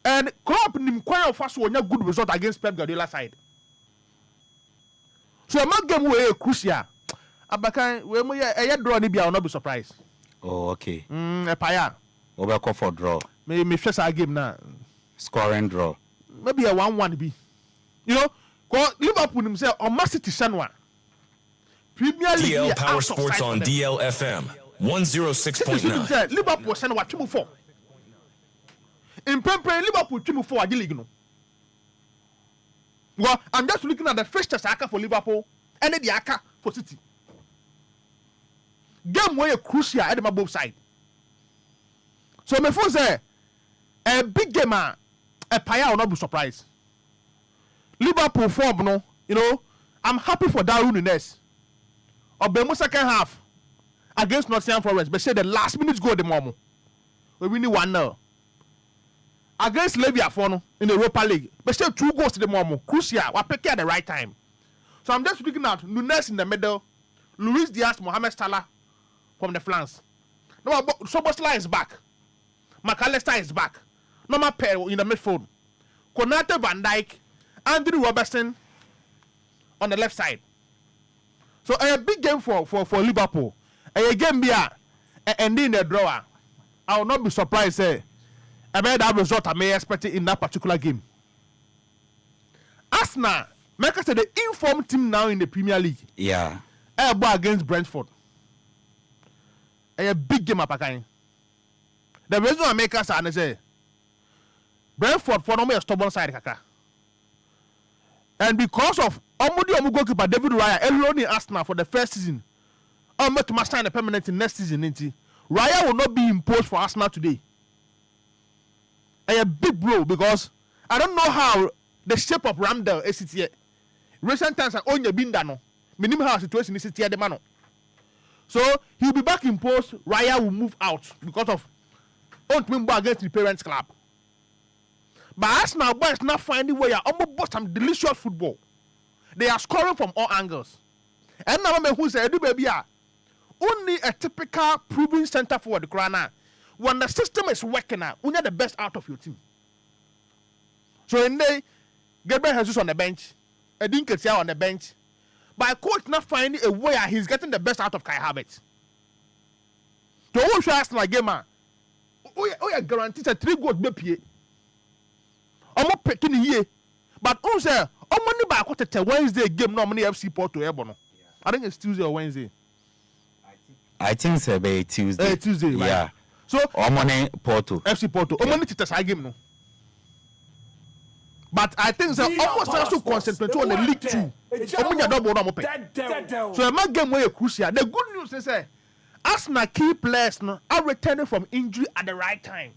And Klopp in Enquires first won a good result against Pep Guardiola side. So a game were crucial. Abakan, we a draw ni will not be surprised. Oh, okay. A paya. Over for draw. Maybe stress our game now. Scoring draw. Maybe a 1-1 be. You know, Liverpool himself on Man City Sanwa. Premier League DL Power Sports on DLFM 106.9. Liverpool Sanwa 2-4. In Premier Liverpool 2-4 at the league no. Well, I'm just looking at the fixtures aka for Liverpool and the aka for City. Game way crucial at the both side. So my phone say a big game a paya will not be surprised. Liverpool form no, you know, I'm happy for Darwin Nunes. Obemo second half against Nottingham Forest, but say the last minute goal the moment. We win 1-0. against Labia Fono in the Europa League. But still 2 goals to the Momo. Crucial. We pick at the right time. So I'm just looking at Nunes in the middle, Luis Diaz, Mohamed Salah from the flanks. No, Sobosla is back. McAllister is back. Normal pair in the midfield. Konate Van Dijk, Andrew Robertson on the left side. So a big game for Liverpool. A game here and in the drawer. I will not be surprised about that result I may expect in that particular game. Arsenal, make us say the informed team now in the Premier League. Yeah. Against Brentford. A big game Apakan. The reason I make us say Brentford for no stubborn side kaka. And because of Omudi goalkeeper David Raya alone in Arsenal for the first season, to must sign a permanent in next season. Raya will not be imposed for Arsenal today. A big blow because I don't know how the shape of Ramsdale is here. Recent times I only been done. Minimum how situation is here the man. So he'll be back in post. Raya will move out because of against the parents club. But Arsenal boys not finding way. Almost some delicious football. They are scoring from all angles. And now who say baby only a typical proven center forward the corner. When the system is working out, we need the best out of your team. So in there, Gabriel Jesus on the bench, Edinketia on the bench, but coach not finding a way he's getting the best out of Kai Havertz. To all show us like game, we are guaranteed a 3 goals BP. I'm not picking here, but also I'm only back what a Wednesday game. Normally FC Porto Ebono. I think it's Tuesday or Wednesday. I think it's a Tuesday. Tuesday, right? Yeah. So Omone Porto. FC Porto. Omone tita sa game no. But I think they almost also concentrate on the League 2. Omunya double no mope. So my game way crucial. The good news is Arsenal key players no are returning from injury at the right time.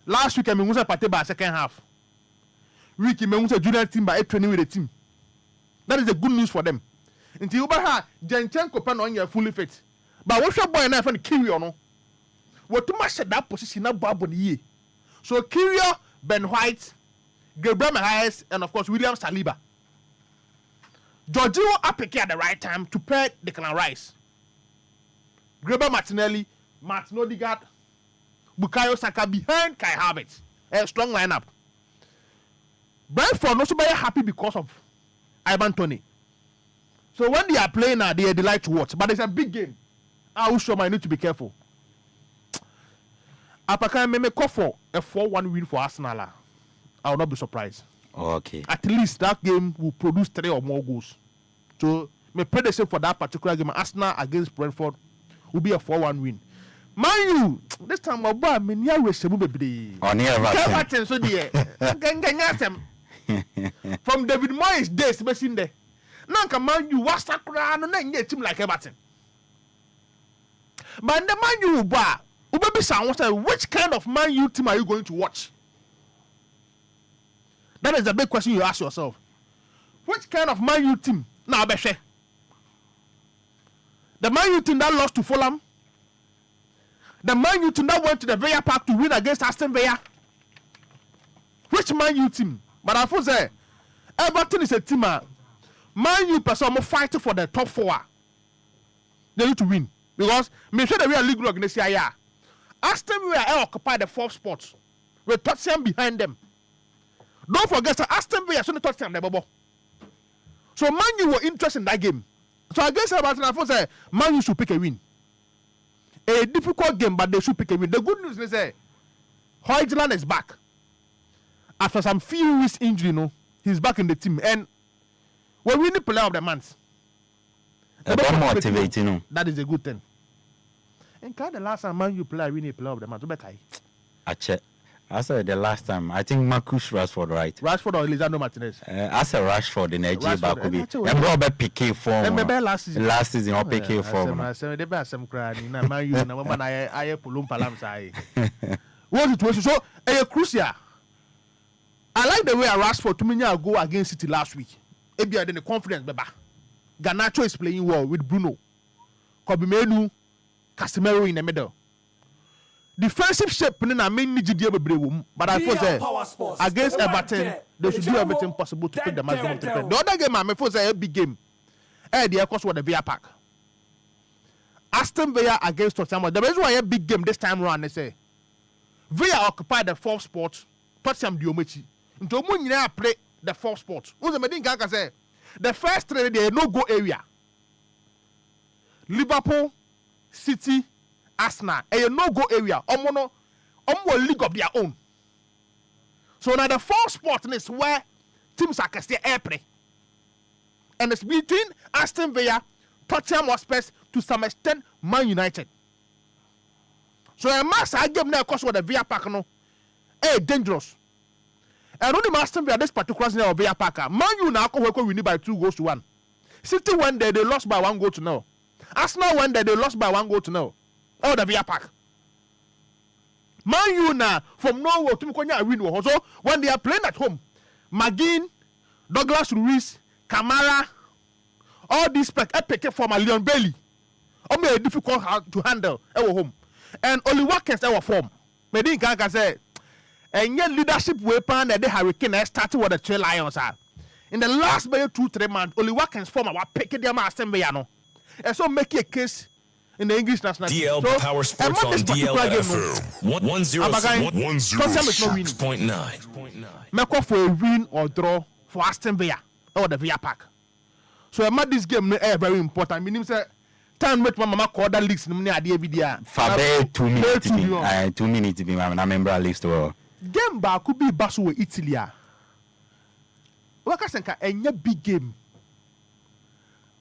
Last week I mean was party by second half. Week me was a junior team by training with the team. That is the good news for them. Until you buy Jenchenko pen on your fully fit. But what's your boy and I find Kyrio no? What too much that position na Babu ye. So Kyrio, Ben White, Gabriel Magalhaes, and of course William Saliba. Jorginho Apakan at the right time to pair Declan Rice. Gabriel Martinelli, Martin Odegaard, Bukayo Saka behind Kai Havertz. A strong lineup. Brentford also very happy because of Ivan Toney. So when they are playing now, they are delight to watch. But it's a big game. I will show I need to be careful. Apakan may call for a 4-1 win for Arsenal. I will not be surprised. Okay. At least that game will produce 3 or more goals. So my prediction for that particular game, Arsenal against Brentford, will be a 4-1 win. Man you, this time my boy, me near with Sebu baby. On Everton, so dear. From David Moyes days, but in there. Now, man you was that crown and then team like Everton. But the Man U bar, which kind of Man U team are you going to watch? That is the big question you ask yourself. Which kind of Man U team? Now, Beshe. The Man U team that lost to Fulham. The Man U team that went to the Villa Park to win against Aston Villa. Which Man U team? But I thought say Everton is a team. Man U person fighting for the top 4. They need to win. Because make sure that we are league against here. Aston Villa occupy the 4th spot with Tottenham behind them. Don't forget that Aston Villa is only Tottenham the bubble. So Man U were interested in that game. So against Everton, I thought say Man U should pick a win. A difficult game, but they should pick a win. The good news is that Højlund is back after some few weeks injury. He's back in the team, and we're winning player of the month. Motivating. That is a good thing. And kind of the last time Man U play winning player of the month, I check. I said the last time. I think Marcus Rashford, right? Rashford or Lisandro Martinez? I said Rashford in Nigeria, Bakobi. And Robert Piqué form. Last season. Last season, or Piqué form. I said, they some crying. Now, Man U, and when I Pulum Palam. What's it was so crucial. I like the way Rashford to me go against City last week. Maybe I didn't confidence, Baba. Garnacho is playing well with Bruno. Kobe Menu, Casemiro in the middle. defensive shape na main need GDA bebre but I feel say against Everton they should do everything possible to take the maximum 3 points. The other game I feel say a big game. The course was the Villa Park. Aston Villa against Tottenham. The reason why a big game this time around they say Villa occupied the 4th spot. Tottenham Diomechi. Into Munya play the 4th spot. Say the first 3 they no go area. Liverpool, City, Arsenal, a no go area. Omo league of their own. So now the 4th spot is where teams are casting air play. And it's between Aston Villa, Tottenham Hotspur, to some extent Man United. So a mass I game now course with the Villa Park no, dangerous. And only Aston Villa this particular season of Villa Park. Man U now win by 2-1. City went there, they lost by 1-0. Arsenal went there, they lost by 1-0. Oh, the Villa Park. Man U now from nowhere to win. So when they are playing at home, McGinn, Douglas Luiz, Kamara, all these epic from a Leon Bailey. Only difficult to handle at home. And only Watkins our form. Medin can say, and yet leadership weapon that the Hurricane started with the 3 Lions are. In the last 2-3 months, only Watkins form our pick them assembly. And so make a case in the English national team. DL So, Power Sports on DLFM 106.9. Make for a win or draw for Aston Villa or the Villa Park. So I this game very important. Meaning say time with my mama call that leaks in the idea. Fabe 2 minutes. 2 minutes to be my member list. Game ba could be Basu with Italy. Wakasenka any big game.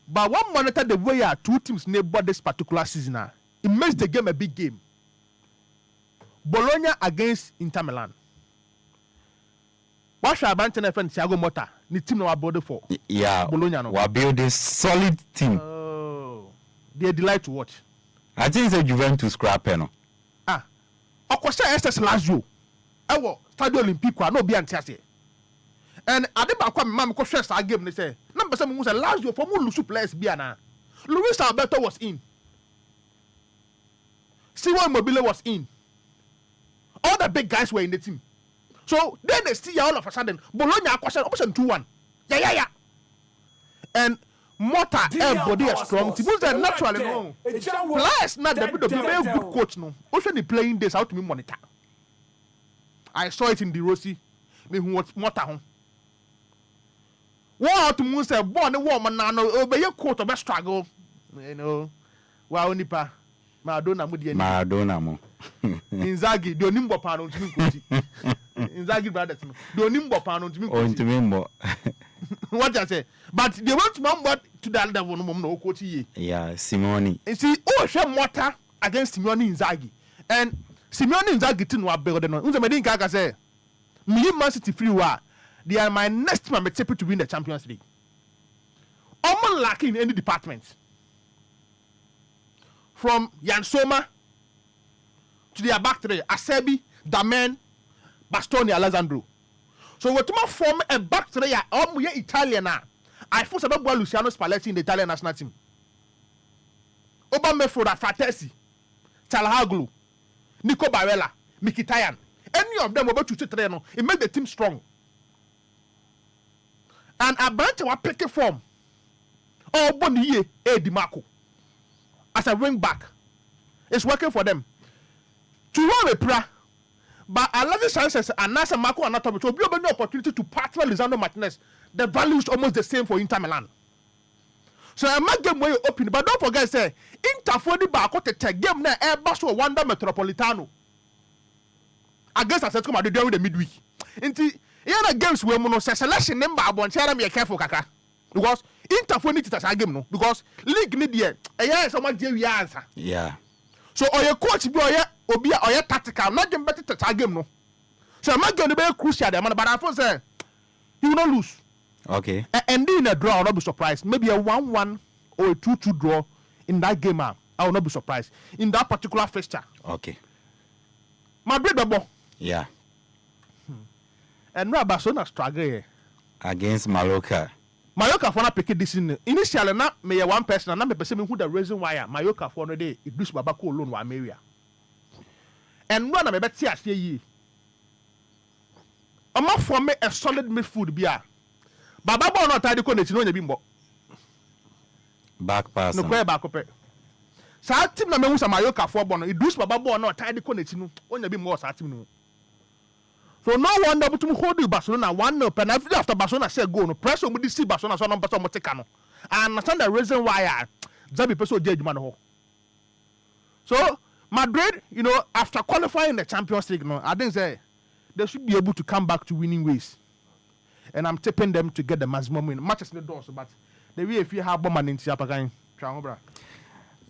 But one monitor the way 2 teams neighbor this particular season. It makes the game a big game. Bologna against Inter Milan. What shall I friend Thiago Motta? The team no body for. Yeah. Bologna no. We build a solid team. Oh, they delight to watch. I think it's a Juventus scrap no. Okwasa SS Lazio. Ewo Stadio Olimpico no be antiase. And Adeba kwa mama ko share sa game they say. Number 7 was a Lazio for mu lusu players bia na. Luis Alberto was in. Simon Mobile was in. All the big guys were in the team. So then they see all of a sudden Bologna acquisition option 2-1. Yeah. And Motta everybody is strong. Teams are naturally no. Plus not the good coach no. Also the playing this out to me monitor. I saw it in the Rossi. Me who was Motta home. What to moon say born a woman now obey your court of a struggle. You know. Wa onipa. Maradona mo. Inzaghi do nimbo pa no ntimi kuti. Inzaghi brothers no. Do nimbo pa no ntimi kuti. Oh ntimi mbo. What I say? But they want to remember to that level no mom no coach ye. Yeah, Simone. You see, Motta against Simone Inzaghi. And Simone Inzaghi tin wa build no. Unze medin ka say. Me Man City free wa. They are my next man to win the Champions League. I'm lacking in any department. From Jan Soma to their back three, Asebi, Damen, Bastoni, Alessandro. So we're to form a back three, Italian. I force about Luciano Spalletti in the Italian national team. Obama Foda, Fratesi, Talhaglu, Nico Barella, Mkhitaryan. Any of them were about to train. It made the team strong. And a branch of a picket form. Oh, Boniye, Di Marco. As a wing back. It's working for them. To run a pra. But a lot of chances and Nasa Marco and Anatomy will be an opportunity to partner Lisandro Martinez. The value is almost the same for Inter Milan. So I might game where you open, but don't forget, say, Inter for the back, the game na Airbus or Wanda Metropolitano. Against Atletico Madrid during the midweek. Inti, the games where mono selection number abon share me careful kaka. Because Inter for it as a game no. Because league need there. So much answer. Yeah. So your coach be obi or tactical, not them better to game no. So I'm not going to be crucial there, man. But I say you will not lose. Okay. And in a draw, I'll not be surprised. Maybe a 1-1 or a 2-2 draw in that game. I will not be surprised. In that particular fixture. Okay. My brother. Yeah. And no Barcelona struggle here. Against Mallorca. Mallorca for not picking this in. Initially, not me one person, and not me person who the reason why Mallorca for no day it lose Babako alone wa Maria. and run a better as ye. I'm not for me a solid midfield beer. Baba Bon not tidy connection on the bimbo. Back pass. No quay back up. So I team na me who Mayoka for Bon. It does Baba Bon not tidy connection on the bimbo satin. So no wonder to hold you Barcelona 1-0 penalty after Barcelona said go no pressure with the Barcelona so number some Motekano. I understand the reason why Zabi Peso judge man ho. So Madrid, you know, after qualifying the Champions League, no, I think they should be able to come back to winning ways. And I'm tipping them to get the maximum win. Matches in the doors, but the way if you have bomb in Apakan, Trauma.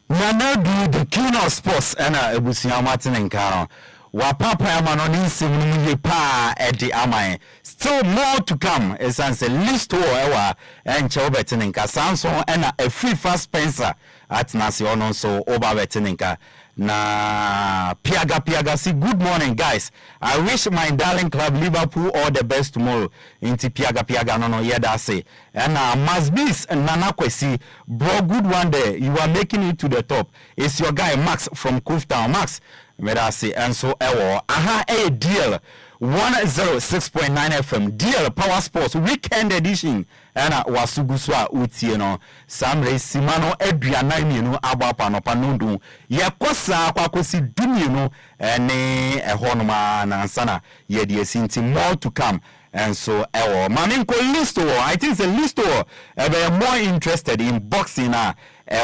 Nana do the king of sports and Ebusia Martin and Kano. Wapapa Yamanoni Simini Pa Eddie Amai. Still more to come. As I say, list to Ewa and Chobetinka Samson and a free fast Spencer at Nacional so Obabetinka. Na Piaga see good morning guys. I wish my darling club Liverpool all the best tomorrow. Inti Piaga no yeda say. And Masbis and Nana Kwesi bro good one day. You are making it to the top. It's your guy Max from Kooftown. Max Medasi and so aha a deal 106.9 FM DL Power Sports Weekend Edition and wasuguswa utie no samre simano eduana mienu abapa no panundu yekosa kwakosi dumienu ene ehonoma nansana yedi esinti more to come and so maninko listo I think the listo be more interested in boxing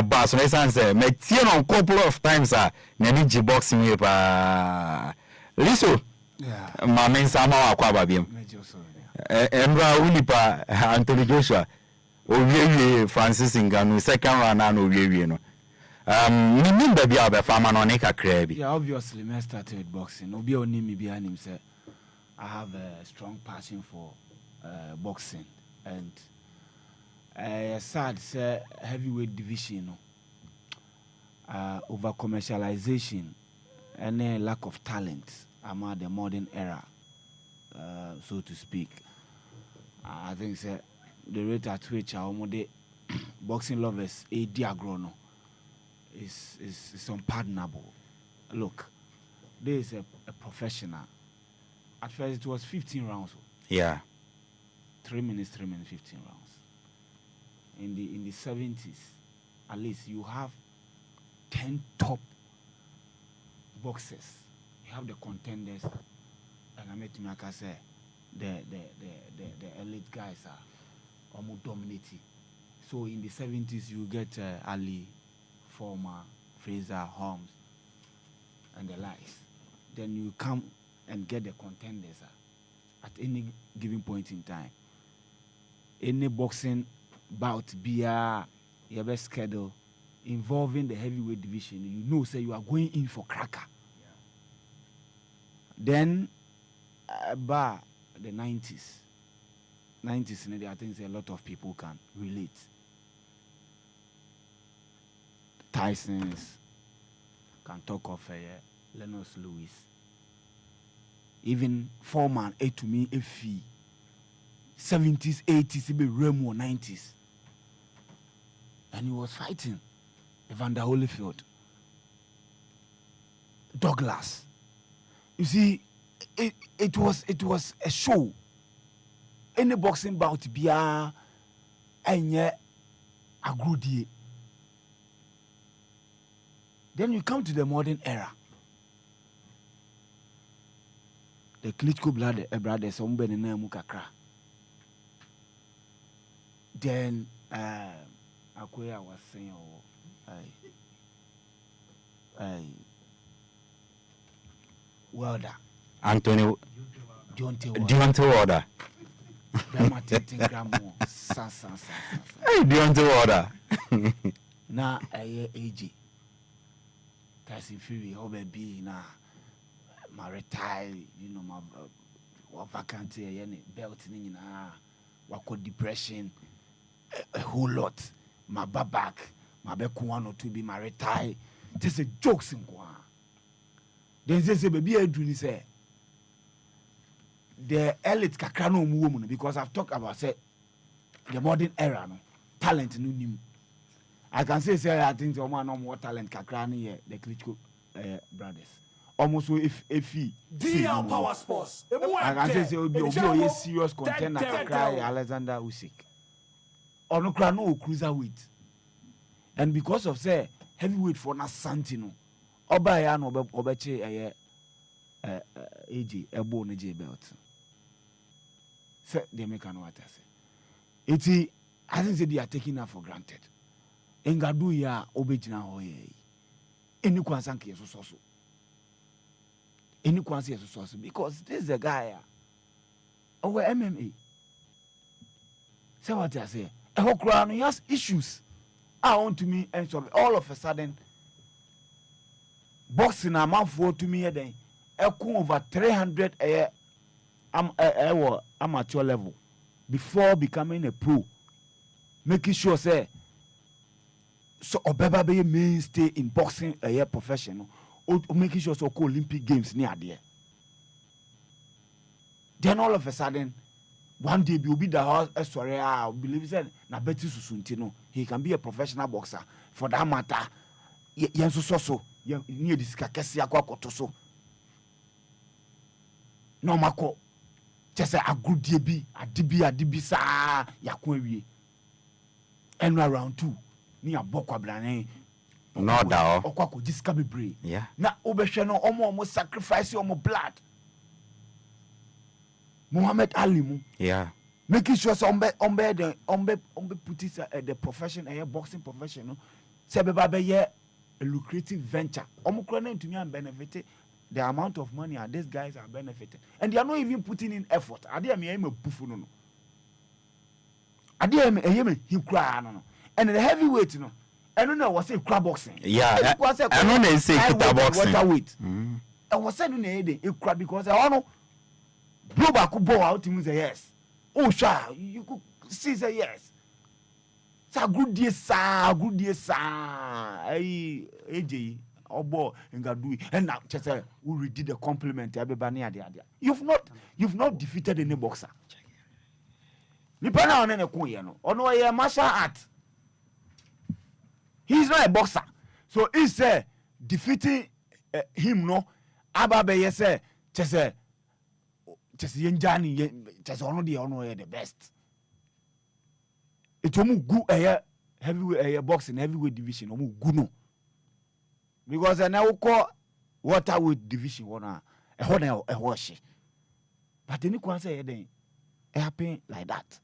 but so say me tie no couple of times na ni boxing we pa listo Mamen sama wakwa babiem. Emra Unipa Anthony Joshua. Owie Francis Ngannou second round na owie no. Nimba bia be fama no ne kakra bi. Yeah, obviously me started with boxing. Obi oni mi bia nim say I have a strong passion for boxing and sad say heavyweight division over commercialization and a lack of talent. Among the modern era, so to speak. I think the rate at which our boxing lovers a diagrono is unpardonable. Look, there is a professional. At first it was 15 rounds. Yeah. 3 minutes, 15 rounds. In the 70s, at least you have 10 top boxers. Have the contenders, and I met Maka say the elite guys are almost dominating. So in the 70s you get Ali, Foreman, Fraser, Holmes, and the likes. Then you come and get the contenders at any given point in time. Any boxing bout be a your best schedule involving the heavyweight division. You know, say you are going in for cracker. Then, by the 90s, I think a lot of people can relate. Tyson's can talk of Lennox Lewis. Even Foreman, to me, a fee. 70s, 80s, even Remo, 90s. And he was fighting Evander Holyfield. Douglas. You see, it was a show. Any boxing bout be a agrodie. Then you come to the modern era. The Klitschko brothers, Mukakra. Then Akoya was saying, Wilder. Anthony Deontay Wilder. Hey, Deontay Wilder. Na AJ. Tyson Fury, how be na my retire, you know, my vacant belt in wako depression, a whole lot. My back, my back 1 or 2 be my retire. Just a jokes in Kwa. Then say baby I do say the elite kakra no woman because I've talked about say the modern era no talent no new. I can say I think the man no more talent kakra no here the Klitschko brothers. almost if DL Power Sports. I can say obi a serious contender to cry Alexander Usyk. Ono kra no cruiserweight. And because of say heavyweight for na Santino. Oba ya no obeche AJ ebo ne J belt. Say they make an what say. Iti I think say they are taking that for granted. Engadu ya obejina ho ye. Eni kwansan ke so. Any quantity source because this is a guy over MMA. Say what I say. A whole crown he has issues. I want to me and so all of a sudden boxing a month for to me then over 300 amateur level before becoming a pro. Making sure say so Obeba be mainstay in boxing a year professional. Making sure so called Olympic Games near there. Then all of a sudden, one day will be the house. Sorry, I believe said na Betty Susuntino. He can be a professional boxer for that matter. Yenso so near this kakesi akwakotoso. No mako. Just a good DB, a DB sa yakwewi. And round 2 near Bokwa Blane. No doubt. Okwako jiska bebre. Yeah. Na obehwe no omo sacrifice omo blood. Muhammad Ali mu. Yeah. Making sure so ombe put it the profession boxing profession no. Say beba be a lucrative venture. Omo kro na ntumi am benefit the amount of money these guys are benefiting. And they are not even putting in effort. Ade me am bufu no. Ade me he kra no. And the heavyweight no. I don't know what's a crab boxing. Yeah, I know they say kita boxing. Waterweight. I was saying no crab because I know blow back ball out him say yes. Oh sha, you could see say yes. Sa good day sa. Hey AJ obo ngadu and now just we redid the compliment everybody there. You've not defeated any boxer. Nipa na one ne ko ye no. Ono ye martial art. He's not a boxer. So he said defeating him no ababe yes just yenjani just ono the best. It omu gu heavyweight boxing heavyweight division omu gu no. Because na uko waterweight division one a wash. But any kwan say then it happen like that.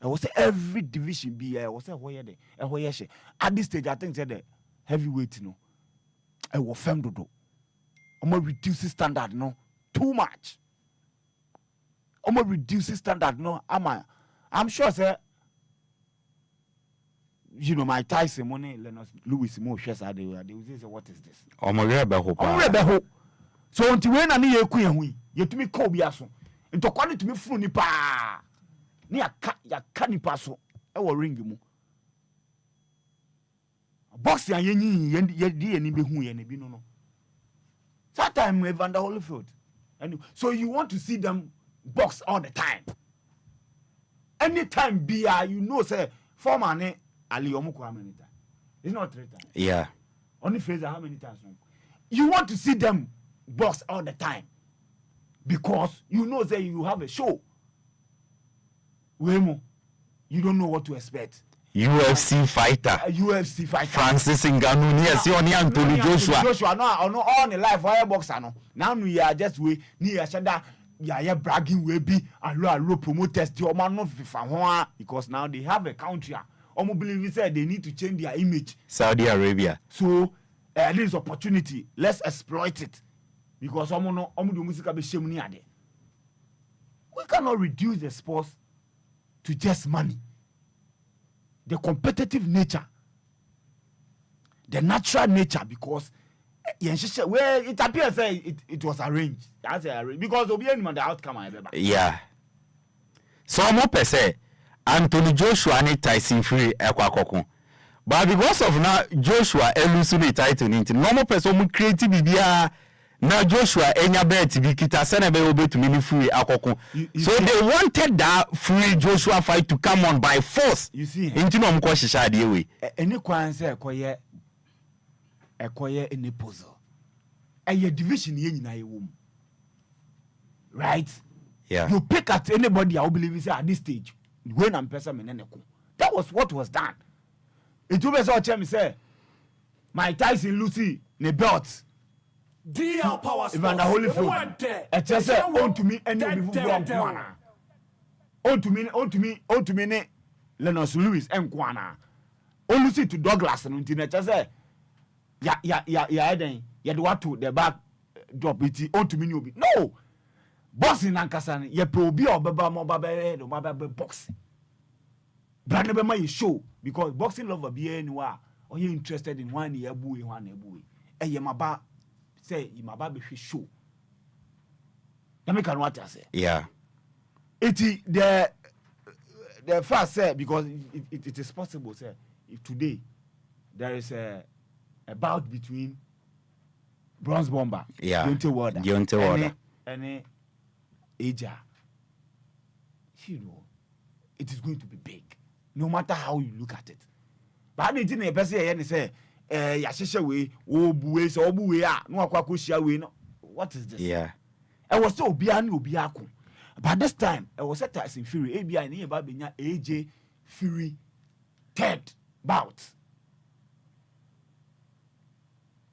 I was every division be I was at this stage I think said the heavyweight no I was firm do reduce the standard no too much. Reduce the standard no I'm sure sir you know my Tyson money Louis Mo shares they will say what is this so until when I need you to me call me aso into quality to me flu ni pa ni ya kanipa so e wo ring mu box ya yenyi ye ni behu ye ne bi no that time Evander Holyfield and so you want to see them box all the time anytime bia you know say former ne Ali Omuko how many times it's not 3 times yeah only Fraser how many times you want to see them box all the time because you know that you have a show. Wemo, you don't know what to expect. UFC fighter. Francis Ngannou, yes, only Anthony Joshua. No, on the live fire boxer no. Now we are just we near shada ya bragging we be allo promoters the man no fifa because now they have a country. Omo believe said they need to change their image. Saudi Arabia. So this opportunity, let's exploit it. Because omo do music be shame ni ade. We cannot reduce the sports to just money. The competitive nature, the natural nature, because well, it appears it was arranged. That's arranged because obi anyone the outcome I remember. Yeah. So I'm up say Anthony Joshua and Tyson Fury ekwakoko. But because of now Joshua elusu the title into normal person creative bibia now Joshua enya bet bi kita sene be obe to me Fury akoko. So they wanted that Fury Joshua fight to come on by force. You see into no mko shisha de we. Any kwan say ekoye any puzzle. your division yen na womb. Right? Yeah. You pick at anybody I will believe at this stage. When I'm person that was what was done. It will be so tell me say my Tyson Lucy ne belt. DL Power If I'm the holy flow. I just say on to me and you on to me ne Lennox Lewis and Kwana. On Lucy to Douglas and until I just say ya then ya do what to the back drop it on to me no. Boxing Nankasan, ye pro be or baba mobile or baba boxing. Brand never my show because boxing lover be anywhere or you interested in one year boy, and ye maba say you maba show. Let me can what I say. Yeah. It is the first say because it is possible, say, if today there is a bout between Bronze Bomber, Deontay Wilder, and Aja, you know, it is going to be big, no matter how you look at it. But I didn't say, Yashisha way, oh, buwe, so buwe, no, Aquacusia way, no. What is this? Yeah. I was so Biaku. But this time, I was set as in Fury, ABI, and Babinya, AJ, Fury, third bout.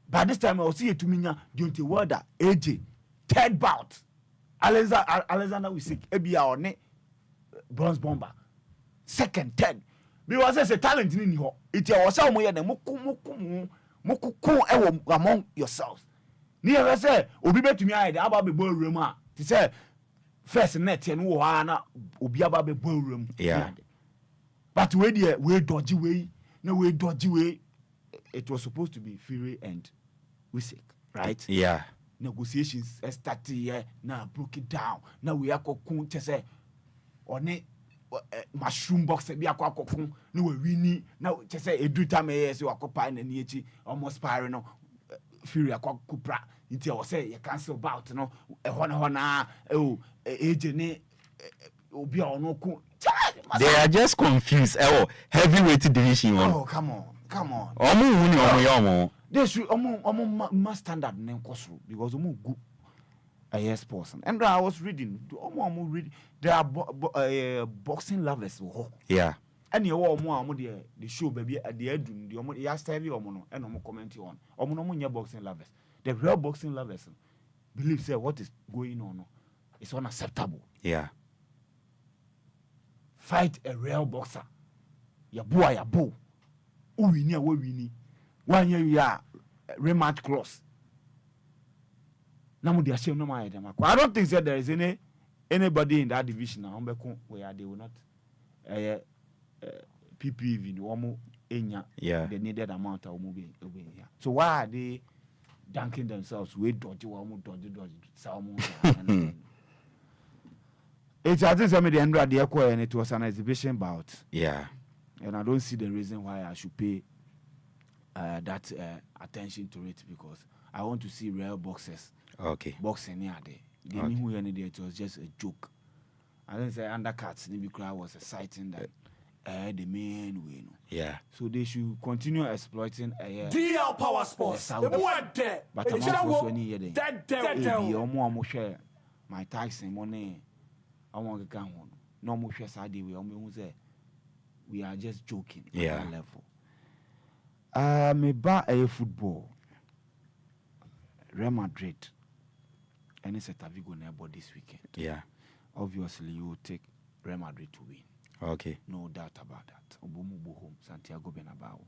By this time, I will see it to me now, Deontay Wilder, AJ, third bout. Alexander Usyk, ABI or ne Bronze Bomber, second, third. Because there's a talent in here. It was some way and muku among yourselves. Near say, Obi to me, I about the ballroom. To say, first net and Wana, Obi about the ballroom. Yeah. But we dodgy way, no way dodgy way. It was supposed to be Fury and Usyk, right? Yeah. Negotiations started here, now broke it down. Now we are going to say, on it, mushroom box, we are going no, we need now to say a do time as you are occupying and yet almost spiraling. Fury, a cupra, until I say you cancel about no, a honor, oh, agent, be on no. They are just confused. Oh, heavyweight division. Oh, come on. They should must standard name cost because good a sports. And I was reading reading there are boxing lovers. Yeah. And you all more the show baby at the end the last time and I'm commenting on boxing lovers. The real boxing lovers believe say what is going on is unacceptable. Yeah. Fight a real boxer. Ya boy. We need 1 year we are rematch clause. Now they are saying no matter. I don't think that there is anybody in that division now where they will not PPV no yeah the needed amount of movie. So why are they dunking themselves with dodgy salmon? It's I think some of the end of the echo and it was an exhibition bout. Yeah. And I don't see the reason why I should pay that attention to it because I want to see real boxers. Okay. Boxing near there. They knew who any it was just a joke. I didn't say undercuts. Maybe crowd was exciting that the main way. Yeah. So they should continue exploiting DL Power Sports. But I'm not for any year. That share my Tyson money. I want to come on. No more share side way. We are just joking at that level. Me buy a football. Real Madrid. And it's a Vigo neighbor this weekend. Yeah. Obviously, you will take Real Madrid to win. Okay. No doubt about that. Obomubo home, Santiago Bernabeu.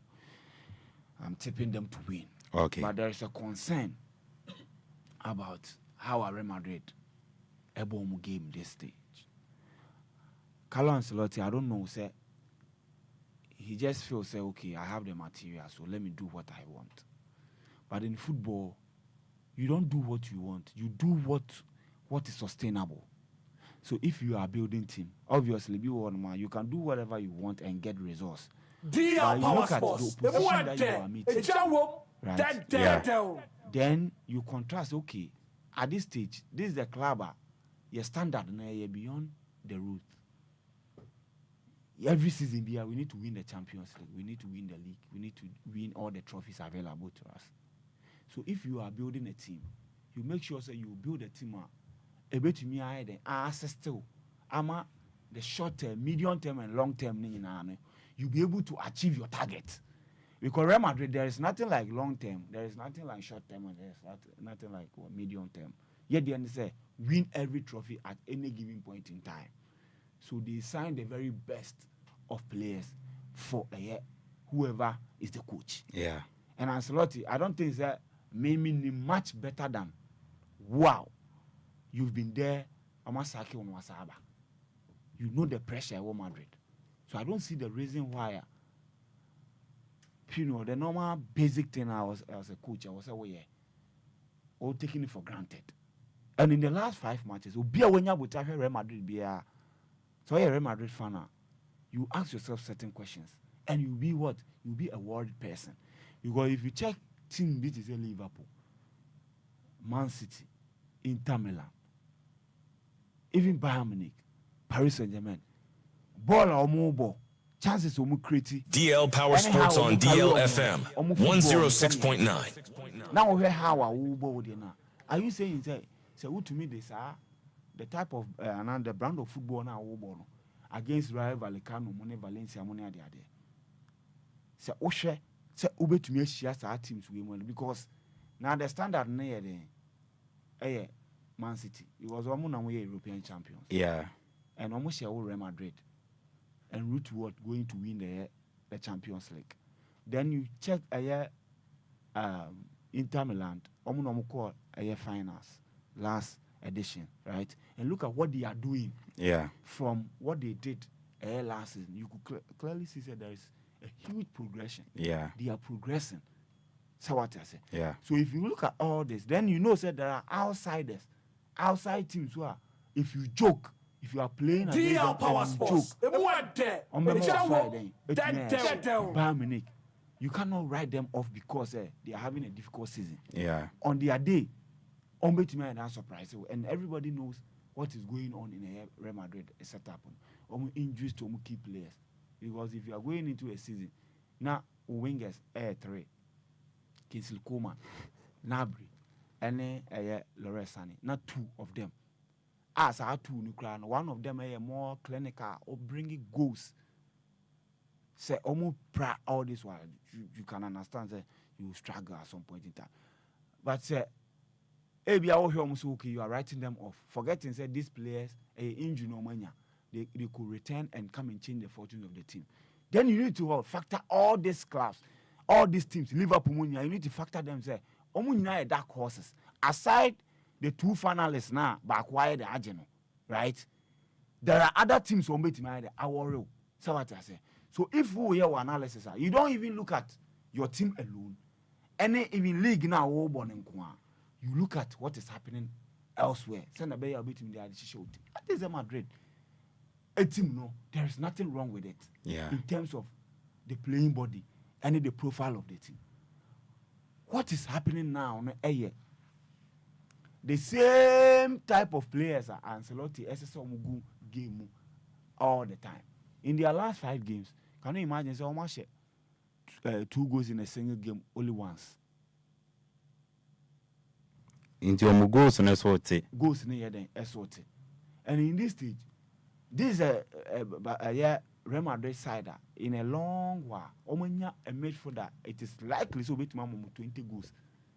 I'm tipping them to win. Okay. But there is a concern about how a Real Madrid able game this stage. Carlo Ancelotti, I don't know, say he just feels say, okay, I have the material, so let me do what I want. But in football, you don't do what you want. You do what is sustainable. So if you are building team, obviously you can do whatever you want and get results. But you look at the opposition that you are meeting, right? Then you contrast, okay, at this stage, this is the club, your standard now beyond the route. Every season, we need to win the Champions League. We need to win the league. We need to win all the trophies available to us. So if you are building a team, you make sure that you build a team a bit to me access still. Ama the short term, medium term, and long term, you'll be able to achieve your target. Because Real Madrid, there is nothing like long term, there is nothing like short term, and there is nothing like medium term. Yet they say win every trophy at any given point in time. So they sign the very best of players for a year, whoever is the coach. Yeah. And Ancelotti, I don't think that maybe much better than wow. You've been there, Amasaki on Wasaba. You know the pressure at Madrid. So I don't see the reason why. You know, the normal basic thing I was as a coach, I was away, all taking it for granted. And in the last 5 matches, be a winner with Real Madrid, be a so a Real Madrid fan, you ask yourself certain questions, and you'll be what? You'll be a worried person. Because if you check team beat is Liverpool, Man City, Inter Milan, even Bayern Munich, Paris Saint-Germain, ball or more ball, chances of creating. DL Power Sports on DLFM 106.9. Now we how our ball now. Are you saying say who to me this the type of and the brand of football now ball against Rayo Vallecano, Mone Valencia, Mone ade ade. Say Oshe say ube to me share our teams we win because now the standard near there Man City. It was almost now we European champions. Yeah. And almost share Real Madrid. And route toward going to win the Champions League. Then you check Inter Milan, call finals, last edition, right? And look at what they are doing. Yeah. From what they did last season, you could clearly see that there is a huge progression. Yeah. They are progressing. So what I say. Yeah. So if you look at all this, then you know that there are outsiders, outside teams who are, if you joke. If you are playing against DL Power Sports, Bayern Munich, you cannot write them off because they are having a difficult season. Yeah. On their day, and surprise, and everybody knows what is going on in a Real Madrid setup. Injuries to key players, because if you are going into a season, now wingers 3, Kingsley Coman, Nabri, and Loresani, not 2 of them. As I two nuclear, one of them are more clinical or bringing goals. Say almost all this while you can understand that you struggle at some point in time. But say, you are writing them off, forgetting that these players injury no money. They could return and come and change the fortune of the team. Then you need to factor all these clubs, all these teams, Liverpool, you need to factor them. Say, dark horses aside. The 2 finalists now, but acquire the Argeno, right? There are other teams who make our real. So what I say. So if we hear analysis, you don't even look at your team alone. Any even league now, you look at what is happening elsewhere. Send a bay a bit in the show. That is a Madrid. A team, no, there is nothing wrong with it. Yeah. In terms of the playing body and the profile of the team. What is happening now? The same type of players are Ancelotti SSO game all the time. In their last 5 games, can you imagine? So much 2 goals in a single game only once. Into your goals and SOT. Goals in SOT. And in this stage, this is a Real Madrid side in a long while. Omanya a midfielder, it is likely so bit 20 goals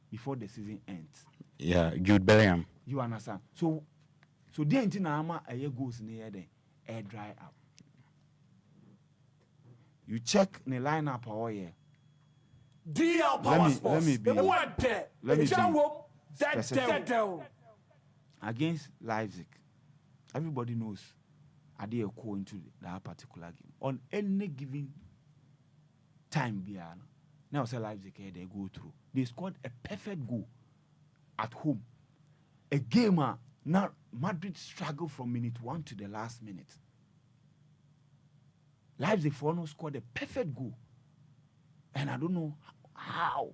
before the season ends. Yeah, Jude Bellingham. You understand? So the engine ama a year goes near the air dry up. You check the lineup all year. DL Power Let me be specific. Against Leipzig, everybody knows are they go into that particular game on any given time. Now say Leipzig they go through. They scored a perfect goal at home. A game now Madrid struggled from minute 1 to the last minute. Leipzig for scored a perfect goal. And I don't know how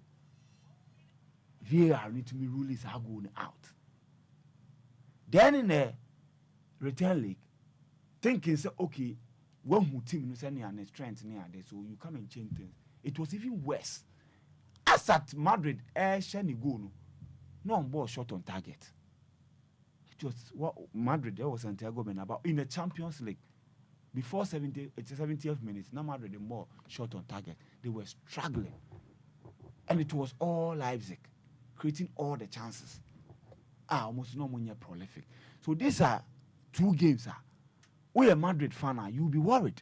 VAR need to be rulers are going out. Then in the return league, thinking say okay, one who team no say near strength near there, so you come and change things. It was even worse. As just at Madrid, shiny goal. No ball shot on target. It was what Madrid, there was Santiago Bernabeu in the Champions League. Before 70th minute, now Madrid the ball shot on target. They were struggling. And it was all Leipzig, creating all the chances. Almost no more prolific. So these are 2 games. We a Madrid fan, you'll be worried.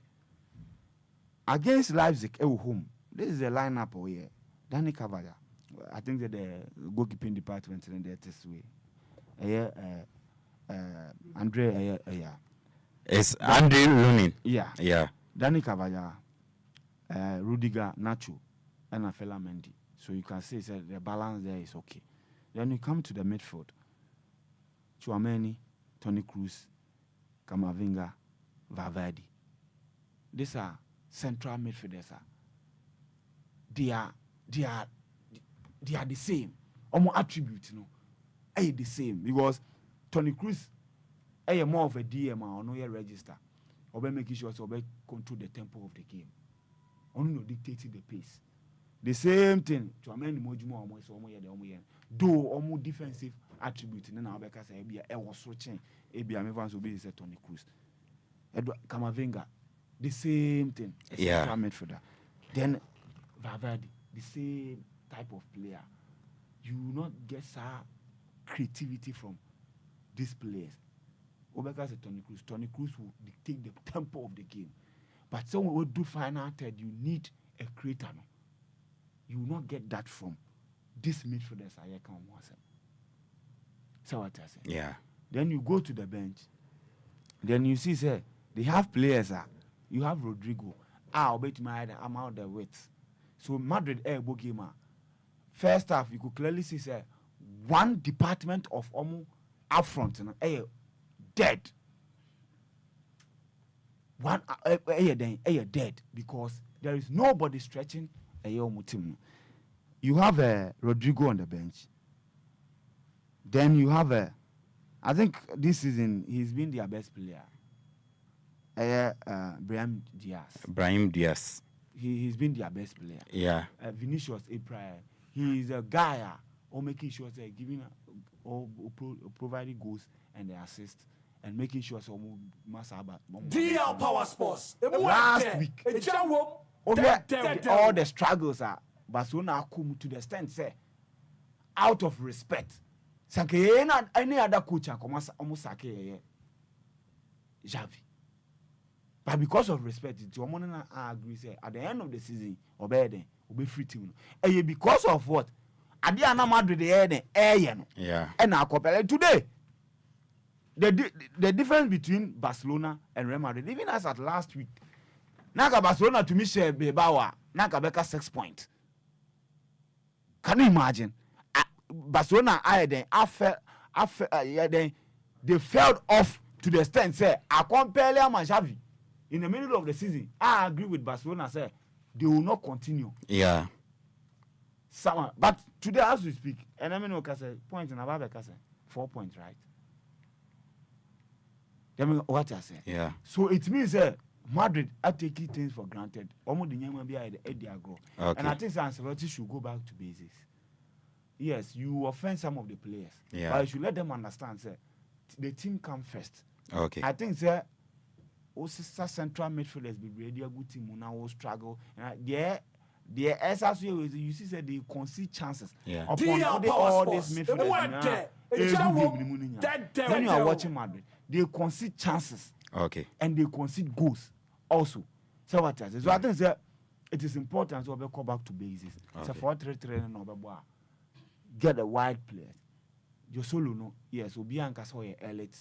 Against Leipzig, home. This is the lineup over here. Danny Cavalla. I think that the goalkeeping department in there this way. Andre, It's Andre Lunin. Yeah. Danny Cavalla, Rudiger, Nacho, and Afela Mendy. So you can see the balance there is okay. Then you come to the midfield. Tchouameni, Toni Kroos, Camavinga, Valverde. These are central midfielders. They are the same. Almost attributes, the same because Toni Kroos more of a DM or no register. Or by making sure so control the tempo of the game. Only dictating the pace. The same thing. Tchouameni Mojimo almost though almost defensive attribute. Then now because I was switching. I'm even so busy Toni Kroos. Edward Camavinga, the same thing. Yeah. Midfielder. Then Valverde, the same type of player. You will not get creativity from these players. Obeka said Toni Kroos will dictate the tempo of the game. But someone will do final third, you need a creator. You will not get that from these midfielders. So what I say? Yeah. Then you go to the bench. Then you see, say, they have players. You have Rodrigo. I'll bet my I'm out the weights. So Madrid airbo gamer. First half, you could clearly see, say, one department of Omo up front, dead. One dead because there is nobody stretching a team. You have Rodrigo on the bench. Then you have I think this season he's been their best player. Brahim Diaz. He's been their best player. Yeah. Vinicius April. He is a guy or making sure that giving or providing goals and the assist and making sure some Masaba. DL Power Sports. Last week, all the struggles are Barcelona come to the stand say out of respect. Any other coach almost Javi. But because of respect, it's your money I agree say at the end of the season, obey free team. And because of what? Adiana Madrid yeah. And now compare today. The difference between Barcelona and Real Madrid, even as at last week, Naka Barcelona to me share Bebawa, Naka Beka 6 points. Can you imagine? Barcelona they fell off to the extent say I compare Xavi in the middle of the season. I agree with Barcelona say they will not continue. Yeah. But today as we speak, and I mean point in about 4 points, right? What I say. Yeah. So it means Madrid are taking things for granted. Almost the young be at the grow. Okay. And I think Ancelotti should go back to basics. Yes, you offend some of the players. Yeah. But you should let them understand, sir, the team come first. Okay. I think, sir, also central midfielders be really a good team now will struggle. The SSU you see, sir, they concede chances. Yeah. Upon all these midfielders. When you are watching Madrid, they concede chances. Okay. And they concede goals also. So what I say? So I think, sir, it is important to go back to basics. Okay. So 4-3-3 no get a wide players. Your solo no, yes, Obi and Kasoye elite,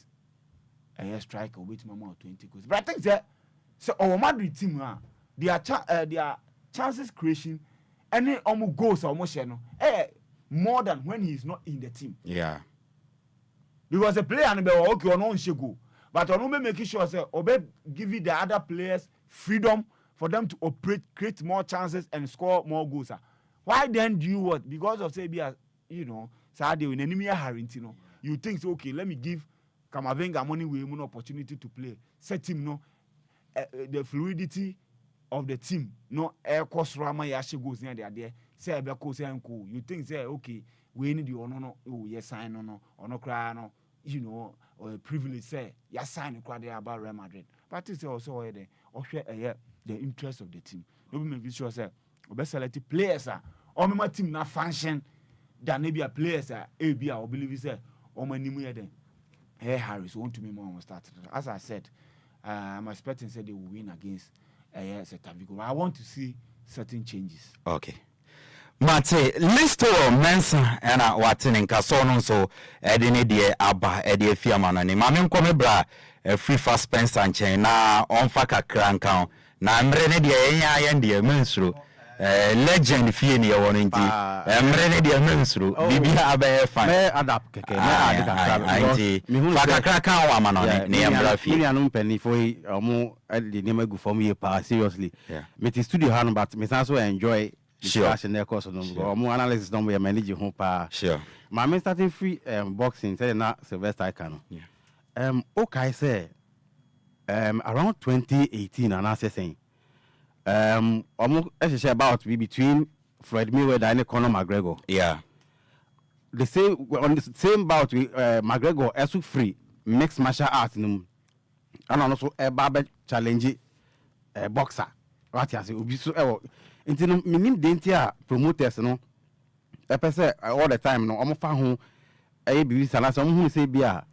a striker with mama 20 goals. But I think that so our Madrid team their chances creation any almost goals almost more than when he is not in the team. Yeah. Because the player and be okay on go, but on making sure say obey give the other players freedom for them to operate, create more chances and score more goals. Why then do you what? Because of say Saturday when enemy are you think so, okay, let me give Camavinga money with an opportunity to play. Set him the fluidity of the team. No air course rama yashi goes near there. say be ko say nko you think say okay we need the no oh yes sign no ono kra no you know or a privilege say ya sign kwa dey about Real Madrid but it's also there or share the interest of the team no be make sure say we select players or my team na function than maybe a players be I believe say or my nimu here then hey Harris want to me more start as I said I'm expecting say they will win against Celta Vigo. I want to see certain changes. Okay. Mate, list of Mensa and Watin in Casono so Edini de Abba Eddie Fiamana ni Mammy Comebra free fast Spencer and chain na on Faka Crank na Mrene de Enya Mensru legend Fieni or Inti Mrene de Mensru Bibia Abe fine. Me adapt keke me Faka Crank Wamano ni Ambrafi. Me anum penny for mo the name go for me seriously. Me the studio hand but me also enjoy discussion there course no more analysis don't we manage home pa. Sure. My starting free boxing say na Sylvester Icano. Okay say around 2018 and I say saying almost about be between Floyd Mayweather and Conor McGregor. Yeah. The same on the same bout with McGregor as free mixed martial arts and also a barber challenge boxer. What you say obi so into minim dentia promoters no e pese all the time no omo fa ho e bi sala so omo hu say bia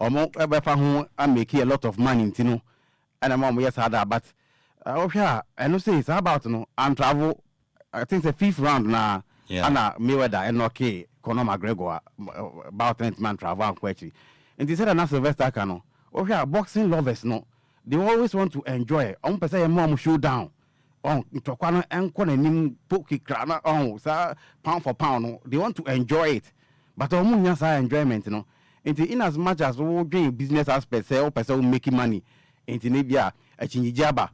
omo e be fa ho am make a lot of money into no and am yes ada but I know say it's about no and travel I think the 5th round na ana Mayweather and okay Conor McGregor about 20 man travel and question and they said na Sylvester Icano boxing lovers no they always want to enjoy omo pese e mo showdown on Tokwana and Konanim Poki Krana on pound for pound. They want to enjoy it. But Omunya enjoyment, no. In as much as we doing business aspect, say person making money. Into Nibia, a Chinijaba.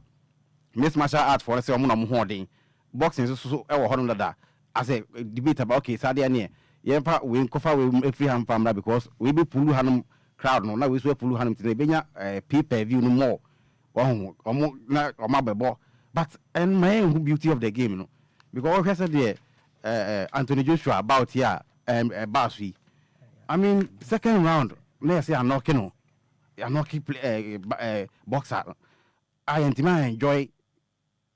Miss martial art for us, holding. Boxing is so that. As a debate about okay, Sadia near. Yempa we cover with free hand family because we be Pulu Hanum crowd no. Now we swear Pulu Hanum today. Benya pay-per-view no more. Oh, or my bebo. But and my beauty of the game, you know, because I said there, Anthony Joshua about here Baswi. I mean, second round, let's say I'm knocking boxer. I enjoy.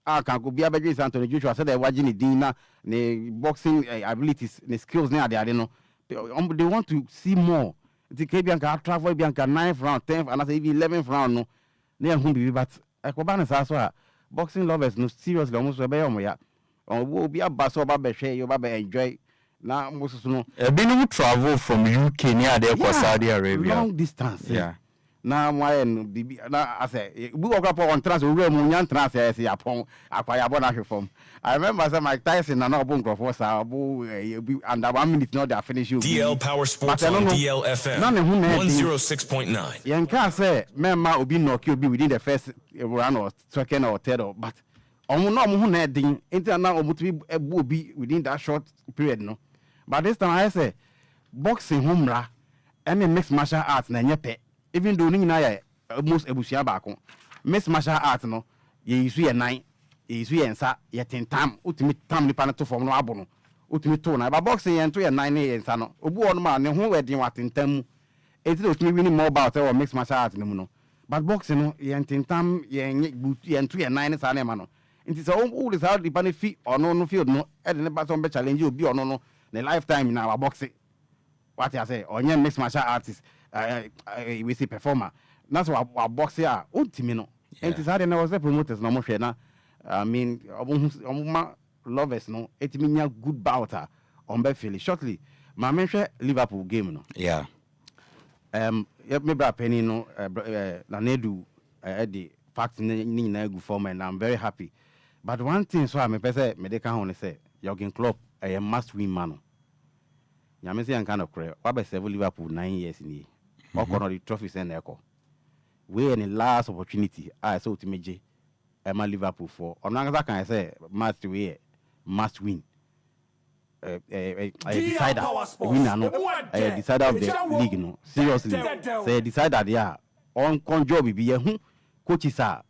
I can go be a better Anthony Joshua said they're watching the dinner, the boxing abilities, the skills now they know. They want to see more. The Bianca travel Bianca 9th round, 10th, and I say 11th round. No, they are hungry, but I go back and boxing lovers no seriously almost be ya will be a bass or baby share you baby enjoy now most no been travel from UK near there for Saudi Arabia long distance now why and I say we walk up on trans we munyan trans say upon acquire bona from I remember some Mike Tyson and no bunko for under 1 minute now they finish you DL Power Sports on DLFM 106.9 Yanka say memma obi knock you be within the first round or second or third but omo no omo hu na edin enti na omo to be obi within that short period no but this time I say boxing humra and mixed martial arts na nyepe even though ni na ya almost ebusia ba ko mixed martial arts no ye isu ye nan ye isu ye nsa ye tentam ultimate tam nipa na to form no abo no ultimate to na ba boxing ye nto ye nan ye nsa no obu ono ma ne ho wedin watentam mu enti do ultimate winning more about or mixed martial arts no mu no but boxing no ye tentam ye nto ye nan sa na ma no enti so all this how the benefit or no field no e de ne ba so be challenge obi ono no na lifetime na our boxing what I say onye mixed martial artist we see performer that's what our boxing are ultimate no and it's hard and was the promoters no more na I mean lovers no it mean good bouter on be feel shortly my mention Liverpool game no me bra penny no na nedu the fact ni na good form and I'm very happy but one thing so me pese me dey kan ho say Jurgen Klopp a must win man nyame say an kind of cray wa be serve Liverpool 9 years ni okono the trophies and echo we any last opportunity I so to meje Emma Liverpool for onanga can say must win I decide winner no I decide of the league no seriously say decide that yeah on conjure bibi ye hu coaches are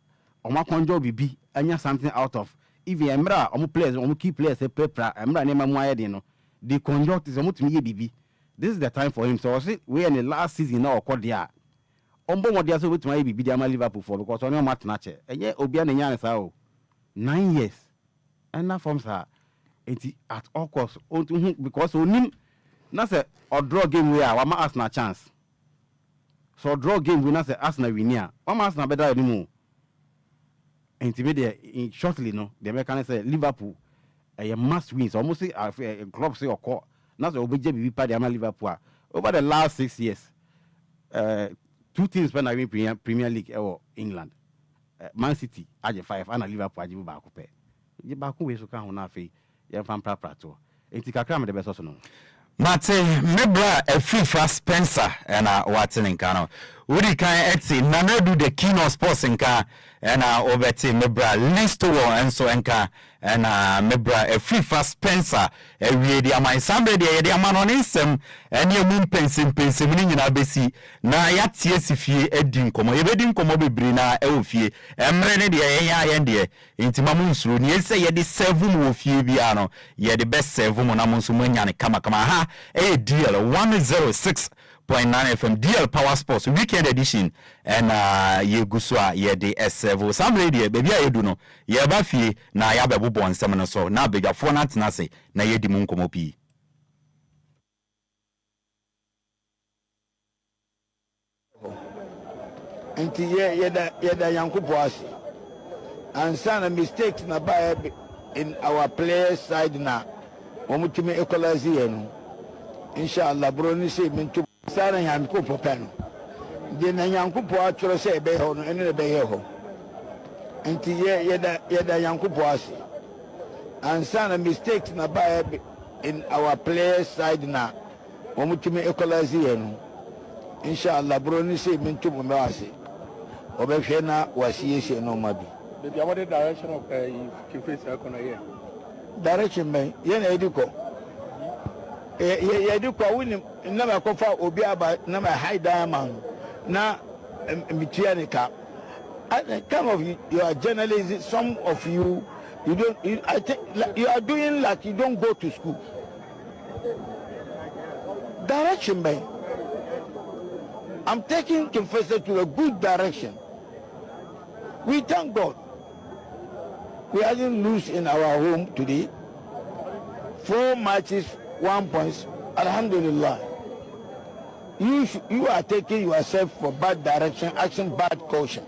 on ma conjure bibi anya something out of even emra players key players pra emra nema mu ayede no the conduct is to me bibi. This is the time for him. So I see we in the last season now occurred there. Ombo mo dia so with my bibi dia Liverpool for because on your match nache. Enye obi an nya nsa o. 9 years. And na forms her at all costs because onim na say or draw game we are ma Arsenal chance. So draw game we na say Arsenal win here. Wa Arsenal better anymore. Intimidate shortly no the American say Liverpool a must win. So almost a club say or call. Now the OBJ be the Liverpool over the last 6 years. 2 teams when I win Premier League or England. Man City aje 5 and Liverpool aje ba ko pe. Je ba ko we so kan ho na fe ye fam praprato. Enti kakra me de beso so no. Mate mebra a FIFA Spencer and watching in Kano. Uri kan etsi na do the Kino Sports nka and obeti mebra list to and so nka and mebra a FIFA Spencer e wie dia man sambe dia dia man on nsem and ye mum pensim ni nyina besi na ya tie sifie edi nkomo ye bedi nkomo bebri na e ofie emre ne dia ye ya de intima mu nsuro ni ese ye de serve mu ofie bia no ye de best serve mu na mu nso mu nya ne kama ha e deal 106.9 FM DL Power Sports weekend edition and ye guswa ye de S7 some lady baby ye do no ye ba fie na ya be bobo nsem no so na bega fo na tena se na ye di mu nkomo pi enti ye da yankupo ase ansa na mistakes na ba in our players side na omutimi equalize ye no inshallah bro ni say mintu sara yankupo pano de na yankupo atworo say be ho no ene be ye ho enti ye da yankupo ase ansa na mistakes na ba in our players side na omutimi equalize ye no inshallah bro ni say mintu mo ase obehwe na wasiye no mabi baby what the direction of Kife's economy here direction me ye na ediko ye ediko win na ma kofa obi aba na ma high diamond na mitianika kind of you are journalists, some of you don't I think you are doing like you don't go to school. Direction me I'm taking Confessor to a good direction. We thank God. We didn't lose in our home today. 4 matches, 1 point. Alhamdulillah. You are taking yourself for bad direction, action, bad caution.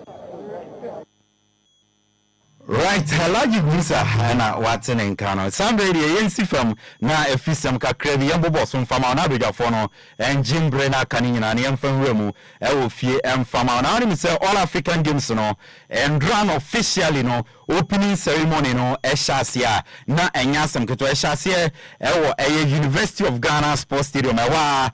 Right, Halaji Visa and Watson in Kano. Somebody yensi from na efisem kakrebi yambo bosom fama na beja fono and Jim Brenner kanina ni emfam remu e wo fie emfama na ni say all African games no and run officially no opening ceremony no eshasia na enyasem keto eshasia e wo University of Ghana Sports Stadium e wa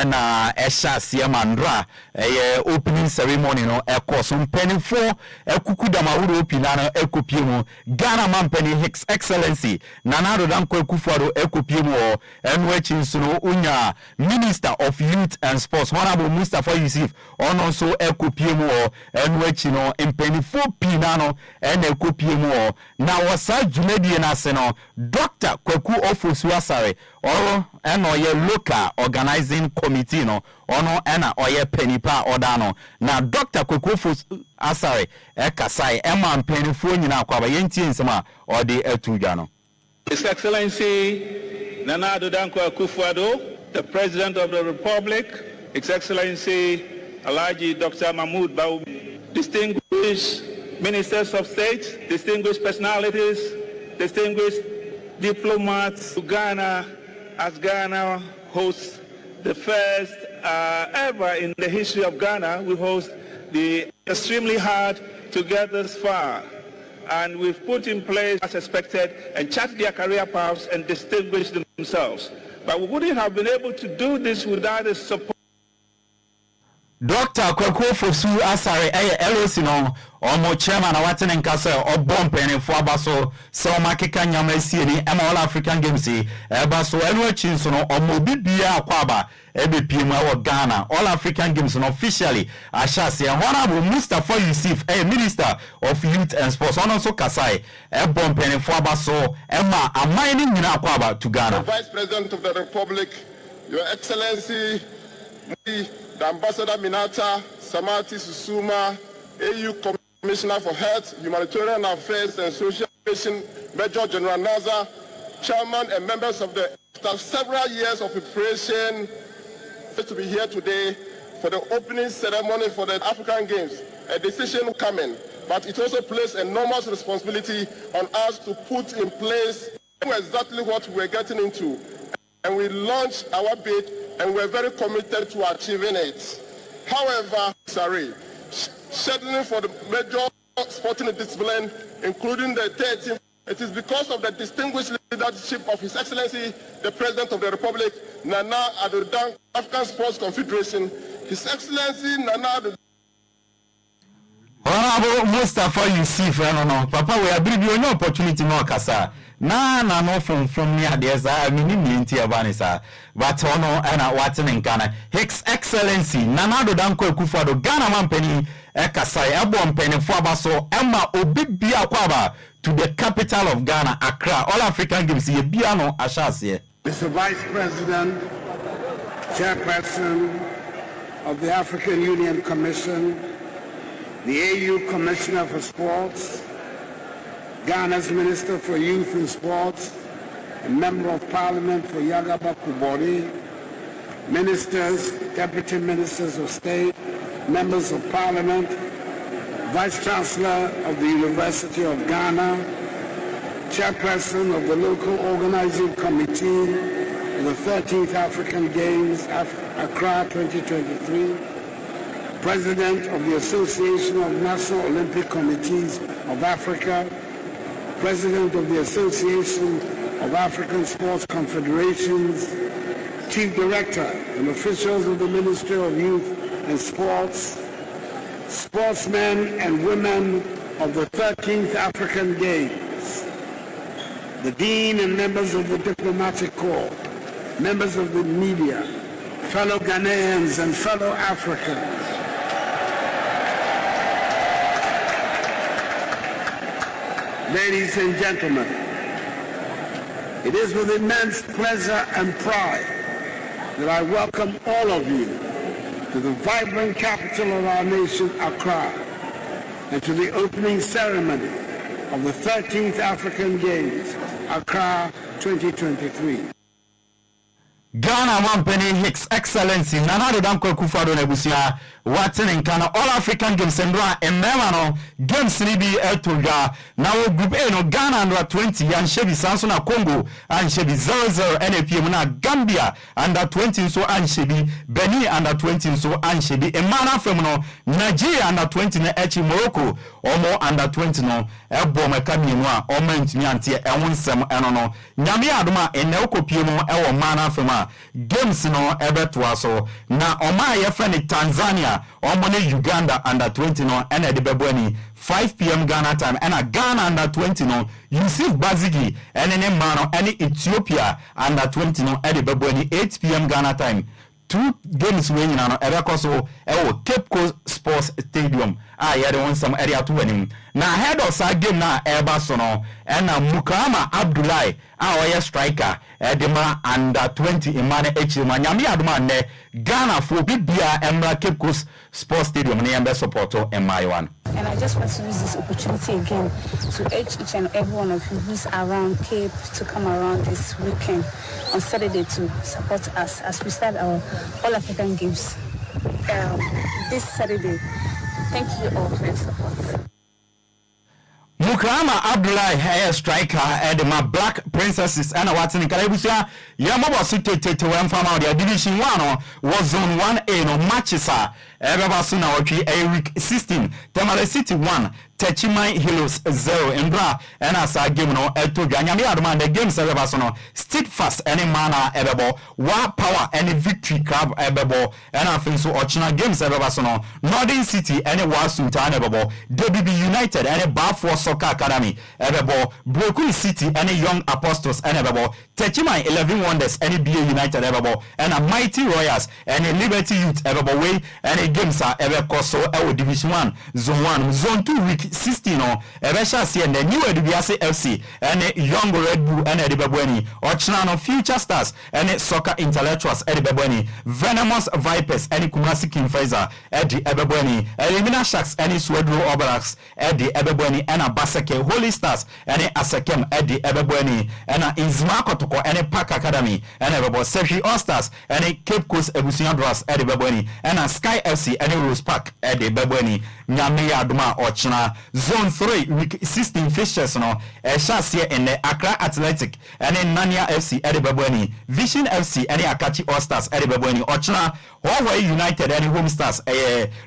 na eshasia mandra e opening ceremony no e course mpenifo e kukuda mawuru opina no e Piemo, Ghana Mampeni His Excellency Nanado Danko Kufuado Ekopiemo and Wechin Suno Unya Minister of Youth and Sports Honorable Mustafa Yusuf on also Ekopiemo and Wechino Impenifo Pinano and Ekopiemo now was a Jumedian Aseno Dr. Kweku Ofusuasare or an oye local organizing committee no ono ena oye penipa odano na Dr. Kweku Asare ekasai ema mpenifo nyina kwa ba yenti nsema ode etuja no. His Excellency Nana Addo Dankwa Akufo-Addo, the President of the Republic, His Excellency Alhaji Dr. Mahmoud Bawumia, distinguished ministers of state, distinguished personalities, distinguished diplomats to Ghana, as Ghana hosts the first ever in the history of Ghana. We host the extremely hard to get this far, and we've put in place as expected and chart their career paths and distinguish themselves. But we wouldn't have been able to do this without the support. Dr. Kweko Fosu Asare LOC no omo chairman awatene nkase obom penefo abaso se o makeka nyama sie ni ema All African Games ebaso enu achinso no omo bibia akwaba ebepiem awo Ghana All African Games no officially ashase honorable Mustafa Yusuf Minister of Youth and Sports ono so kasai ebom penefo abaso ema amani nyina akwaba to Ghana. The Vice President of the Republic, Your Excellency the Ambassador Minata Samati Susuma, AU Commissioner for Health, Humanitarian Affairs and Social Education, Major General Naza, Chairman and members of the after several years of preparation to be here today for the opening ceremony for the African Games. A decision coming, but it also places enormous responsibility on us to put in place exactly what we're getting into. And we launched our bid and we're very committed to achieving it. However, scheduling for the major sporting discipline, including the 13th, it is because of the distinguished leadership of His Excellency, the President of the Republic, Nana Addo African Sports Confederation. His Excellency Nana Addo. Honorable Mustafa Yusuf, no, Papa, we are bringing no opportunity no kasa. Na no from me there's a minimum abanisa but ono ana watin in Ghana His Excellency Nana Addo Dankwa Akufo-Addo Ghana Mampeni ekasai ebom penifo abaso emma obibia kwaba to the capital of Ghana Accra All African Games ye bia no ashase. Mr. Vice President, Chairperson of the African Union Commission, the AU Commissioner for Sports, Ghana's Minister for Youth and Sports, a Member of Parliament for Yagaba Kubori, Ministers, Deputy Ministers of State, Members of Parliament, Vice Chancellor of the University of Ghana, Chairperson of the Local Organizing Committee of the 13th African Games, Accra 2023, President of the Association of National Olympic Committees of Africa, President of the Association of African Sports Confederations, Chief Director and officials of the Ministry of Youth and Sports, sportsmen and women of the 13th African Games, the Dean and members of the Diplomatic Corps, members of the media, fellow Ghanaians and fellow Africans, ladies and gentlemen, it is with immense pleasure and pride that I welcome all of you to the vibrant capital of our nation, Accra, and to the opening ceremony of the 13th African Games, Accra 2023. Ghana Mampeni His Excellency Nana Addo Dankwa Akufo-Addo Nebusia watin in Ghana All African Games ndra emema games ni bi etodwa na wo group A no Ghana under 20 yan shebi sanso na Congo an shebi 0-0 NAPM na Gambia under 20 so an shebi Benin under 20 so an shebi emana fam no Nigeria under 20 na echi Morocco omo under 20 no ebo meka mienu a omo ntumi ante ewonsem eno no nyame adoma ene okopie mu ewo mana fam games no ebeto aso na oma ye fa ni Tanzania omone Uganda under 20 no ena de beboni 5 p.m. Ghana time ena Ghana under 20 no Yusuf Bazigi ene mano ene Ethiopia under 20 no ede beboni 8 p.m. Ghana time. Two games winning no ebekoso ewo Cape Coast Sports Stadium yede won some area to win na head of that game na eba so no ena Mukama Abdullahi oye striker edema under 20 imane echima nyame adoma ne Ghana for bibia emra Cape Coast Sports Stadium na yembe supporto MI1. And I just want to use this opportunity again to urge each and every one of you who's around Cape to come around this weekend on Saturday to support us as we start our All African Games this Saturday. Thank you all for your support. Mukama Abdullahi striker and my Black Princesses and Watson Karabusia Yamaba Sute to one from our division 1 was zone 1A no matches Ebeba so na otwi week 16 Tamale City 1 Techiman Heroes 0 Embra and as a game no eto nyame adoma the game ebeba so no steadfast any mana ebebo wa power any victory club ebebo and afin so ochina games ebeba so no Northern City any wa sultan ebebo DBB United any Bafo Soccer Academy ebebo Brokun City any Young Apostles and ebebo Techiman 11 Wonders any BA United ebebo and a Mighty Royals any Liberty Youth ebebo way any games are ebeko so Division 1 Zone 1 Zone 2 week 16 no ebesha see and the new Edubiase FC and Young Red Bull and Edibabweni Ochina no Future Stars and Soccer Intellectuals Edibabweni Venomous Vipers and Kumasi King Fraser Edi Ebabweni Elimina Sharks and Swedro Oberaks Edi Ebabweni and Baseke Holy Stars and Asekem Edi Ebabweni and Inzima Kotoko and Park Academy and Ebabo Sefi All Stars and Cape Coast Ebusian Dras Edi Ebabweni and Sky FC and Rose Park Edi Ebabweni Nyame Aduma Ochina Zone 3 week 16 fixtures no Shasia in the Accra Athletic and Nania FC Edibabweni Vision FC and Akachi All Stars Edibabweni Ochina Huawei United and Home Stars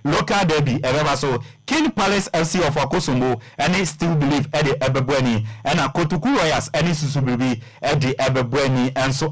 local derby so King Palace FC of Akosombo and they still believe Eddie Ebebweni and Kotuku Royals and Susubibi Eddie Ebebweni and so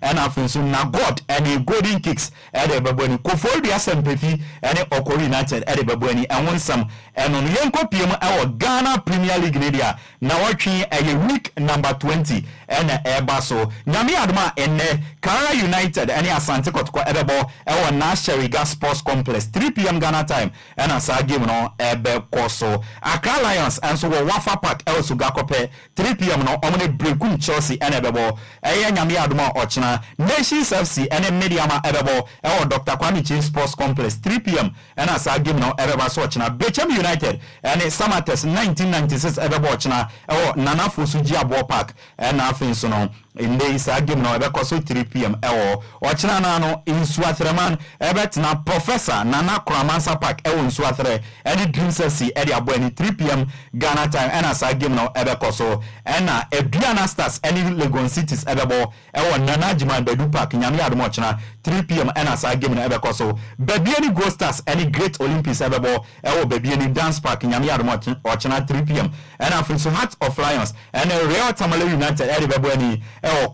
and Afinso Nagod and Golden Kicks Eddie Ebebweni Kofodia Sempefi and Oko United Eddie Ebebweni and won some and on Yenko PM our Ghana Premier League media now watching a week number 20 and Ebaso Nyami Adma and Kara United and Asante Kotoko Ebebo our National Gas Sports Complex 3 p.m. Ghana time and as I give no Ebe Koso Accra Lions and so Wafa Park El Sugakope 3 p.m. no Omni Brekum Chelsea and Ebebo Nyami Adma Ochina Nations FC and Mediama Ebebo our Dr. Kwame Chin Sports Complex 3 p.m. and as I give no Ebeba Sochina Bechem United and Samates 1996 Ebebo Ochina our Nana Fusuji Abo Park and Afin Sono in days I give no Ebekoso 3 p.m. Ochina Nano in Swatreman Ebet na Professor Nana Kramansa Park in Swatre any Dreams FC Eddie Abweni 3 p.m. Ghana time and as I give no Ebekoso and Edriana Stars any Legon Cities Ebebo Nana Jiman Bedu Park Nyami Adumochina 3 p.m. and as I give no Ebekoso Bebiani Go Stars any Great Olympics Ebebo Bebiani Dance Park Nyami Adumochina 3 p.m. and Afinso Heart of Lions and Real Tamale United Eddie Bebweni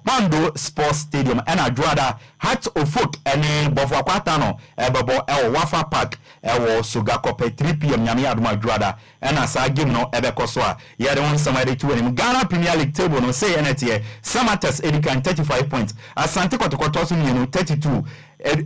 Pando Sports Stadium and Adwada Heart of Folk and Bofo Kwatano Ebebo Wafa Park Sugakope 3 p.m. Nyami Aduma Adwada and as I give no Ebekosoa yet on somebody to him Ghana Premier League table no say NTA Samatas Edikan 35 points Asante Kotokotosu 32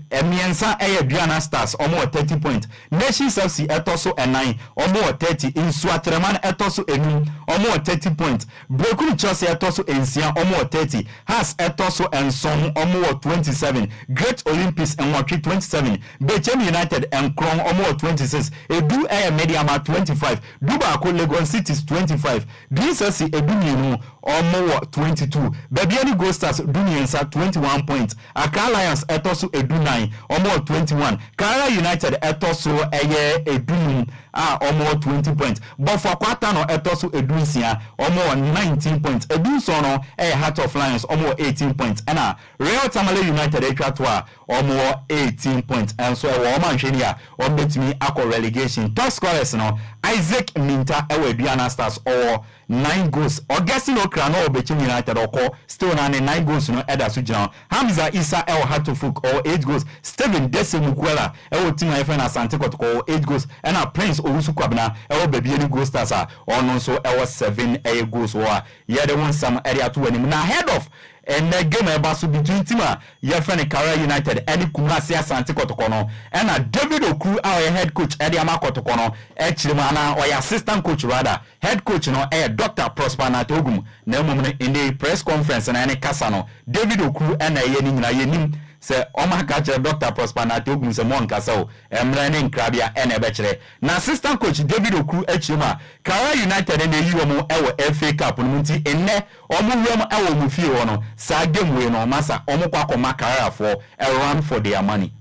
Emiensa Diana Stars almost 30 points. Nations FC etoso 9 almost 30 in Swatreman etoso enum almost 30 points. Brokuni Chelsea etoso ensia almost 30. Has etoso and Son almost 27. Great Olympics and Watri 27. Bechem United and Kron almost 26. Edu Mediama 25. Duba Legon Cities 25. DSC Edu almost 22. Bebiani Go Stars Duniensa 21 points. Accra Lions etoso Edu 9 almost 21. Kara United etoso Edu almost 20 points. But for Kwatano etoso Edusia almost 19 points. Edu Sono Heart of Lions almost 18 points. And Real Tamale United Ekratwa almost 18 points. And so Woman Shenia bet me ako relegation. Top scorers no Isaac Minta Diana Stars or 9 goals. Augustine Okrano Bechem United or still 9 goals no Eda Sujana. Hamza Isa Hatofuk or 8 goals. Steven Desemukwela Team FN Asante Kotoko 8 goals. And Prince Owusu Kwabena Bebiani Goal Stars or no so 7 goals or yeah they want some area to win. Now head off and the game about between Tima Yefene Kara United and Kumasi Asante Kotokono and David Okru our head coach Eddie Amako Tokono Echimana or assistant coach rather head coach no Dr. Prosper Natogum in the press conference and any Kasano David Okru and Yenim say Oma Kacha Dr. Prosper Natogum se mon kasao Emrene Krabia and Ebechere na assistant coach David Okru Echima Kara United and the UMO FA Cup Munti enne Omu Ewo Mufio no sa game we no masa Omu Kwako Makara for a run for their money.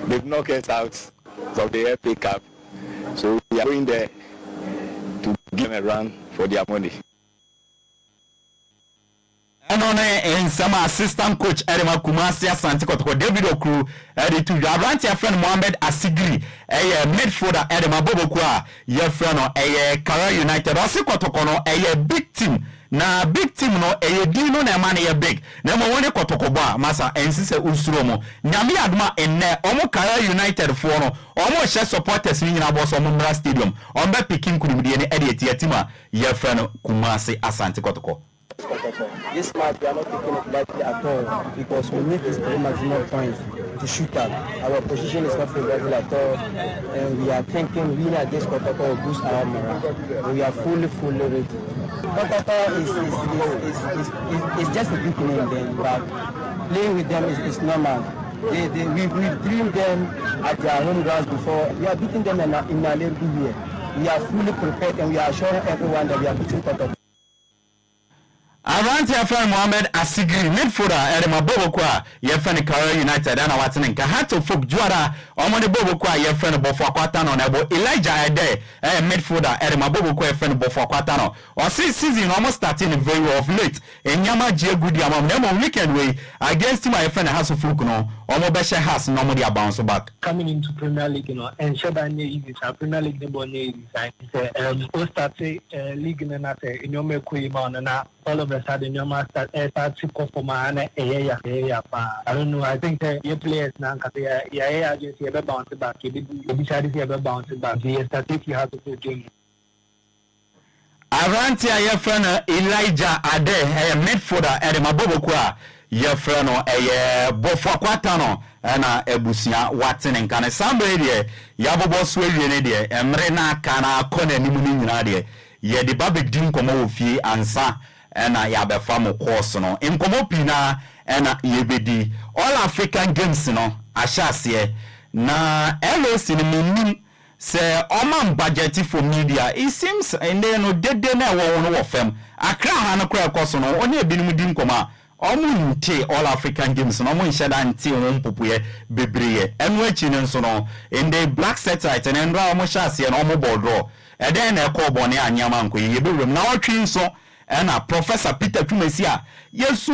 They've knocked us out of the FA Cup, so we are going there to give them a run for their money. and some assistant coach Edema Kumasi Asante Kotoko David Okru to Abrante your friend Mohamed Asigri a midfielder Edema Bobokwa your friend a Kara United also Kotoko a big team na big team no dino na man e big na mo woni Kotoko masa ensise usuromo nyame aduma enne omo Kara United for no omo she supporters ni nyina boss omo Mra Stadium omba pikin kunumdie ne edie tima your friend Kumasi Asante Kotoko. This match we are not taking it lightly at all because we need this maximum points to shoot at. Our position is not favorable at all, and we are thinking winning against Kotoko will boost our morale. We are fully ready. Kotoko is just a big name then, but playing with them is normal. We've dreamed them at their home grounds before. We are beating them in our league here. We are fully prepared and we are assuring everyone that we are beating Kotoko. Around your friend Mohamed Asigri midfielder Edema Bobokwa your friend Kara United and Watson Kahato Folk Juara Omone Bobokwa your friend Bofo Kwatano Nebo Elijah Ede midfielder Edema Bobokwa your friend Bofo Kwatano or season almost starting very well of late in Yama Jegudi among them weekend way against my friend House of Fukuno Omo Beshe has normally a bounce back coming into Premier League, and Shabanye is a Premier League number one start league in your Kuiman and all of a sudden your master start to go for my I don't know. I think your players now just ever bounce back. You decided to ever bounce back. The statistic you have to put in. Around your friend Elijah Ade midfielder Edema Bobokwa your friend Bofo Kwatano na ebusia Watson nkane sambre de yabobo so awie de emre na kana kona nimu ni nyina de ye de babe dim komo ofie ansa na ya be fam course no nkomo pina na yebedi all African games no ahyase na LOC ni minim se oman budget for media it seems ende no dede na wo fam akra ha no kra course no oni ebinim dim koma omunte all African games no mo nhyeda nte won popuye bebreye enu achi ne nso no in the black satellite and ndra omo hyase no omo board eden na ekọ bone anyama nko ye bewrem na otwe nso na Professor Peter Tumesi a yesu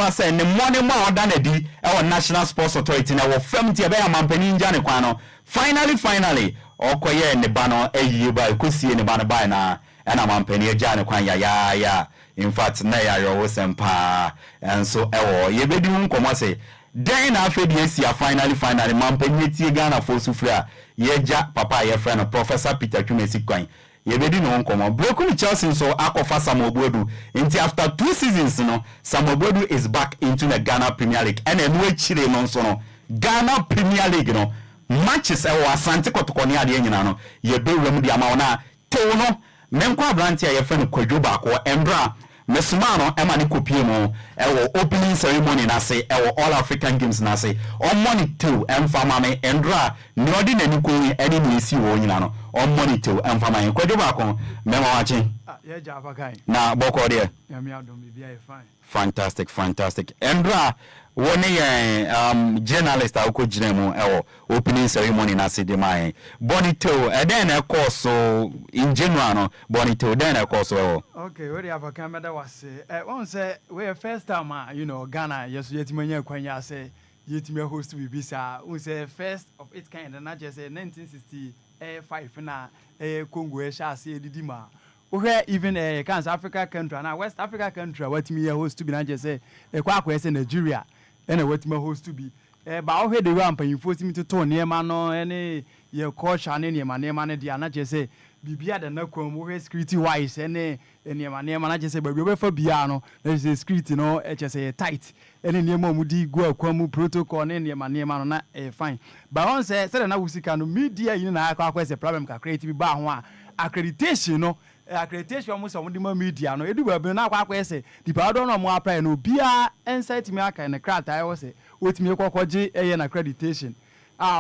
ase ne money ma oda na di e National Sports Authority na wo fam tie be amampani nja ne kwan no finally okoye ne ba no ayiye ba ekosie ne ba no ba na amampani eja ne kwan ya in fact na ya yo sempa and so ye bedi nkomo se den na afedi esia finally mampani tie Ghana for sufra yeja papa ye friend Professor Peter Tumesi kwan ye bedi no nkomo broken Chelsea so akofa Samobuedu until after 2 seasons no Samobuedu is back into the Ghana Premier League and enu echire no so no Ghana Premier League no matches Asante Kotoko ne ade nyina no ye bewrem di ama na tew no menko abrante ye friend Kwadwo Bako embra Mesumano emani kopie mo opening ceremony na se all African games na se on money too emfama me endra ni odi na ni ko eni ni esi wo nyina no on money too emfama en Kwadwo Bako mema wachi ye ja Apakan na boko de ya mi adom bi ai fine fantastic endra woni journalist akọ gina mu opening ceremony na se de mai bonito then a course so in general no bonito then a course okay we have a camera was one say we first time Ghana yes yetimanya kwanya say yetimia host bibisa we say first of its kind and not just 1965 na Congo e sha say didima we even Kansas Africa country na West Africa country what me host to be na just say kwa say Nigeria and what my host to be ba o he de ramp you force me to turn near man no any your culture near man ne dia na je say bibia da na kwam we security wise any near man na je say ba bi fa bia no na say security no e je say tight any near mu di go akwam protocol near man no na fine ba on say na wusika no media yin na akwa say problem ka creative ba ho a accreditation no accreditation mo so mo di media no edu ba bi na akwa say di pa do no mo apply no bia insight me aka na krata I was say wetimi kokoje na accreditation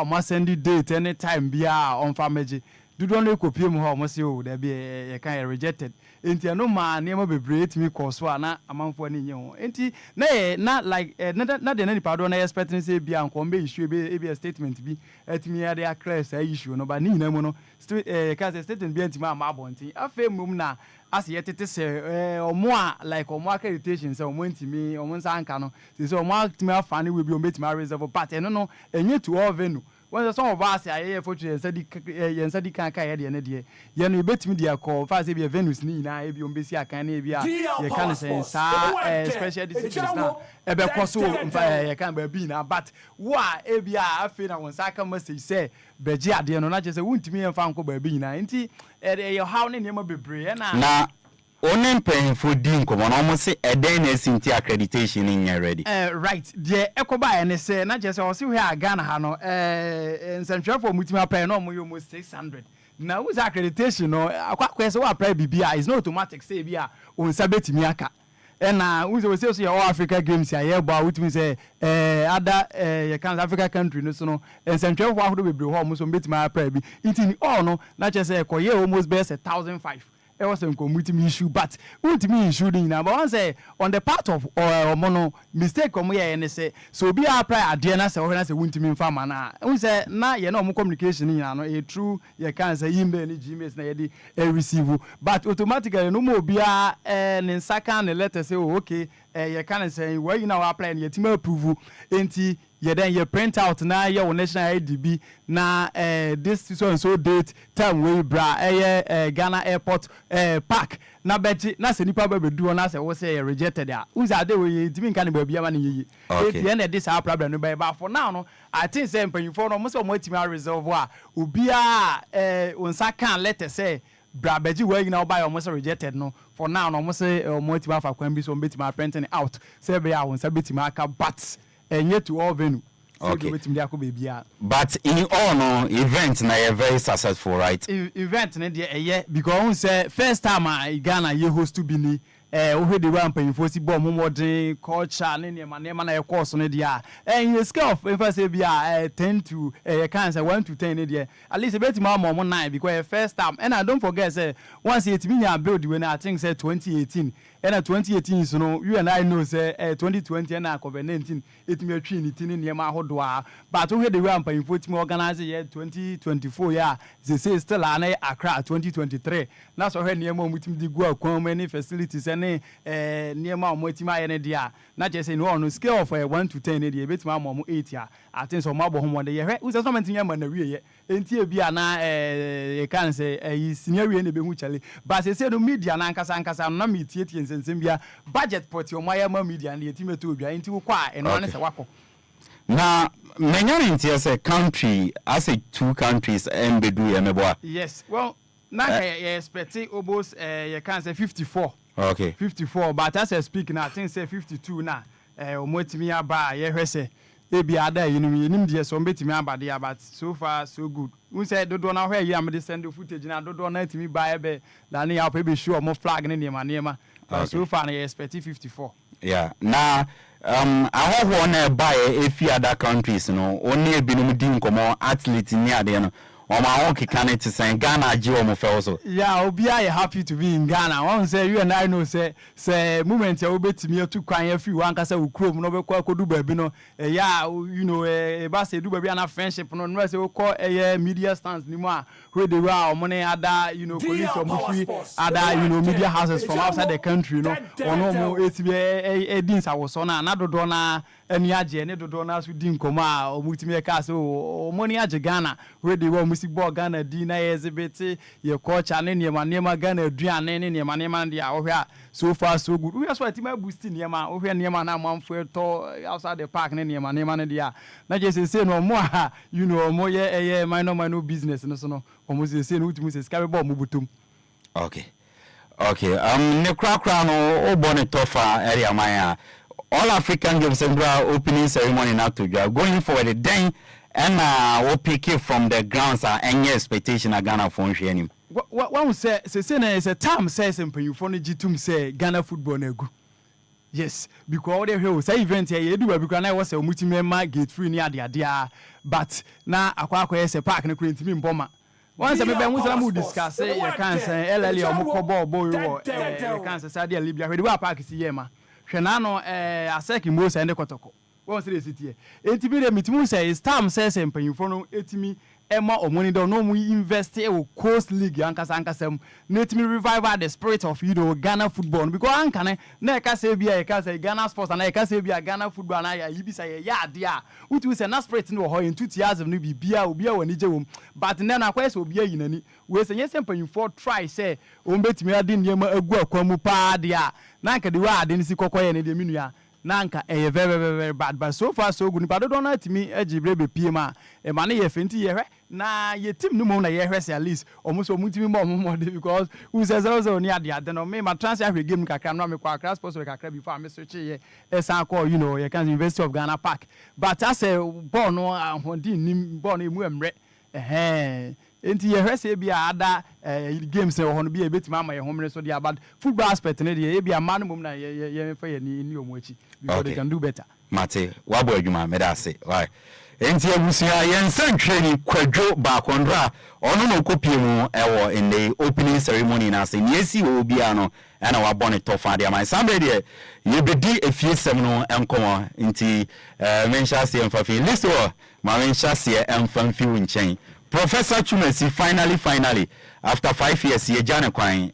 mo send date anytime bia on family dodo no kopie mu ha omo se o da bi ye kan rejected enti no ma ne ma bebre etimi course na amanfo na nye ho enti na like na de na nipa do na expecting say bia nko be issue be statement bi etimi ya dey clear say issue no ba ni nyina mu no ka say statement bi enti ma abonti afa mum na as yet it is omo like omo accreditation say omo ntimi omo nsa anka no say omo atimi afane we bi omo betimi reserve but no enye to all venue when some of us are for yensa di kan kai de ne de ye no betimi de call fa say be venues ni na e bi omo besi akan na e bi ye kan say sa special disciplines na e be koso ye kan ba bi na but wa e bi afi na won sa kan message say beji ade no na je say wuntimi ye fa nko ba bi na nti e how ne ma bebre na onen pen for din komo na mo se eden na sinti accreditation in ready right the ekoba ene say na je say o se hwe Ghana ha no nsentwe for mutima pen no mo yo mo 600 na who's accreditation no akwa say wa apply bibia is not automatic say bia on sabetimi aka na who say so your Africa games ya bo wutimi say other you can Africa country no so no nsentwe for ahodo bebre ho mo so betimi apply bi intini all no na je say koye almost best 1,500 it was a community issue, but ultimately issue now. But once on the part of mono mistake come here and say so be apply at the end say when I say ultimately farmer na we say na you know communication you know a true you can say email ni Gmail na you receive but automatically no more be in second letter say oh, okay you can say where you now apply and you team approve enti you then you print out na your national IDB na this so and so date time we bra Ghana airport park na beji na se nipa be do na se wo say rejected a who's are they we timi kan ba bia ma na yiyi e na this our problem no ba for now no I think say mpanyufo no mo se mo timi resolve a obi a onsa kan letter say bra beji we na buy almost rejected no for now no mo say mo timi afa kwan bi so mo betimi printing out say be a onsa betimi aka but yet to all venue. Okay. But in all no event na you very successful, right? Event na dey because say first time Ghana ye host to be ni we dey wan pay for si ball modern culture ne na e course no dey in scale of if I say be 10 to can say 1 to 10 dey at least bet ma 9 because first time and I don't forget say once it me build when I think say 2018 and 2018 so no you and I know say 2020 and COVID-19 it me twi ni tin ne ma hodo but we dey wan pay for team organize year 2024 yeah they say still na Accra 2023 na so he ne ma mutim di go akwan many facilities ne niema omotima ye dia na je say no scale of 1 to 10 dia betima am 8 ya I think so mabo homo de ye we say something ya man na wie ye enti e bia na e kan say senior wie ne be hu chale but say no media na nkasa na me tie nsensem bia budget pot o moya ma media na yetimeto bia enti wo kwa eno ne se wako na many in say country as a two countries and be do ye mebo. Yes well na expect almost you can say 54. Okay. 54 but as I speak now I think say 52 na omotimi aba ye hwese e bia ada yinim de so mbetimi aba de but so far so good we say dodo na hwe am de send footage na dodo na timi ba ebe na ne ya be show mo flag ne niema but so far na expect 54. Yeah na ahoho na ba e fi other countries no oni ebinom din komo athlete ni ade no Oma won't can it say Ghana Gio also. Yeah, Obi I happy to be in Ghana. One say you and I know say moment you bet me to cry every one can say we chrome no be kwa do baby no. Yeah, you know ba say do baby na friendship no no say we call media stands ni mo where they were money other you know police or movie other you know media houses from outside the country no. Ono mo etbi edins awoso na dodo na eni age ne dodo na so din koma o mutimi ka say o money age Ghana where they were music board Ghana di na exhibit ye culture ne niema Ghana aduane ne niema dia ohwe so far so good we just want to boost niema ohwe niema na amamfo to outside the park ne niema ne dia na je say no mo you know mo ye minor business no so no omo say no ultimu say scabe ball mo butum. Okay ne kra no obone tofa area maya all African Games and opening ceremony now to going forward then and we pick it from the grounds any expectation of Ghana for him. One say is a term says in you for Jitum say Ghana football nego. Yes, because the whole say event here you do because I was a multi-member gate free near the idea but now akwa say park na kwentimi mboma once me be musa mu discuss say you can say LL o mo ball boy wo you can say Sadia Libya we dey park si yema hwe na no aseki mo say ne kotoko won say sit here enti bi dey mitimu say it's time say mpanyimfo no etimi Emma or money don't know we invest in Coast League ankasam let me revive the spirit of Ghana football because ankane na ka say bia ka say Ghana sports and ka say bia Ghana football na ya yibi say ya dia utu say na spirit no ho in 2 years no bibia obi a wani je wom but na na kwese obi ayinani we say yes mpanyimfo try say o betimi ade niema agu akwamu pa dia na ka de wa ade nsi kokoye ne de minua nanka very very bad but so far so good but don't know to me ejibre be pma e ma na ye fenti ye hwe na ye team no mo na ye hwe say at least almost omutimi mo because who says also ni ade no me ma transfer game kakra no me kwa akra sports we kakra before me search ye esan call you can University of Ghana Park but as a ball no ahodi nim ball no emu emre enti ye hwese bia ada games e ho no bia ebetima ama ye homre so dia but football aspect ne dia bia man mum na ye fa ye ni omo achi because they can do better mate wabo adwuma me da se why enti abusia ye nsantwe ni kwadwo ba kondra ono no kopie mu ewo in the opening ceremony na se ni esi obia no ana wabone tofa dia man somebody ye bedi efiesem no enkomo enti mensha se emfafi listo ma mensha se emfanfi winchen Professor Chumesi finally after 5 years ye jana kwan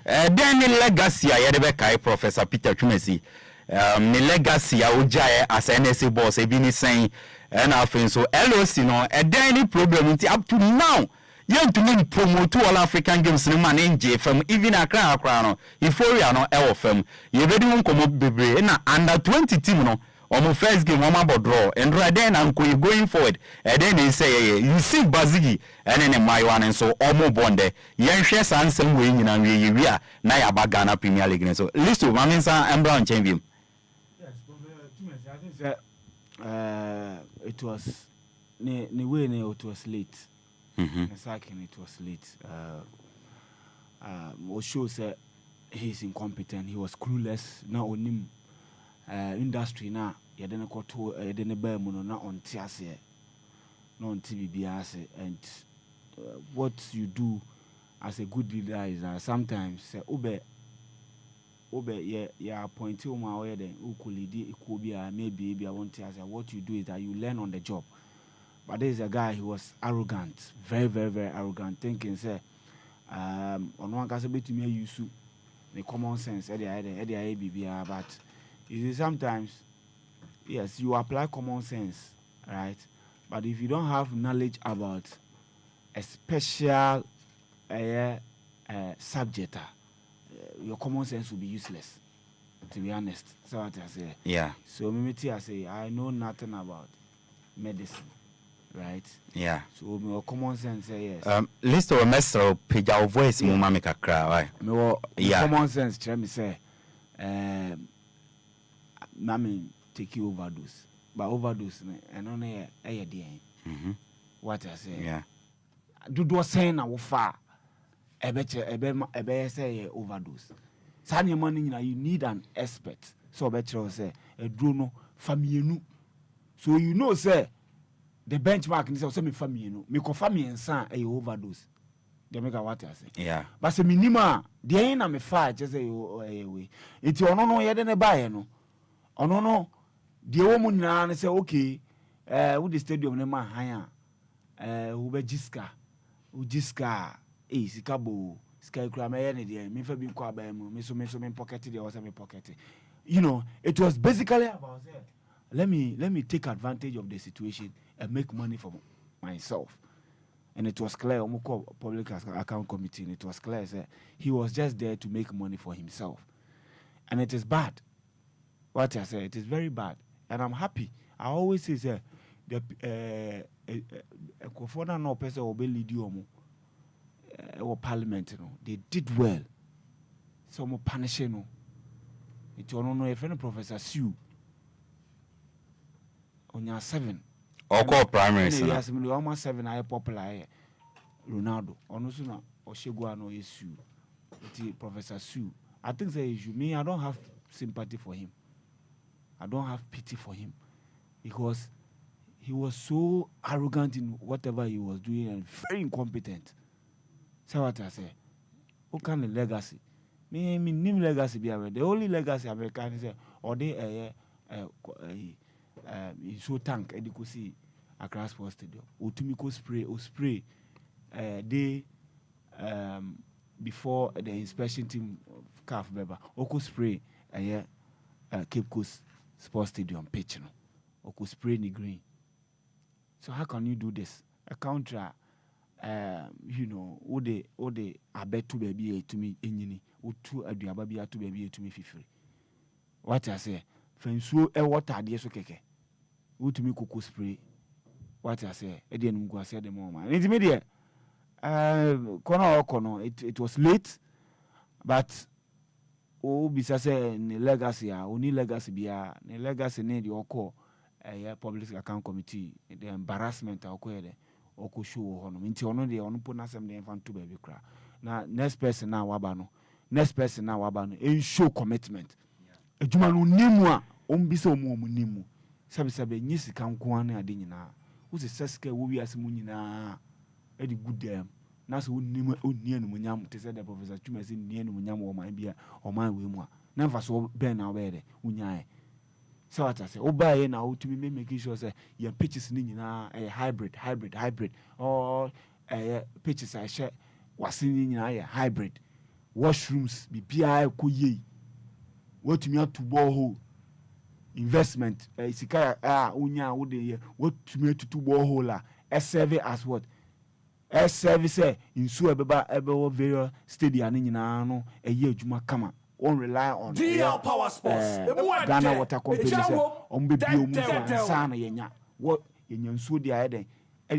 then the legacy ya de be kai Professor Peter Chumesi the legacy ya ojaye as NSA boss e bi ni sen and afin so LOC no then any problem up to now yen to me promote all African games ni man nje from even Accra no Euphoria no e fam ye be di won komo bebre na under 20 team no on first game on my draw and right then I'm going forward and then they say you see Bazigi and then my one and so omo bonde yen share ansem we nyina we na ya ba Ghana Premier League so list of maminsa embra champion. Yes, I think that it was ne way it was late. Second it was late. Osho said he's incompetent, he was clueless, na onim industry na yedene koto yedene ba mu no na onti ase no onti bibia ase and what you do as a good leader is that sometimes obe ya appoint you ma oye den who could lead equal bia maybe bia wonti ase what you do is that you learn on the job. But there is a guy who was arrogant, very arrogant, thinking say on one case betumi use the common sense but you see, sometimes, yes, you apply common sense, right? But if you don't have knowledge about a special subject, your common sense will be useless, to be honest. So what I say. Yeah. So I say, I know nothing about medicine, right? Yeah. So my common sense say yes. List of master page our voice mu mama kakra, right? My common sense tell me say Mami take you overdose, but overdose and only a day. What I say, yeah. Do do saying na wofa ebe say overdose. Sanya money you need an expert. So better say a drono famienu. So you know say the benchmark is say me famienu. Me ko fami ensan a overdose. They make what I say. Yeah. But say minima the ain't na me fa just say way. It's ono no ye de buy no. Ono no the woman na say okay with the stadium na ma han wo be jiska sikabo sky kura me ne de me fa bi kwa ba mu me so me pocket the was me pocket. You know, it was basically about let me take advantage of the situation and make money for myself. And it was clear public account committee, and it was clear that he was just there to make money for himself. And it is bad. What I say, it is very bad. And I'm happy. I always say the Kofona no person will be leading or parliament, they did well. Some punishing no. It no if any Professor Sue on your 7. Or call primary. Yes, almost 7 I popular Ronaldo. Onosuna Osheguano is Sue. Professor Sue. I think say you me, I don't have sympathy for him. I don't have pity for him because he was so arrogant in whatever he was doing and very incompetent. So what I say, what kind of legacy? Me name legacy be the only legacy I can say, or they so tank and you could see Accra Sports Stadium. Utumiko spray they before the inspection team of CAF Beba, Oko spray Cape Coast Sports Stadium pitch no. Oko spray ni green. So how can you do this? A counter, what they I bet to baby to me enyini, or two aduaba to baby to me free. What I say, fensu water dear so keke. To me cocoa spray. What I say, I didn't go say the moment. It's media. It was late, but bisa say ni legacy only legacy bia ni legacy need your call public account committee the embarrassment occurred oko show hono nti ono de ono put na sem de infant to baby cry na next person na waba no en show commitment adwuma no nimu a ombisa omu nimu sabe nyisi kan ko an ade nyina wo se seske wo wi asemu nyina e di good dem na so nimu onni anu nyam te say the professor Chuma say ni anu nyam wo man bia o man we mu a na mfa so ben na we de unyae. So what I say, obaye na ultimately making sure say your pitches ni nyina hybrid or pitches I share wasi ni nyina hybrid washrooms bibia ekoye what me to borehole investment sika unya wo de what me to borehole serve as what service in so ebeba various stadium ni nyina no adwuma kama. Won't rely on DL Power Sports. Ghana Water Company. Sana yenya. What yenya so dia eden.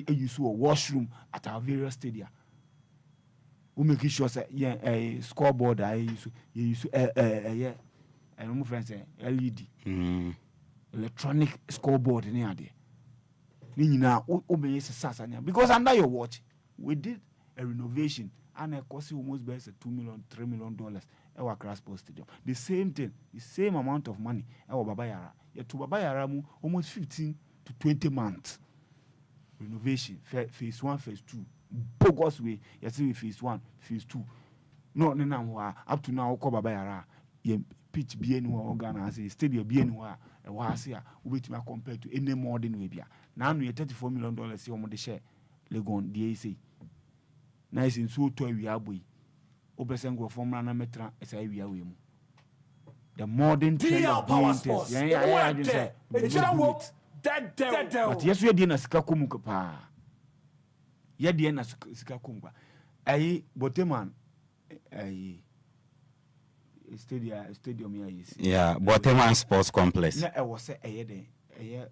You so a washroom at our various stadia. We make sure say a scoreboard you use and my friends say LED. Electronic scoreboard ni ade. Ni nyina o be sasa because under your watch we did a renovation and it cost almost best $2 million, $3 million. Our Accra Sports Stadium. The same thing, the same amount of money. Our Baba Yara. Yet to Baba Yara almost 15 to 20 months. Renovation, phase 1, phase 2. Bogus way. You see phase 1, phase 2. No, up to now, Baba Yara. You pitch bien Ghana as a stadium bien a was here, which may compare to any modern way. Now we $34 million see on the share. Legon DAC. Nice in so toy we are boy. Obesengo formula na metra esa ewia we mu. The modern trend of doing things. But yes we dey na sika komu pa. Ye dey na sika komu pa. Ayi Boteman ayi stadium ya yesi. Yeah, Boteman Sports Complex. Na e wo se eye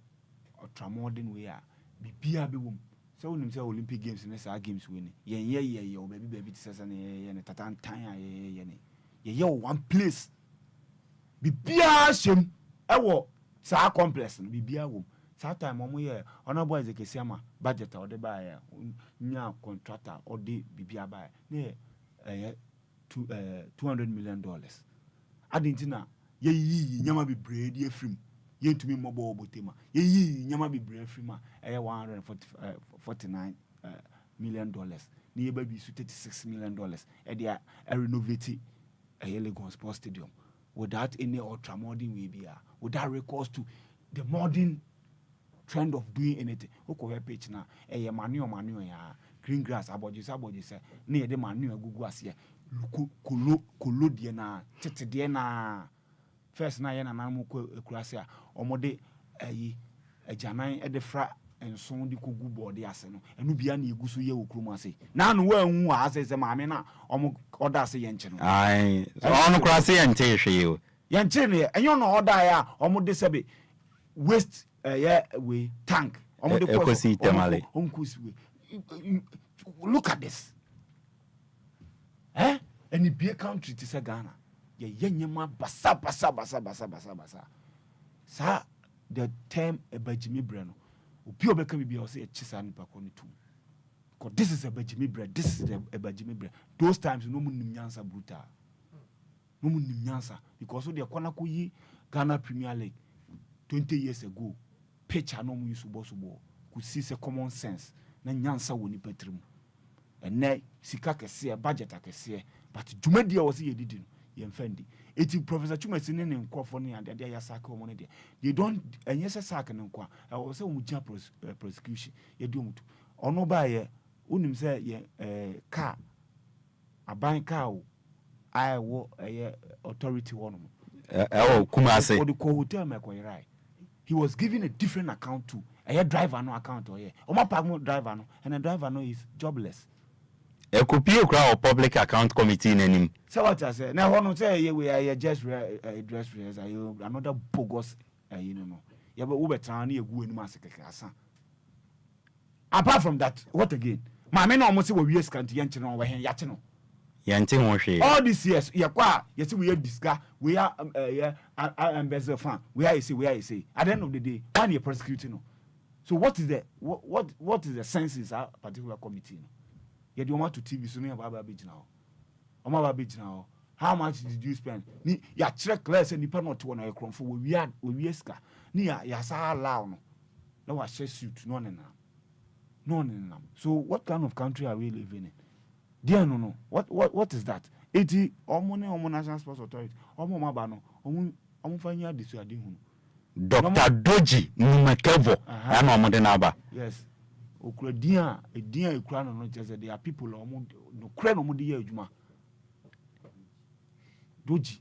ultra modern way a bibia be wom. So when you say Olympic Games and SA Games winning, baby says and tatan tan ye one place. Bibia shim ewo sa complex no bibia wo. Sa time omo ye honorable Ezekesiama budget or the buy nya contractor or the bibia buy. Ne $200 million. Adintina ye nyama be bread ye film. Yen to me mobile botema. Ye nyama be brave frima. $149 million. Ni baby $36 million. They are renovating a Legon Sports Stadium without any ultra modern way be without recourse to the modern trend of doing anything. Oko page na manure ya green grass aboji say near the manure gugu asia kolo die na tete die na first na ye na namu kurase omode ajanan e de fra enso de kogu body ase no enu bia na eguso ye okrum ase na no wa hu ase se maame na omo oda ase ye nche no ai ono kurase ye nche hwe ye nche ne enyo no oda ya omo de sebe waste we tank omo de kosi temale look at this any big country to say Ghana ye nyema basa sa the term ebajimi bre no obi obeka bibia o say chisa nipa ko nitum because this is ebajimi bre, this is the ebajimi bre. Those times no mun nyansa brutal no mun nyansa because so the kwana ko yi Ghana Premier League 20 years ago pitch no mu use bosubo could see se common sense na nyansa woni patrim ene sika kese budget akese but dwumadia wo se yedidi no yemfandi eti professor Chumasi ne nkofo ne ade ya sack omo ne de they don't enye se sack ne nkwa wo se wo gya prosecution yedi omutu ono ba ye unim se ye car aban car o I wo authority one Kumase or the hotel McQuarrie. He was given a different account to a driver no account or my partner driver no and a driver no is jobless. A copy of our public account committee name. So what I say now one say we are just dress another bogus you know. Yeah, but we trying to go in massacre. Apart from that, what again? My men almost say we scan to yanchino over here yachino. All these years, you see, we are discuss, we are embezzle fan, we are say. At the end of the day, when you're prosecuting, so what is the sense is a particular committee? You don't want to TV so near Baba Beach now. How much did you spend? You check less and you pay not to one of your for we are ska. Near Yasa Lao. No, I say suit, none. So, what kind of country are we living in? Dear no. What is that? Eti omo National Sports Authority. Omo mabano. Omo fanya disu adi hunu. Dr. Doji Numakevo. Ano omo denaba. Yes. Okura dia ekura no just there are people omo no kure no mo de adwuma. Doji.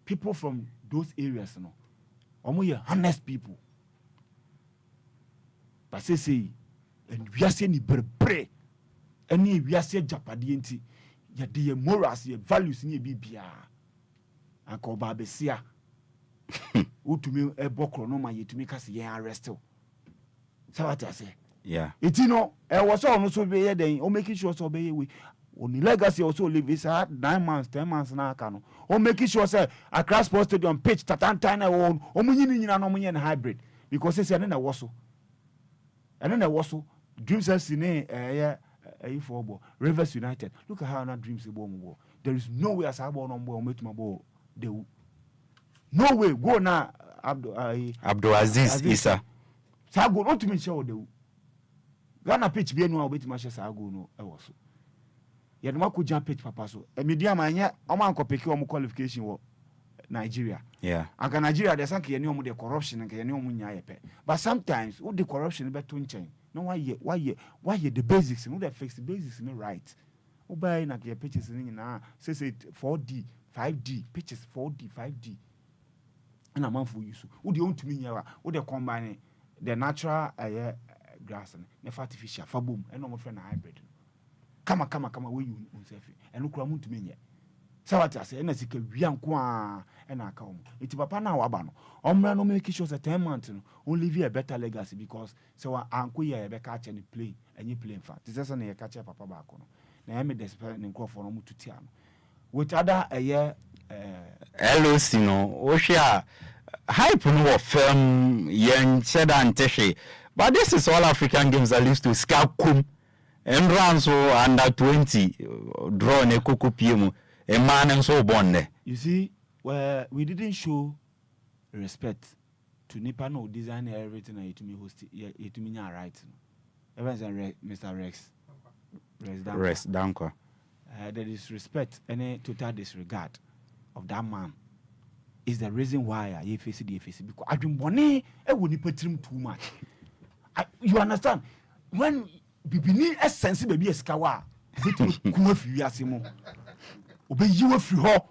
People from those areas no. Omo ye honest people. But say and we are saying ni bebre. Any we are say Japadi enti ya de morals ye values ni bibia anko ba besia utumi ebokro no ma yetumi kase ye arrest so what I say yeah it no e was on so be ye den o make sure so be ye we oni legacy also live is 9 months 10 months na aka no o make sure say Accra Sports Stadium pitch tatantan na won o munyini nyina no munye hybrid because say na wo so dreams has ne A4 Rivers United. Look at how na dreams about. There is no way as about no more meet my ball. No way go na Abdul Aziz Isa. Sa go not to me show the Ghana pitch be no wait match sa go no e was so. Ye no ko jump pitch papa so. E media man nya o man ko pick o qualification wo Nigeria. Yeah. Aka Nigeria dey sank ye ni o mo the corruption nke ye ni o mo nya ye pe. But sometimes wo the corruption be to nchen. No why the basics no they fix the basics no right. O buy na your pitches ni na say 4D 5D pitches 4D 5D and a man for use wo dey want to me here wo dey combine the natural grass and artificial fa boom and no mo friend hybrid kama we you unself and no kura mo to me here so what I say na sika wi anko a na aka o iti papa na wa ba no omra no make sure say 10 months no only leave a better legacy because so anko ye be catch any play any play fa this is na ye catch papa ba ko no na me desperate ne nkro for no mututi ano with other LOC no o hwea hype no of yen cheda antehwe but this is all African games that used to skakum and so under 20 draw ne kokopie a man and so born. You see, we didn't show respect to Nipa no design everything and to me host it to me right. Even Mr. Rex Danko. There is respect and total disregard of that man is the reason why I face the face because I've been born I wouldn't put him too much. You understand? When Bibini a sense baby a skawa, Obey you free ho.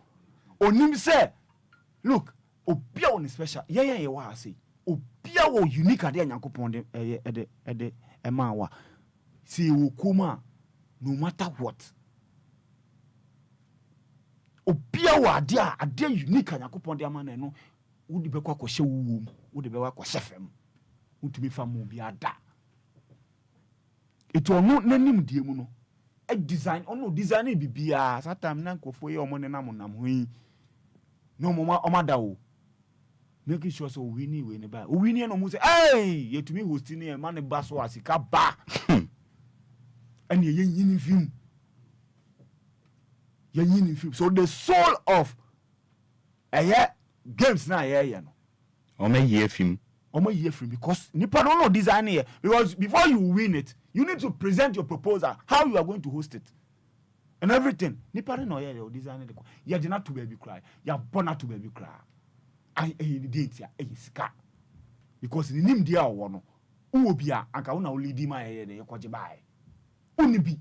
Onim say, look, Obia on special. Yeah, wa say. Obia wo unique ade Nyankopon de ema wa. See wo kuma no matter what. Obia wo ade unique Nyankopon de ama na no. Wo de be kwa kwhye wuwo, wo de be wa kwhye fam. Utumi fam obi ada. Eto no nanim die mu no. A design ono design bibia satam na nkofo ye omo ne nam hoyi no mama omada wo make sure so we ne ba we ni no mu say hey yetumi host ni e ma ne ba so asika ba and ye yin film so the soul of games na ye no o me ye film Omo year free because nipa don't know design here. Because before you win it, you need to present your proposal, how you are going to host it. And everything. Nipa don't know here design it. You did not to baby cry. You are born to baby cry. I date ya sika. Because the name dia wono. Who be a anka una lead my here dey kwaje bai. Uni bi.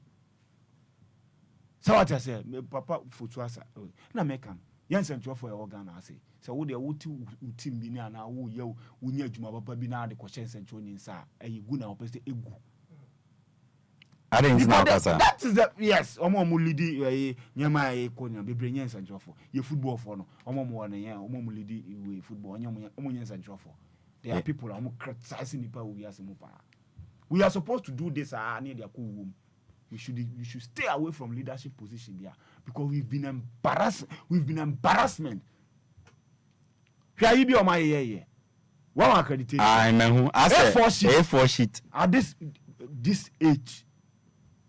So what I say, me papa futuasa. Na mekan. Yen sentro for your organ I say. So wo dey wuti team bi na na wo ye wo nya adwuma papa bi na de ko chen sentro ni nsa. Egu na opese egu. I didn't know that is the yes. Omo lead nyama konya bebre nya sentro for. Ye football for no. Omo mo na yen omo lead we football omo nya sentro for. There are people who are criticizing the power we are. We are supposed to do this. We should stay away from leadership position there because we've been embarrassed. We've been embarrassment. Here you be on my ear. One accreditation. A4 sheet. At this age,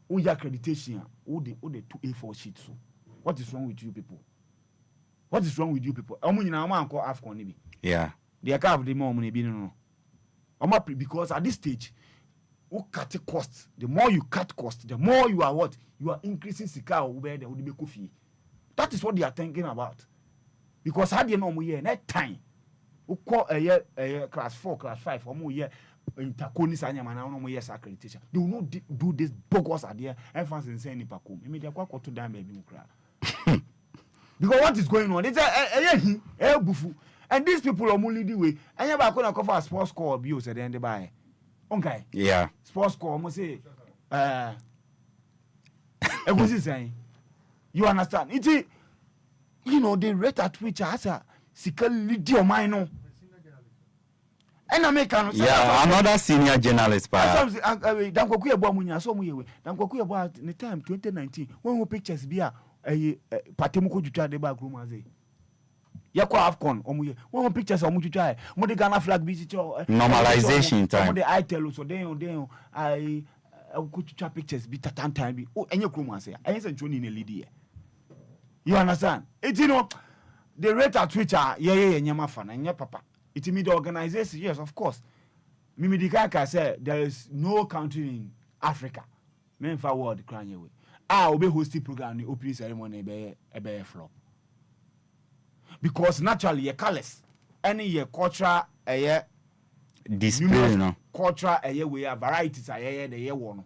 we accreditation. All the 2 A4 sheets. What is wrong with you people? What is wrong with you people? Yeah. They are the more money no. Because at this stage, you cut the cost. The more you cut cost, the more you are what? You are increasing sika over there. That is what they are thinking about. Because how do you know more next time? You call a year class 4, class 5, or more year in Takonis and Yamana no more years accreditation. They will not do this bogus idea and fancy and saying Paco. Immediately go to them baby cry. Because what is going on? It's a bufu. And these people are only the way. And you're going to cover a sports score abuse at the end of the day. Okay. Yeah. Sports score, almost say, what's he saying? You understand? It's the rate at which has a sickly deal minor. And I make another senior journalist. Don't go about Munya, so we don't go about the time 2019 when we pictures be a Patimuko to try the back room as a. Yakwa Afcon omuye one pictures omuju try mo de Ghana flag be normalization time mo de I tell so den I go to try pictures be time be oh enye krom ase enye se ntoni na lead here. You understand it the rate at which ye nyama fa na enye papa it me the organization yes of course me the guy say there is no country in Africa men for world cry away obe hosting program the opening ceremony be flop. Because naturally, you're callous. Any year culture, a year display, no culture, a year where varieties are the year one.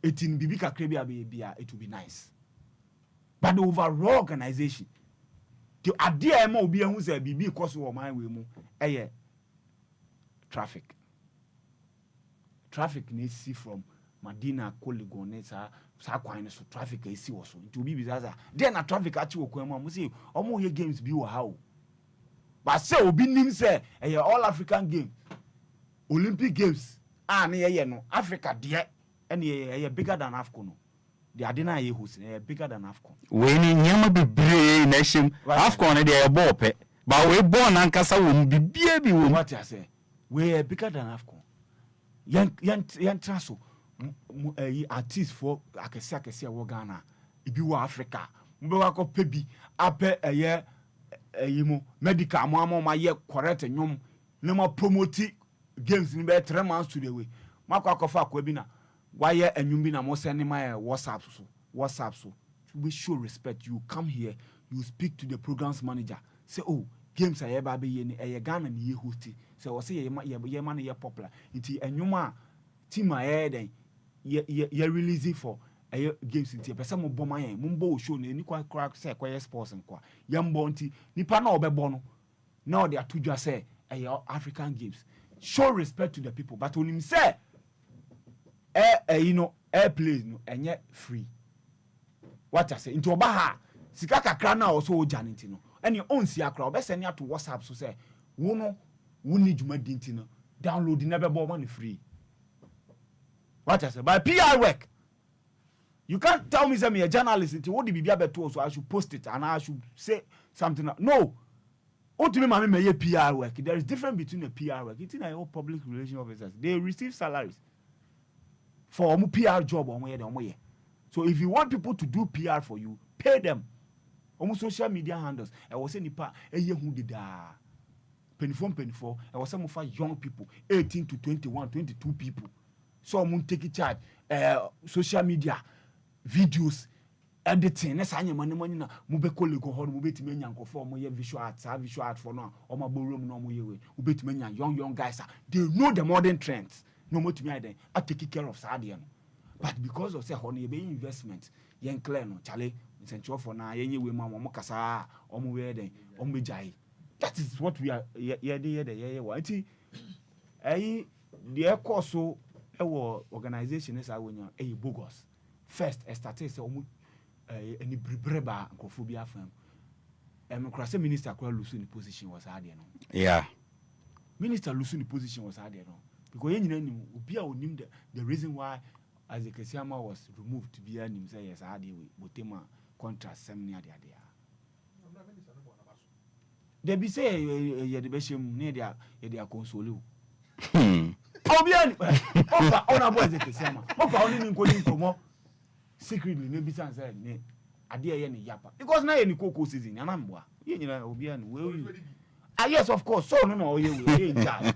It in Bibika Krabia baby, it will be nice. But the overall organization, the idea mo be who say BB cause of my way mo, a year traffic. Traffic needs see from Madina, Coligonesa. So traffic I see also it will be bizarre. Then a traffic at you come say omo ye games be how. But say obi nim say all African game, Olympic games. No Africa there and ye bigger than AFCON. The Adina ye host bigger than AFCON. When nyama be brave nation AFCON they ball pe. But we born and kasa won be baby won. What I say? We are bigger than AFCON. Yan transfer. Artiste for akese wo Ghana ibi wo Africa mbe wako pebi ape yimo medical mo ye correct nyom ne ma promote games ni be 3 months to the way makwa akofa akwa bi na waye anyum bi na mo send my WhatsApp so to be show respect. You come here, you speak to the programs manager, say oh games aye ba be ye ni Ghana ni ye host say o say ye man ye popular nti anyuma team aye den ye releasing for games nti pese mo bɔ man mo bɔ show na ni kwa say kwa sports nkwa ye mbɔ nti nipa na obɛbɔ no now they are to just say African games. Show respect to the people, but when him say air plays no enye free. What I say into obaha sika kakra na also oja nti no and you own si akra obeseni to WhatsApp so say wo no woni djuma dinti no download na bebo money free. What I say by PR work. You can't tell me say me a journalist nti what the bibia beto so I should post it and I should say something. No. Ultimately, me PR work. There is difference between a PR work. It's in a public relations officers. They receive salaries for a PR job on where they. So if you want people to do PR for you, pay them. Almost social media handles. I was saying, who did that? penifo I was some of young people 18 to 21 22 people so I'm take charge social media videos editing na sanya money na mu be colleague ho mu betime nya nkofo mo ye visual art for no o ma bo room no mo ye we mu betime nya young guys they know the modern trends no mo tumi iden I take care of saade no but because of say ho no ye be investment yen clear no chale nsencho for na ye we ma mo kasa o mo we den o mo jai that is what we are ye what the course so organization is awanya bogus first started say o any breba nkofobia fam krase minister kwa lose in position was hard no yeah minister lose in position was hard no because yen nyina nim obi a onim the reason why as the Kesiama was removed to be anim say yes hard we botema contract sem near there they be say ye de be shem ne dia console obi ani ofa ona boy the Kesiama ofa oni nkodi nkomo secretly no be sense ne ade ye ne yapa because na ye ni koko season na mboa ye nyina obi an we yes of course so no ye in charge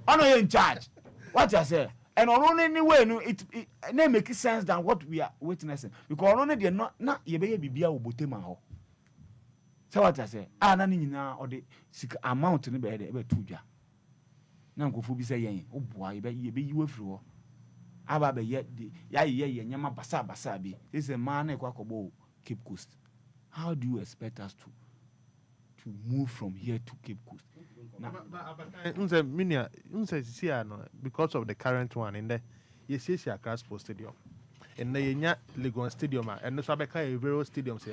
ono ye in charge what I say and on any way no it na make sense than what we are witnessing because ono de no na ye be ye bibia obotema ho so what I say na ni nyina ode amount ne be de be tudwa na nkofo bi say yen oboa ye be yiwe firi ho aba be ye nyama basa bi is a man ekwakobo Cape Coast. How do you expect us to move from here to Cape Coast? Because of the current one in there, you see Accra Sports Stadium. And the Yenya Legon Stadium and the Sabeka Vero Stadium say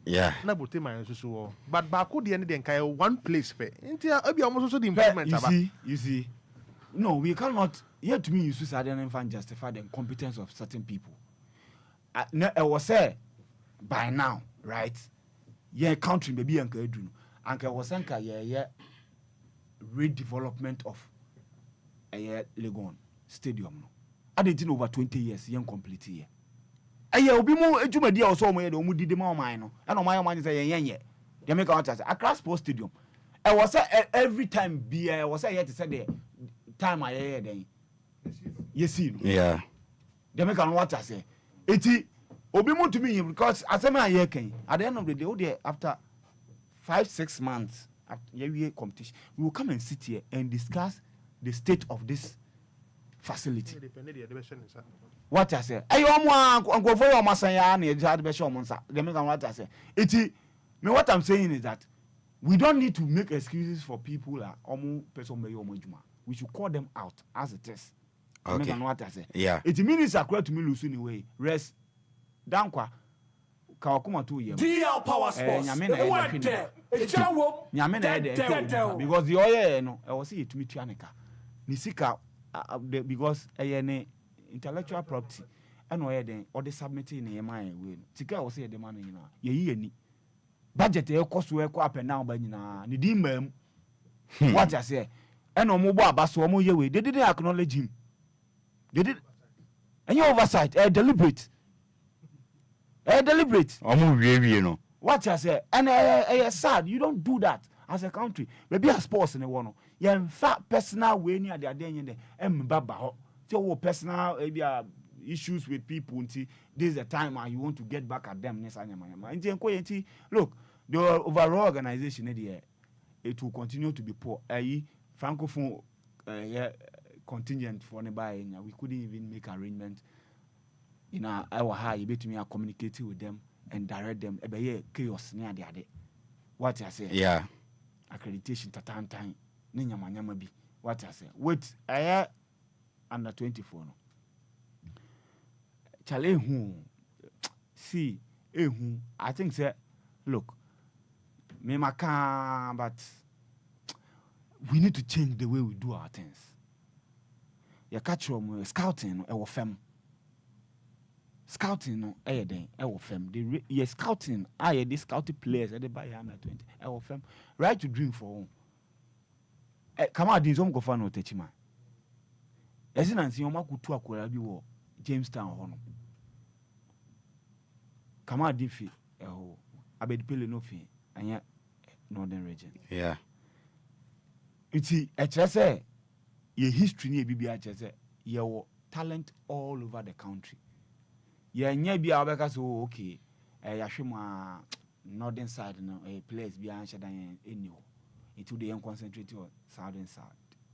yeah. Na buti my so but Baku the end the one place pay. Intia almost also the improvement. You see. No, we cannot yet to me use suicide and justify the incompetence of certain people. I was say by now, right? Yeah, country maybe Uncle Edwin. Uncle was saying redevelopment of a Legon Stadium. I didn't over 20 years, young complete here. Aye, obi mo ejuma dia oso mo ye do mu didi ma man no. And o man say yen they make out as Accra Sports Stadium. I was say every time be I was say here to say the time I hear then. Yes, yeah. They make an what I say. Eti obi mo to me because as I hear ken at the end of the day after 5-6 months after year competition we will come and sit here and discuss the state of this facility. What I say ayo mo anko for your masan ya na e had be show mo nsa they make an what I say. Eti me what I'm saying is that we don't need to make excuses for people like omo person be omo juma. We should call them out as it is. Okay. What I say. Yeah. It means Accra to me lose anyway. Rest. Dankwa. Kawakuma to ye. DL Power Sports. Because the oil no, I was see it to me Tianeka. Nisika because ne intellectual property. And oil then or the submitting in my way. Tika was say the man you know. Ye ni. Budget e cost we up and down by na. Ni dim what I say. And no mobile abaso omo ye we. They didn't acknowledge him. They did. And your oversight, deliberate. Deliberate. You know. What I say, and sad, you don't do that as a country. Maybe a sports in the one. You in fact personal way near the day in the baba. So personal issues with people. This is the time you want to get back at them. Look, the overall organization it will continue to be poor. Francophone contingent for nearby. We couldn't even make arrangements in our high. You bet me are communicating with them and direct them. Chaos near the other. What I say? Yeah. Accreditation time. Ninyama bi. What I say? Wait, I under 24 no. Chale who see who I think say look me maka but we need to change the way we do our things. You catch scouting or fem. Scouting no den e fem. The scouting the scouting players they buy under 20 e fem. Right to drink for home. Come out din some go fa no techima. Esi na nsi o makutu akwara bi wo Jamestown ho no. Come out din fi abedipele no fi anya northern region. Yeah. It's a chese ye history ni bibi a chese ye talent all over the country. Ye nya bi a obeka so okay yahwe northern side no a place bi an shedan eni ho. It would dey concentrate on southern side.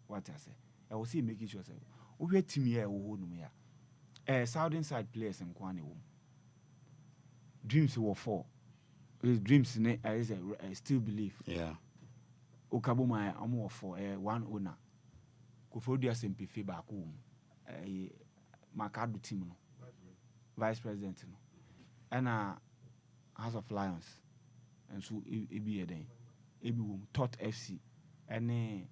What I say? I will see making sure say we hwe team here wo no ya. Southern side players en kwane wo. Dreams were 4. Dreams is a still belief. Yeah. Okaboma amu for one owner. Kofodia sempefe back home. Makadu team no. Vice president no. And House of Lions. And so ebi eden. Ebi wom Tot FC. And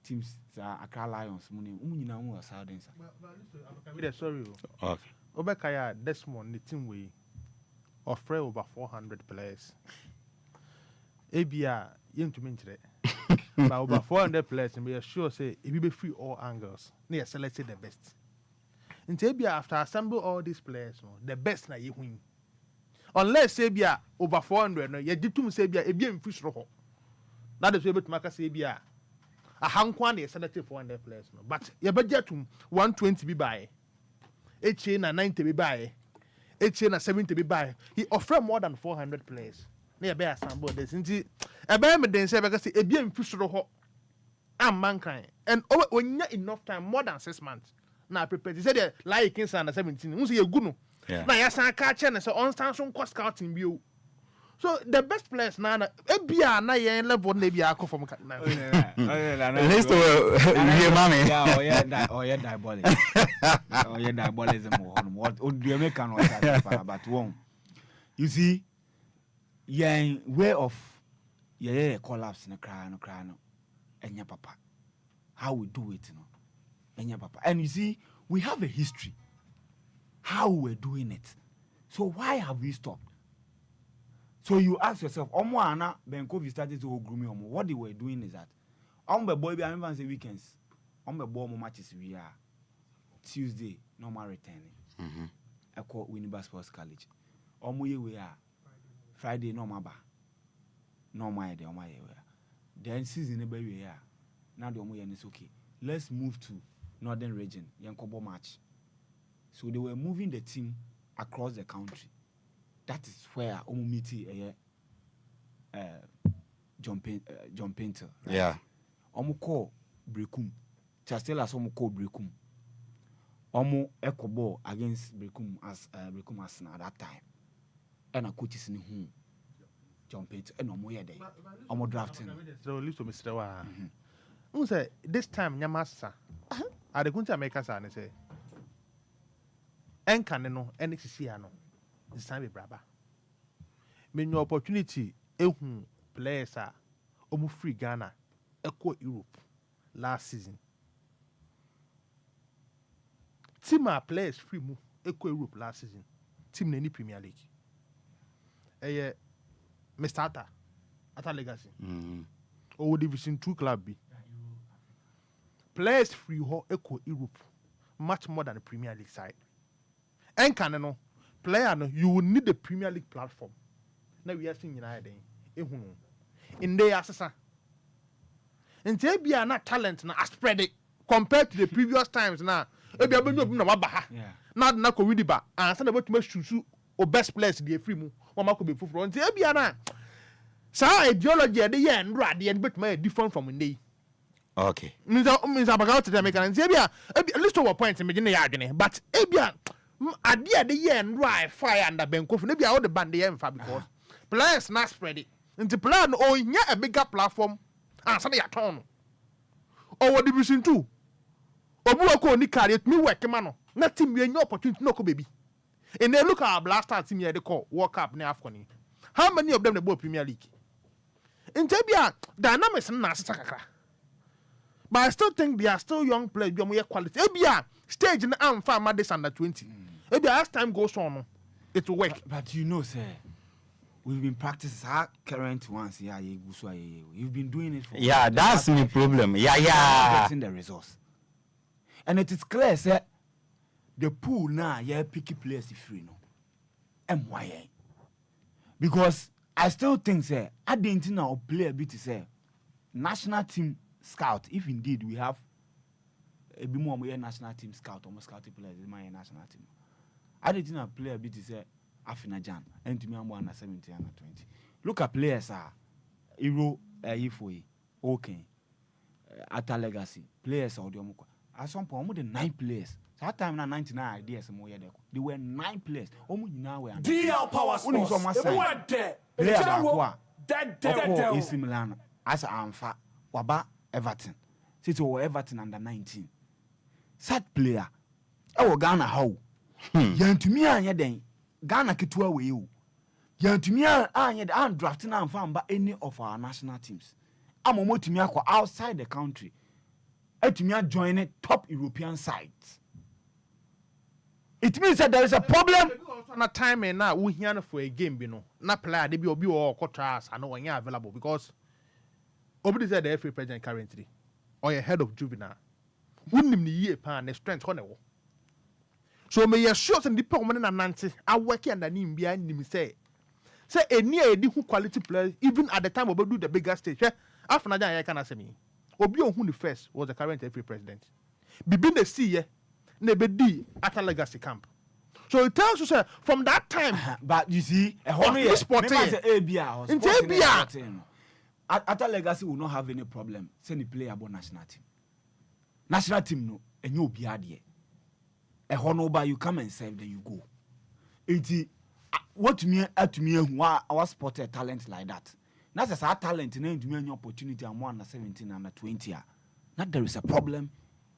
teams Accra Lions money. Nyina mu Southern side. But sorry. Okay. Obekaya Desmond the team we offer over 400 players. ABR, you to mention it. But over 400 players, and we are sure say it will be free all angles. They selected the best. And ABR, after assemble all these players, the best na you win. Unless ABR over 400, no, you did to say ABR, ABR fish roho. That is able to make us ABR. A hankwan they selected 400 players, no. But your budget to 120 be by. 8 and 90 be by. 8 and 70 be by. He offered more than 400 players. Near bear sample this into a bear then say because a bien fish roho and mankind. And when you enough time, more than 6 months. Now prepared. He said like in 17. You see a good no. Now yes, I catch and so on stand some cost scouting view. So the best players now ABR na yen level na bia akọ from na. Least we mommy. Yeah, diabolic. Diabolism what do make can but one. You see yen way of collapse na cry no enya papa. How we do it no. Enya papa. And you see we have a history how we're doing it. So why have we stopped? So you ask yourself, Omo ana Benkovi started to groom Omo. What they were doing is that Ombe boy be I say weekends. Ombe boy mo matches we are Tuesday normal returning. I call Winneba Sports College. Omo ye we are Friday normal ba. Normal de omo ye we are. Then season e be we are. Now the omo ye is okay. Let's move to northern region. Yankobo match. So they were moving the team across the country. That is where Omo meet John Painter. Right? Yeah. Omo call Brekum. Chastela Omo call Brekum. Omo echo ball against Brekum as at that time. And a coach is in whom John Painter and Omo ye there. Omo drafting. So leave to Mr. Wa. Say this time Nyamasa. I the kunta make us and say Encaneno NXC this time braba. Mean your opportunity players are almost free Ghana, equal Europe last season. Team are players free move equal Europe last season. Team any Premier League. Mr. Ata Legacy. Or Division 2 club B. Players free ho equal Europe much more than the Premier League side. And can player no you will need the Premier League platform. Now we are seeing United in the assessor. And they be not talent na spread it compared to the previous times now. Ebi abenu no mabaha. Not na ko really ba. And say about to make susu o best players dey free mu. One ma ko be fufuro. And they be na sa ideology dey here and rad and bet my different from ndey. Okay. Means about to make and say be at least over point me dey adwene. But ebia idea the year and right fire under Benkof. Maybe all the band the because players not spread it. And the player oh yeah a bigger platform and something at home. Or what division 2. Obuako ni carry it me work man. Nothing we no opportunity no baby. And then look at our blaster team here they call World Cup na AFCON. How many of them the ball Premier League? In Tebia dynamics na sakakra. But I still think they are still young players. They are quality. Ebia stage in am farm this under 20. Maybe as time goes on, it will work. But you know, sir, we've been practicing our current ones. Yeah, you've been doing it for. Yeah, that's my problem. Yeah. Getting the results, and it is clear, sir. The pool now, picky players is free no. MYA. Because I still think, sir, I didn't know play a bit, sir. National team scout if indeed we have a bit more national team scout or scout players in my national team. I didn't know player bit is Afina Jan and to me I'm 17 and 20. Look at players Hero Ifoi, okay, Ata Legacy, players or the at some point more than 9 players. So that time na 99 ideas more they were 9 players. Almost now we are DL Power Sports. They went there. Player Dead. AC Milan as Amfa Waba Everton. Since we were Everton under 19. Sad player. Oh Ghana how? Yantumi anya den. Ghana ketua we you. Yantumi anya den drafting Amfa by any of our national teams. Amomo tumi akwa outside the country. Etumi join top European sides. It means that there is a problem. Na time na we here for a game bi no. Na player dey be obi or contracts and no available because Obi said the FA president currently or a head of juvenile. Wouldn't ni year pan the strength on so me ye sure and the people na nanti I work under him behind him say any who quality players even at the time we do the bigger stage. After na I can say me. Obi who the first was the current FA president. Bibin the see Nebedi at a legacy camp. So it tells you, sir, from that time. But you see, a whole Ata Legacy will not have any problem. Send the player about national team. National team no, and you'll be here. A honorable, you come and serve, then you go. It's what to me, our spotted talent like that. Not as our talent in any opportunity and 1 17 and 20. Not there is a problem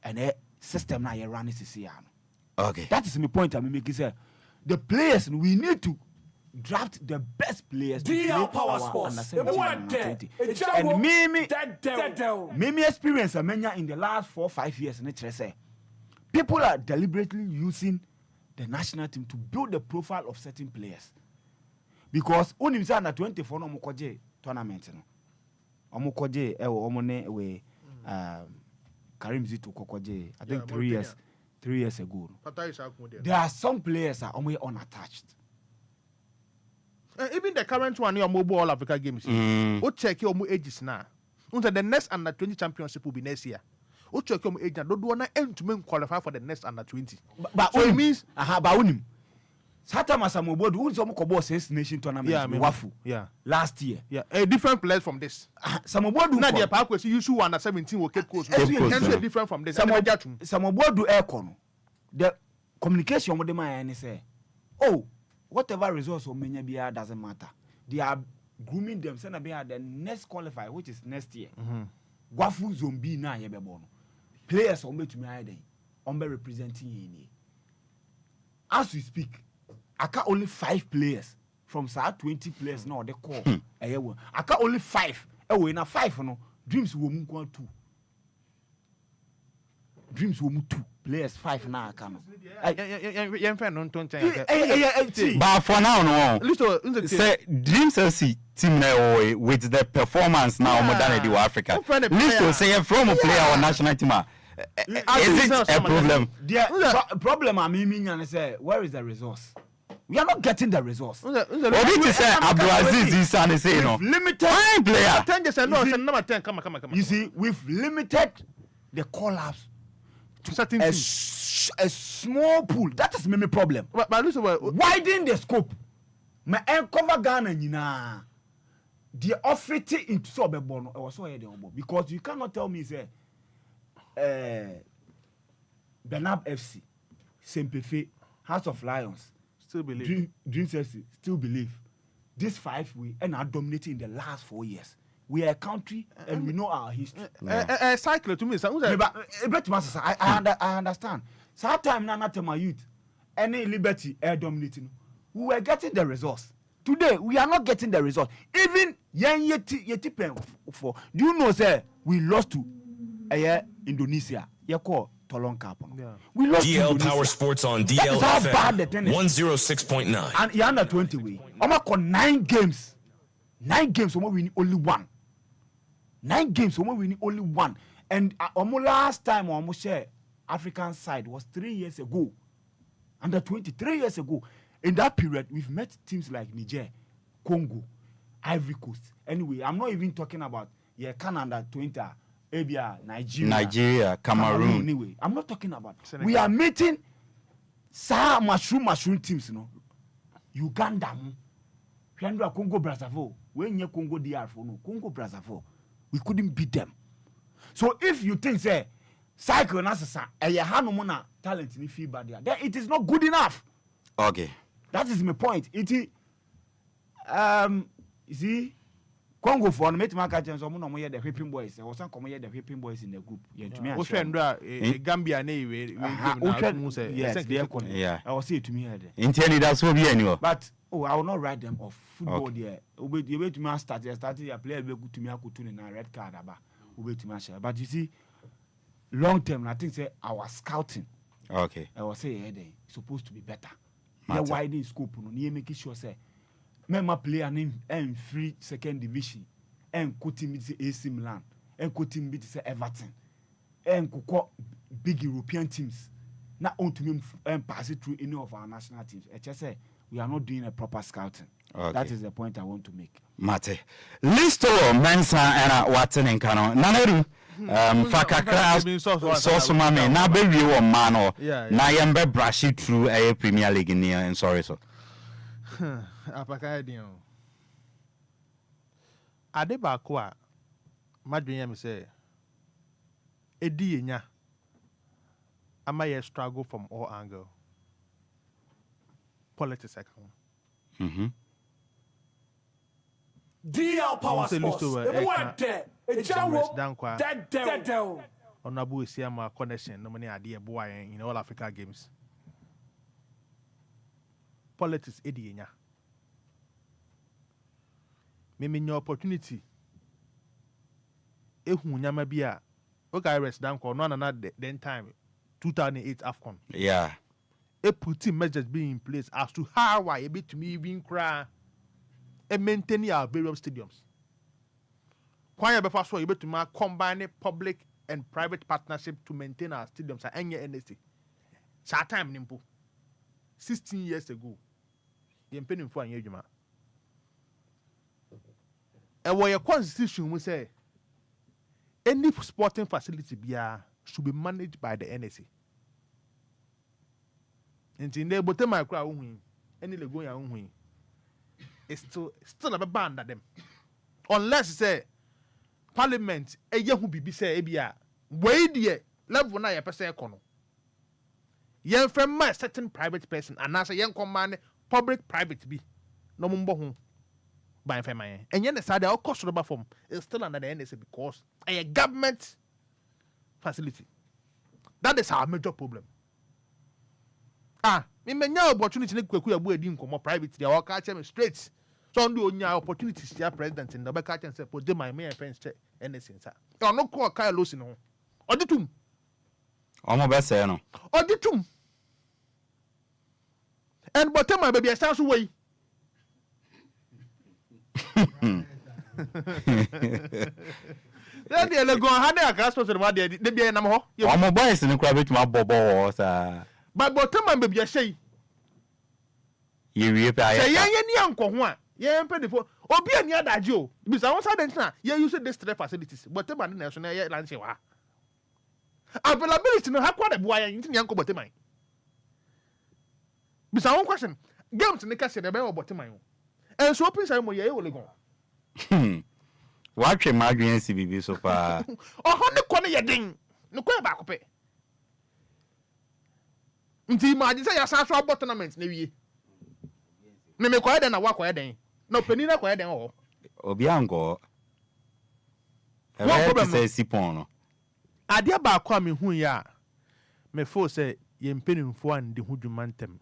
and a system now you run is here. Okay. That is my point. I'm making say the players we need to draft the best players. DL Power Sports. And Mimi experience Amenya in the last 4-5 years. People are deliberately using the national team to build the profile of certain players. Because when you say under 24 no mukoje tournament no. Omukoje omone we Karim Zito kokoje. I think 3 years ago. There are some players are almost unattached. Even the current one, your mobile All Africa Games. What check your ages now? The next under 20 championship will be next year. What check your age? Don't want to end to qualify for the next under 20. But so it means Baunim. Sata Masamobodu who's Omokobo Six Nation tournament. Wafu. Yeah. Last year. Yeah. A different players from this. Samobodu. Nadia Parkway, you should under 17 will keep course. Different from this. Samobodu Aircon. The communication with the man say, oh, whatever results or many be doesn't matter. They are grooming them. Send be the next qualify, which is next year. Wafu zombie na yebebono. Players on me to me ide. On be representing ye. As we speak, I got only 5 players from South 20 players now. They call. I got only 5. Oh, in a 5 no. Dreams will move 2. Dreams will move 2. Players 5 now come. But for now, no. Say Dreams LC team now with the performance now more than the Africa. Listen, say from a player or national team. Is it a problem? The problem I mean and say where is the resource? We are not getting the resource. What did you say? Abdulaziz is and say no. Limited player. 10 just no, number 10. Come. You see, we've limited the call-ups to certain a small pool. That is my problem. But listen, widen the scope. My cover Ghana nyina. The offered into so be born was so because you cannot tell me say Benab FC, Sempefe, House of Lions, still believe. Dreams FC, still believe. These 5 we and are dominating in the last 4 years. We are a country and we know our history. Cycle to me, I understand. Sometimes not my youth, any liberty air dominating. We were getting the results. Today we are not getting the results. Even yeti for. Do you know, sir? We lost to Indonesia. You call Tolong Kapon. We lost DL Power Sports on DLFM 106.9. And you're under 20 we. Almost 9 games. 9 games, we win only 1. 9 games, we win only 1. And almost last time we almost share African side was 3 years ago. Under 23 years ago. In that period, we've met teams like Niger, Congo, Ivory Coast. Anyway, I'm not even talking about Canada 20. Abia, Nigeria. Nigeria, Cameroon. Anyway, I'm not talking about. Senegal. We are meeting mushroom teams, you know. Uganda, Congo Brazzaville. When you Congo DR for no Congo Brazzaville, we couldn't beat them. So if you think say cycle nasa mona talent in FIBA there, then it is not good enough. Okay. That is my point. It is you see Congo for no make catch and some no the whipping boys. There was some come here the whipping boys in the group. Gambia yes, yeah. I will say it to me there. Intended that's what be anyway. But I will not write them off. Football there. You wait to me start. A player be good to me. I could tune in a red card. Wait to me. But you see, long term, I think say our scouting. Okay. I will say they supposed to be better. They widen scope. No, you make sure say, member player name and free second division, and could meet AC Milan, and could meet Everton, and could big European teams. Not on to me and pass it through any of our national teams. I just say. We are not doing a proper scouting. Okay. That is the point I want to make. Mate. Listo Mensa and Watson and Cano. Naneru. Fakakra so mame na be wi wo ma no na yembe brush it through a Premier League in here and sorry so. Apakan din o. Ade ba ko a madwen me say edi yenya ama ye struggle from all angles. Politics DL Power Sports. Honorable Isiama connection no money idea boy in all Africa games. Politics edienya. Me your opportunity. Ehu nyama bia. Okay, rest down no another then time 2008 AFCON. Yeah. A putting measures being in place as to how I able to me even cry and maintain our various stadiums. Why before so able to combine public and private partnership to maintain our stadiums and any NSC. That time nimpo 16 years ago. You paying for a year. And what your constitution will say any sporting facility should be managed by the NSC. Nti ne bote my crowd who any le go ya who it's still a ban at them unless say parliament eye hu bibi say ebia we die level na ye person ekono yen from my certain private person and as yen command public private bi no mbo hu ban fam man enye ne sade o cost rubber form is still under the NSA because a government facility. That is our major problem. Me menya opportunity ne kwaku ya bu edi nkomo private dia waka catch me straight. So ndo onya opportunities ya president in the back catch say put my main friends che anything sir. E no call Kyle Losi no. Oditum. Omo be say no. Oditum. And but my baby I start so way. Then the lego had a castle to the be na ho. Omo boys ni kwa betima bobo sa. But my baby I say you pa ya. Say ye anko ho a ye empe defo obi ani adaje o bisa won sa den na ye use this three facilities but man na so na ye lance wa availability no hakwa de boa ye nti anko boteman bisa won question games ne ka se de be boteman o en so open say mo ye wole gon wa twe madwen si bibi so pa o ho ne ko ne ye den ne ko ba ko pe nti ma ji say ya sa so about tournament na wie me ko eden na wa ko eden no pani na ko eden o obi ango e be say sipon no ade ba ko me hu ya me fo say ye mpenimfo ande hu dwumantem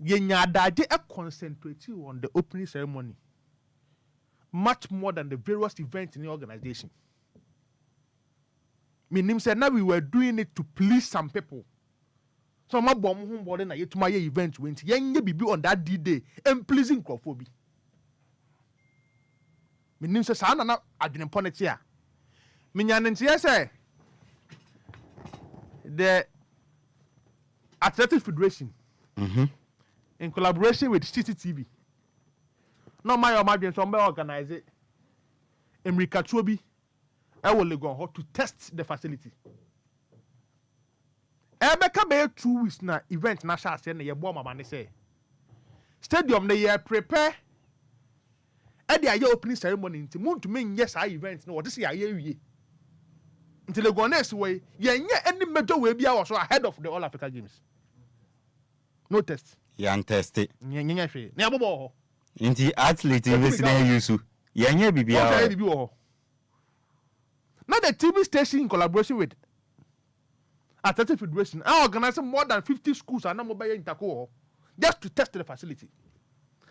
ye nya adaje e concentrate on the opening ceremony much more than the various events in the organization. Meaning say now we were doing it to please some people. So my bomb home body na yet my event went yenye bibi on that D-Day and pleasing crowdphobia. Meaning say sana na adwene pon it here. Minyanentia say the Athletic Federation in collaboration with CCTV. No my imagine some organize it. Emrika Chobi I will go on to test the facility. Ebeka be 2 weeks na event na sha say na ye bo mama ne say. Stadium na ye prepare. E dey opening ceremony nti muntu me nyɛ saa event no what say aye wie. Until the Ghanaians way, any major way be also ahead of the All Africa Games. No test. Yan test it. Nyanya bobo. Inti athlete investing use. Yanya bibia. Now the TV station in collaboration with Athletic Federation are organizing more than 50 schools and mobile in Tako just to test the facility.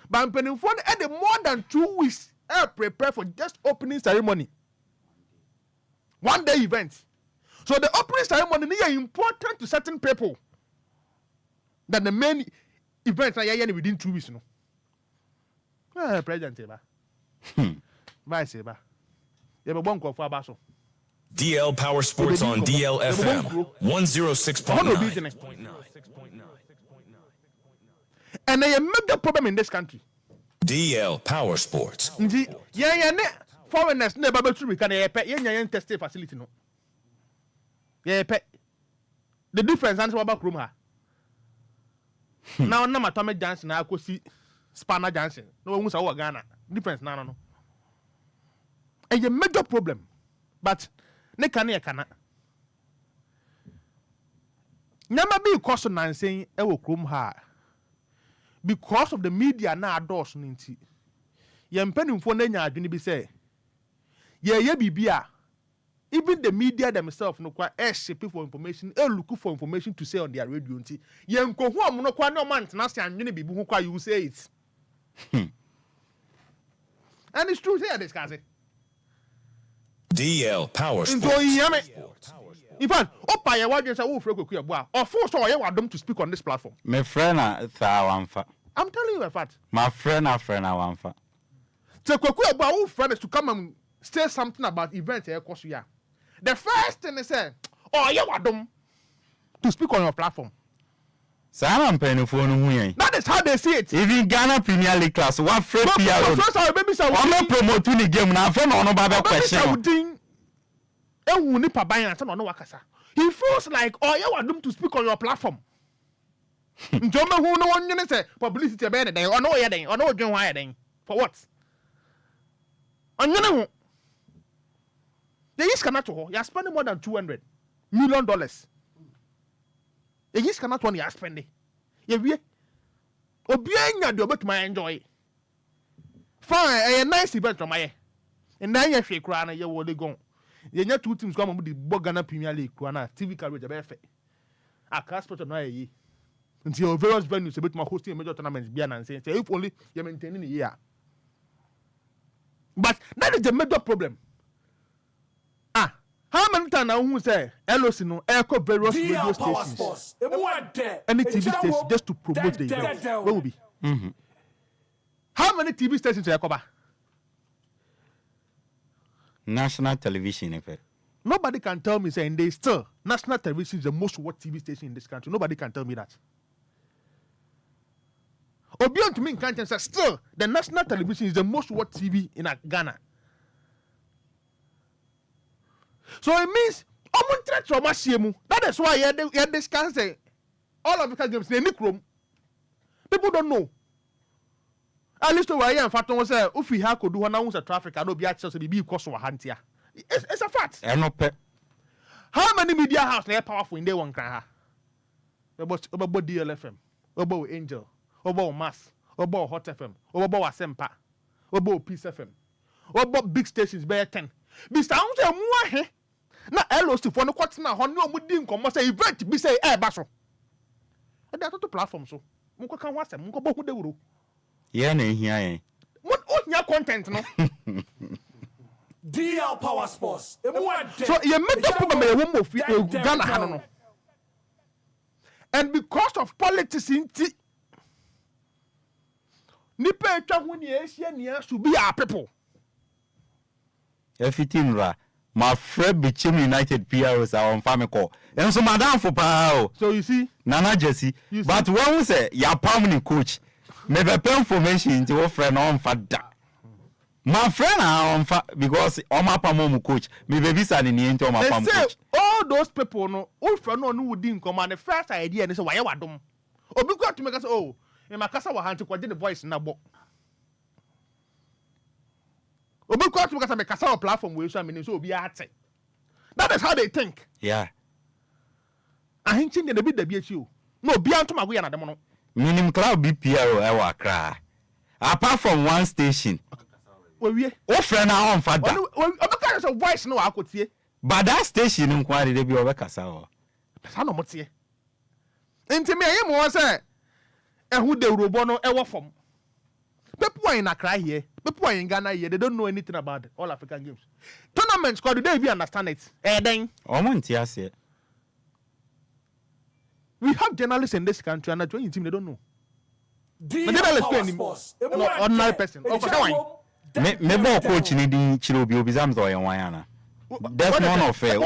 But I'm paying for more than 2 weeks prepare for just opening ceremony. 1 day event. So the opening ceremony is important to certain people than the main event within 2 weeks. No, President Eba. Vice Eba. DL Power Sports on DLFM 106.9. And a major problem in this country. DL Power Sports. Foreigners never be true can yen test facility no. The difference answer about room ha. Now na matome Johnson na akosi Spanner Johnson. No one say Ghana. Difference no. And a major problem. But ne can e kana. Nyama be cause na saying e wo krom ha. Because of the media na adults nti. Ye mpanimfo na nya adwene bi say bibia. Even the media themselves no kwa shape for information, look for information to say on their radio nti. Ye nkohu am no kwa no man na se anwene bibi hu kwa you say it. And it's true here discuss it. DL Power Sports. In fact, opa ye wadwen say wo frɛ kwaku abo a. Ofo so ye wadom to speak on this platform. My friend Thawanfa. I'm telling you a fact. My friend Wanfa. So kwaku abo a wo frɛ to come and say something about events here course ya. The first thing they say, oh you wadom to speak on your platform. That is how they see it. Even Ghana Premier League class, what free PR? I'm promoting the game now. For no baba question. He feels like, oh you wadom to speak on your platform. Njoma who no one say publicity better than or no ya then or no join why then for what? Onyene the is cannot to you are spending more than $200 million. The is cannot one you are spending. You be obianya do but my enjoy. Fine, a nice event from my. And now you shake crown and you will go. You need 2 teams come with the Ghana Premier League crown TV coverage a befe. A passport on ye. Until various venues a bit more hosting major tournaments be and saying if only you maintaining a year. But that is the major problem. How many times now who say LOC no echo various radio stations any TV stations just to promote the event? What will be? How many TV stations are cover? National television, in fact. Nobody can tell me saying they still national television is the most watched TV station in this country. Nobody can tell me that. Or beyond to me in country say still the national television is the most watched TV in Ghana. So it means that is why you discuss all of the games in MiPROMO. People don't know. At least where I am, Faton was if we have to do one ounce of traffic, I don't be access to be cost of a hand here. It's a fact. How many media houses are powerful in day one? About DLFM, about Angel, about Mass, about Hot FM, about Asempa, about Peace FM, about big stations, bear 10. Besides, na LOC for no kwat na ho no mudi nkomo say event bi say baso e da to platform so munko kan ho asem munko bo hu dewuro ye na ehia yen mon ohia content no DL Power Sports so ye make the problem e wo mo fi Ghana ha no and because of politics inti nipa etwa ho ne ehia ne should be our people everything ra my friend Bichim United PROs are on Famicall. And so Madame for Pao. So you see? Nana Jesse. But when we say your permanent coach, maybe pay information to your friend on Fada. My friend, because Oma Pamo coach, me baby son in the end, Oma Pamo coach. All those people no, all friend no who didn't come on the first idea and say why you dum. Or because to make us in my casa hand to the voice in a book. Or because to make a casa platform where so many so be at. That is how they think. Yeah. I ain't changing the bit the BHU. No, beyond to my way another mono. Minimum cloud BPRO, I cry. Apart from one station. Oh, friend, I want for that. A voice no, I could see. But that station inquiry, they be over Casao. I know what's here. Into me, I am one say, and who they will bono ever from. People in a cry here, people in Ghana here, they don't know anything about all African games. Tournaments, do they even understand it? Then, we have journalists in this country and a joining team, they don't know. They don't explain him. No, ordinary person. Maybe coach in the Chirobi Obizams or Wayana. That's none of fair. He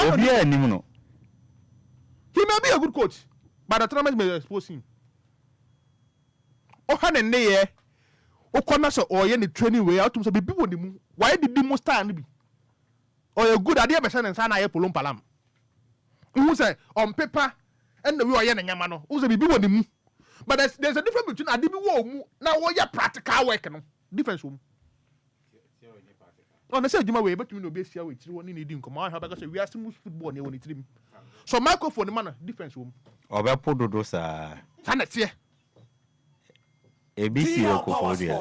may be a good coach, but the tournament may expose him. Oh, and there, oh, corners or any training way out to be people. Why did the most time be? Or a good idea, person and Sana Polum Palam. Who say on paper and the way Yamano, who's a baby with him. But there's a difference between a DB now what your practical work. Difference room. On the same way, but you know, basically, which you need to come on, because we are still football near one team. So, microphone, the man, difference room. Or Podosa. And it's here. ABC Okofodia.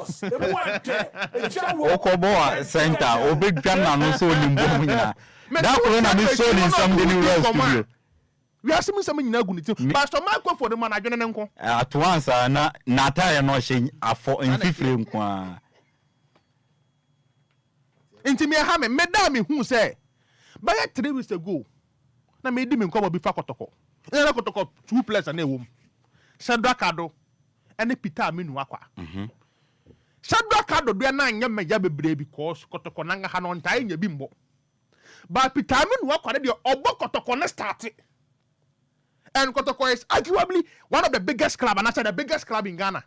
Okoboa Center, or Big Ghana, no so in Bomina. That one I saw in some studio. We are seeing something in a good team. Pastor Michael for the man, I don't know. At once, Natalia no shame for in 50. Into me, I made Madame who say, but 3 weeks ago, I made him come before Kotoko. And I got 2 players and a woman. Sandra Cado and the Peter Minuaqua. Sandra Cado, they are 9 young Mayabe because Kotoko Nanga had on time your bimbo. But Peter Minuaqua, the Obokotoko started. And Kotoko is arguably one of the biggest clubs, and I said the biggest club in Ghana.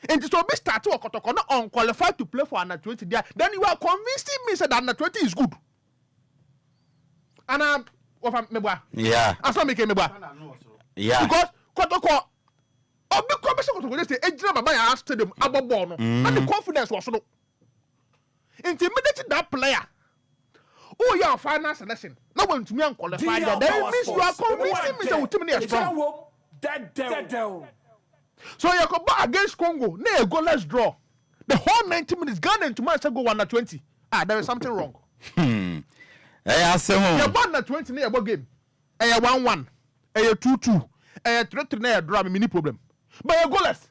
And so be start to Kotoko not unqualified to play for under 20 there. Then you are convincing me that under 20 is good. And yeah. I saw me came yeah. Because Kotoko big commission Kotoko say ejina baba ya stadium abobo no. And the confidence was no. Intimidating that player. Oh, your final selection. No one to me unqualified. That means you are convincing me that ultimately is strong. Dead. So you go back against Congo. Nay, go, let's draw. The whole 90 minutes, Ghana into match go 1-20. There is something wrong. You won 20 near game. 1-1. 2-2. 3-3 near draw. Mini problem. But you go less.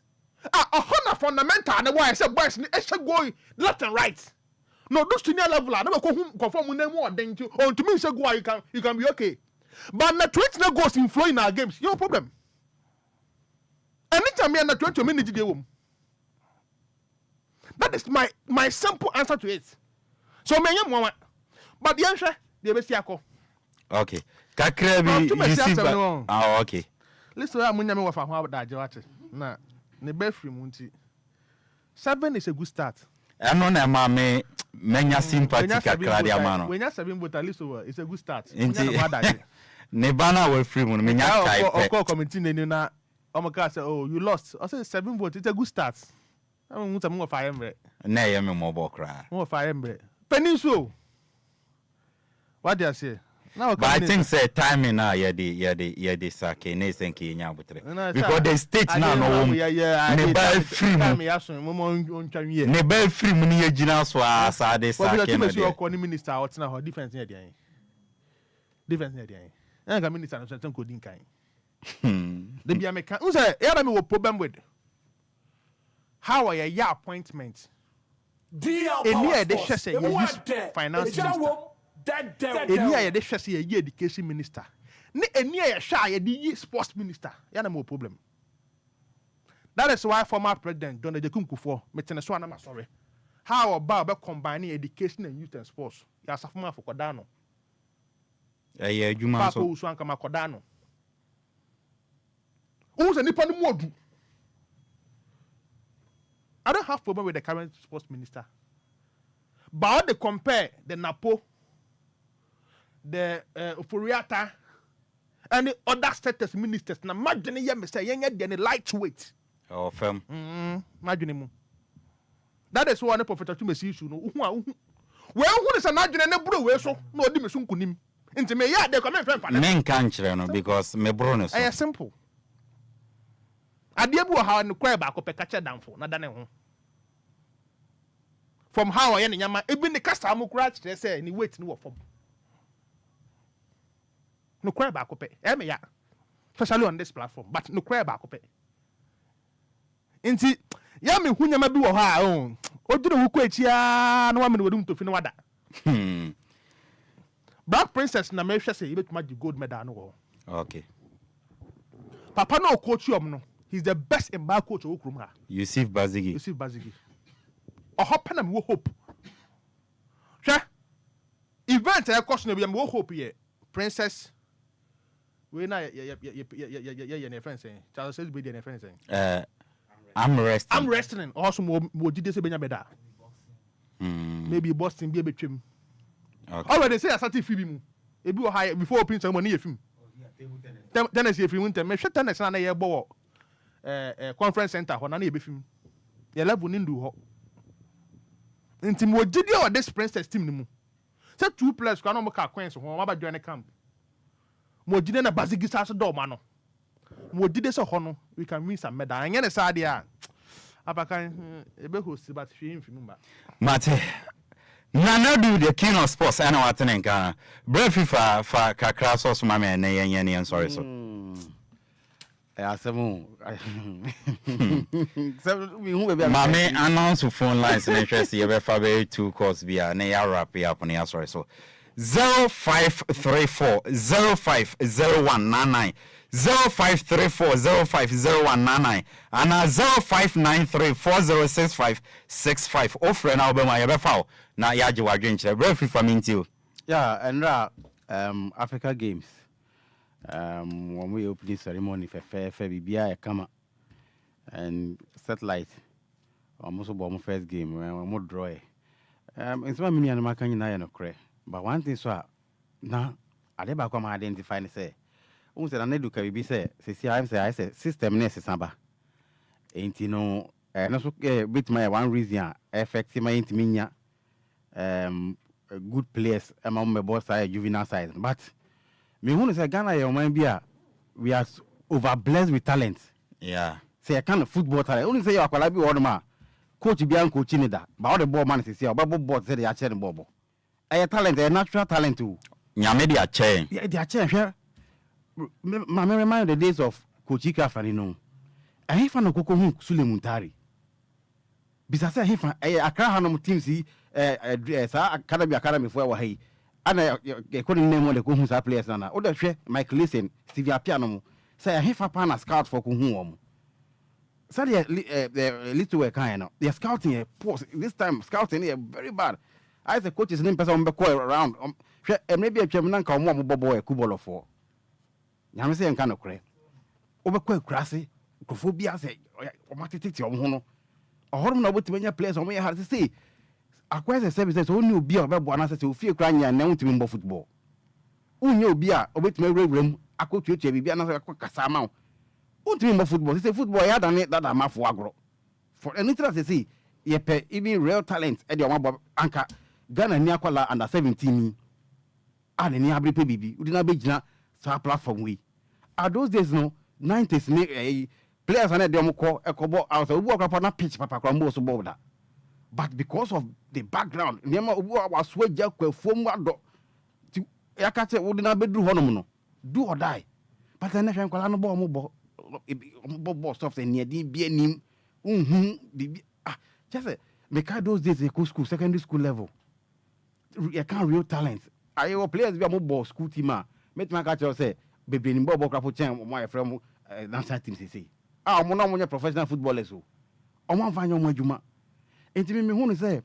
A fundamental and why I said boys go left and right. No, those senior level. I never confirm with them more than you. On to me, say go you can be okay. But the 20 goes in flow in our games. No problem. Anytime you're 20 minutes, that is my simple answer to it. So, but the answer, the best yako. Okay. Kakrebi, you see, okay. Listen, I'm going to have that. Nah, the best free munti. 7 is a good start. I know that mama menya sympathetic akradi amano. When you're 7 but at least it's a good start. Nebana will free mun menya kai. Of course, committee na. Say, oh, you lost. I said 7 votes. It's a good start. I'm going to fire him. Nay, I'm a mobile cry. More fire him. Peninsula. What do I say? Now, but I think say timing now, the sake, ne senki nyabutre. Because the state now no ne buy free mu. Ne buy free mu ni ejina so asa de sake na de. But you are minister or tina ho difference near there. Difference near there. And the minister no certain coding kind. The be American. Who say yeah me problem with how are your appointment? Any they say you use finance minister. Any they say you education minister. Any shy you sports minister. Yeah no problem. That is why former president Donald Kufuor meeting so na sorry. How about combining education and youth and sports? Ya safuma for Kodano. Yeah, Juma so. Papa Uswan kama Kodano. Who's a Nippon Modu? I don't have problem with the current sports minister. But how they compare the Napo, the Furiata, and the other status ministers, now imagine you say you're lightweight. Oh, firm. Imagine. That is one Professor Tumesi issue. Well, who is an agent and a bro, so no dimission kunim. Into me, yeah, they come in. Men can't, because me bronus. I simple. I dear how and cry back up a catcher down for not done. From how I am, even the customer crash, they say, and he waits no for. No cry back up, especially on this platform, but no cry back up. Inti, yami who never do her own. Or do the quit ya, no one would to Finwada. Black Princess Namesha say, you bet my gold medal. Okay. Papa no coach you, no. He's the best in bar coach of Okrumha. Yusuf Bazigi. Yusuf Bazigi. A hop and we hope. Sure. Event I question we hope here. Princess. We na your friend saying. Charles says be your friend saying. I'm resting. I'm resting. Also more did say benya maybe Boston be a bit trim. Okay. Already say I started film. It be high before Prince money film. Tennis if you winter me shut tennis na ye bo conference center ho na na ye be film. Ye level ni ndu ho. Nti mo gidi o this Princess team ni mu. Say 2 players kwa no mo ka Queens ho ma ba join camp. Mo gidi na Bazigi sa so do ma no. Mo gidi se ho no we can win some medal. Anya ne sa dia. Apakan ebe host but film ba. Mate. Nana do the king of sports and what in Ghana. Brave FIFA for kakra sauce mama and yan sorry so. Mame announce phone lines and interest you February 2 course via na wrap up on sorry so 0534 050199 0534 050199 and 0593 406565 offer now be my befa na yaje wadwen kire brave FIFA minti yeah and Africa Games when we opening ceremony for bibia kama and satellite almost about my first game when we draw it's my mini and makan na no kre but one thing so na ade ba kwa identify ne say who say na eduka bibi say I say system ne sesaba enti no no so bit my one reason effective my intiminya good players among my boss side juvenile side but me who say Ghana your man be we are over blessed with talent. Yeah. Say a kind of football talent. Only say you are quite be order coach be coach in that. But all the ball man say about board say they are sharing ball. A talent, a natural talent too. Nyame they are chain. Yeah, they are chain. Sure. My remind the days of Coach Ika Fanino. I hear from Koko Sule Muntari. Because I hear from Accra Hanum team see academy for our hey. And I couldn't name one of the Kuhun's players now. Other share Mike Listen, Stevie Piano. Say I have a pan a scout for Kuhum. So the little work kind of they're scouting a post this time scouting here very bad. I the coach's name person around and maybe a German come one boy a kubolo for. Yam say kind of cray. Over grassy, Kophobia say, or Matiti or Hono. A hormone of what players on me had to say. Acquire the services only be about one answer to fear crying and now to win football. Who knew beer, or with my room, I could teach you be another Casama. Who to win football? It's a football I done it that I'm for agro. For an interest to see, ye pay even real talent at your mobile anchor, Ghana Niakola under 17. And any abri baby, we did not be Jina, so platform we. Are those days no 90s players and a demo call a cobo out of walk up on a pitch, Papa Crombo so border. But because of the background, Nema was sweat jack from what to Yakate would not be do honomono, do or die. But I never call no more stuff than near DBN. Just make those days a school, secondary school level. I can't real talent. I will players be a more school team. Make my catcher say, baby in Bobo Crapo my friend, national team say. Ah, Mona professional footballers. I want find your Majuma. Enti me hu say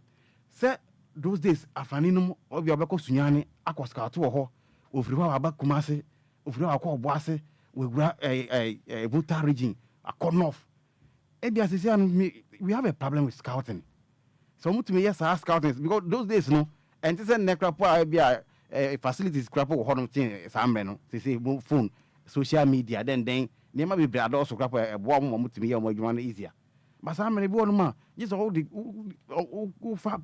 those days afaninum obi obeko sunyane akoska to ho ofiri ho abakumase ofiri ho akọ we gura Buta region akọ north. Ebia say we have a problem with scouting. So mutumi yes scouting because those days no and this necrapo be facilities crapo honum thing samre no say phone social media then nema be brad also crapo e bo mo mutumi ye mo adwuma no easier but samre bi onuma just all the fa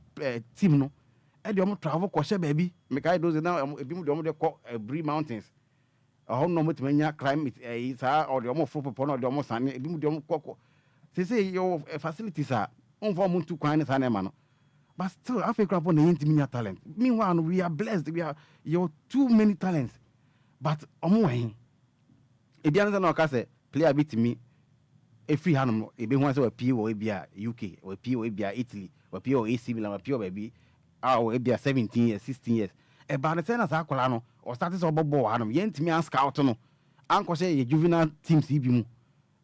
team no e de travel ko she baby make I those now e bi mu de ko Bree Mountains no mutumi nya climate sa or de fo popo no de sane e bi mu de ko say your facilities are on for muntu kwan ne sana ma no but still Africa upon the intimate talent meanwhile we are blessed we are your too many talents but omo wen e bia no ka say player bit me e free hanum e be hu say we pie wo e bia UK we pie wo e bia Italy we pie wo AC Milan we pie wo baby e bia 17 years 16 years e ba ne say na sa akola no o start so bobo hanum ye ntimi an scout no anko say ye juvenile teams ibi mu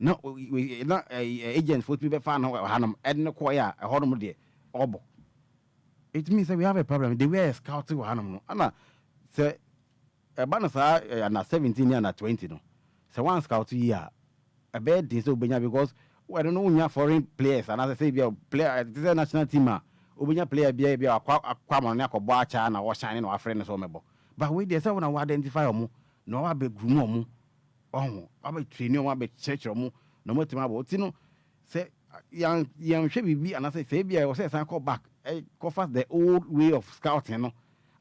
no we na agents for people fan hanum edne ko ya honum de obo. It means that we have a problem. They were scouting hanum ana say e ba na sa na 17 and na 20 no say one scout year a bad thing so benya because we don't know nya foreign players and as I say be player this is national team obenya player be akwa ma na akọbọ acha na wo shine na afre ne so mebo but we dey say we na identify omo no wa be groom omo ohun aba train omo aba church omo no motima aba otino say yan hwe bibi and as say bia we say san call back go fast the old way of scouting no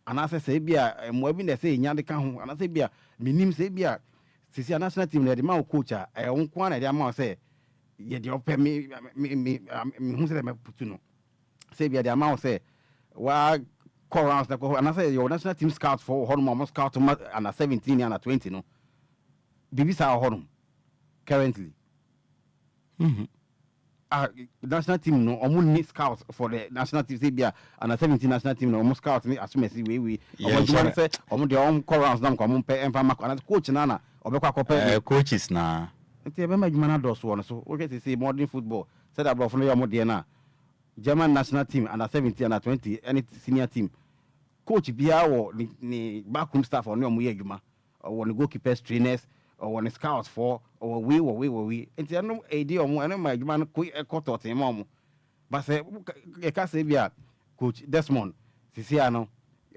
and as say bia mo bi na say nya de ka ho and as bia minim say bia sisi national team na de ma coach a nko na de ma say ye de ope me hu say me putu no say bia de ma say wa call rounds na ko and say your national team scout for honum scout under 17 and 20 no bibi sa honum currently national team no omo need scouts for the national team say bia under 17 national team no omo scout me assume say we omo juma say omo de on call rounds na ko omo pe emfa mako and coach na obekwa kope coaches na nti e be ma juma na do so no so we get say modern football say that bro for no your mo de na German national team under 17 under 20 any senior team coach bia wo ni backroom staff on omo ye juma or one goalkeepers trainers or one scouts for or we nti no edi omo eno ma juma no ko ekoto team omo but say e ka say bia coach Desmond sisi ano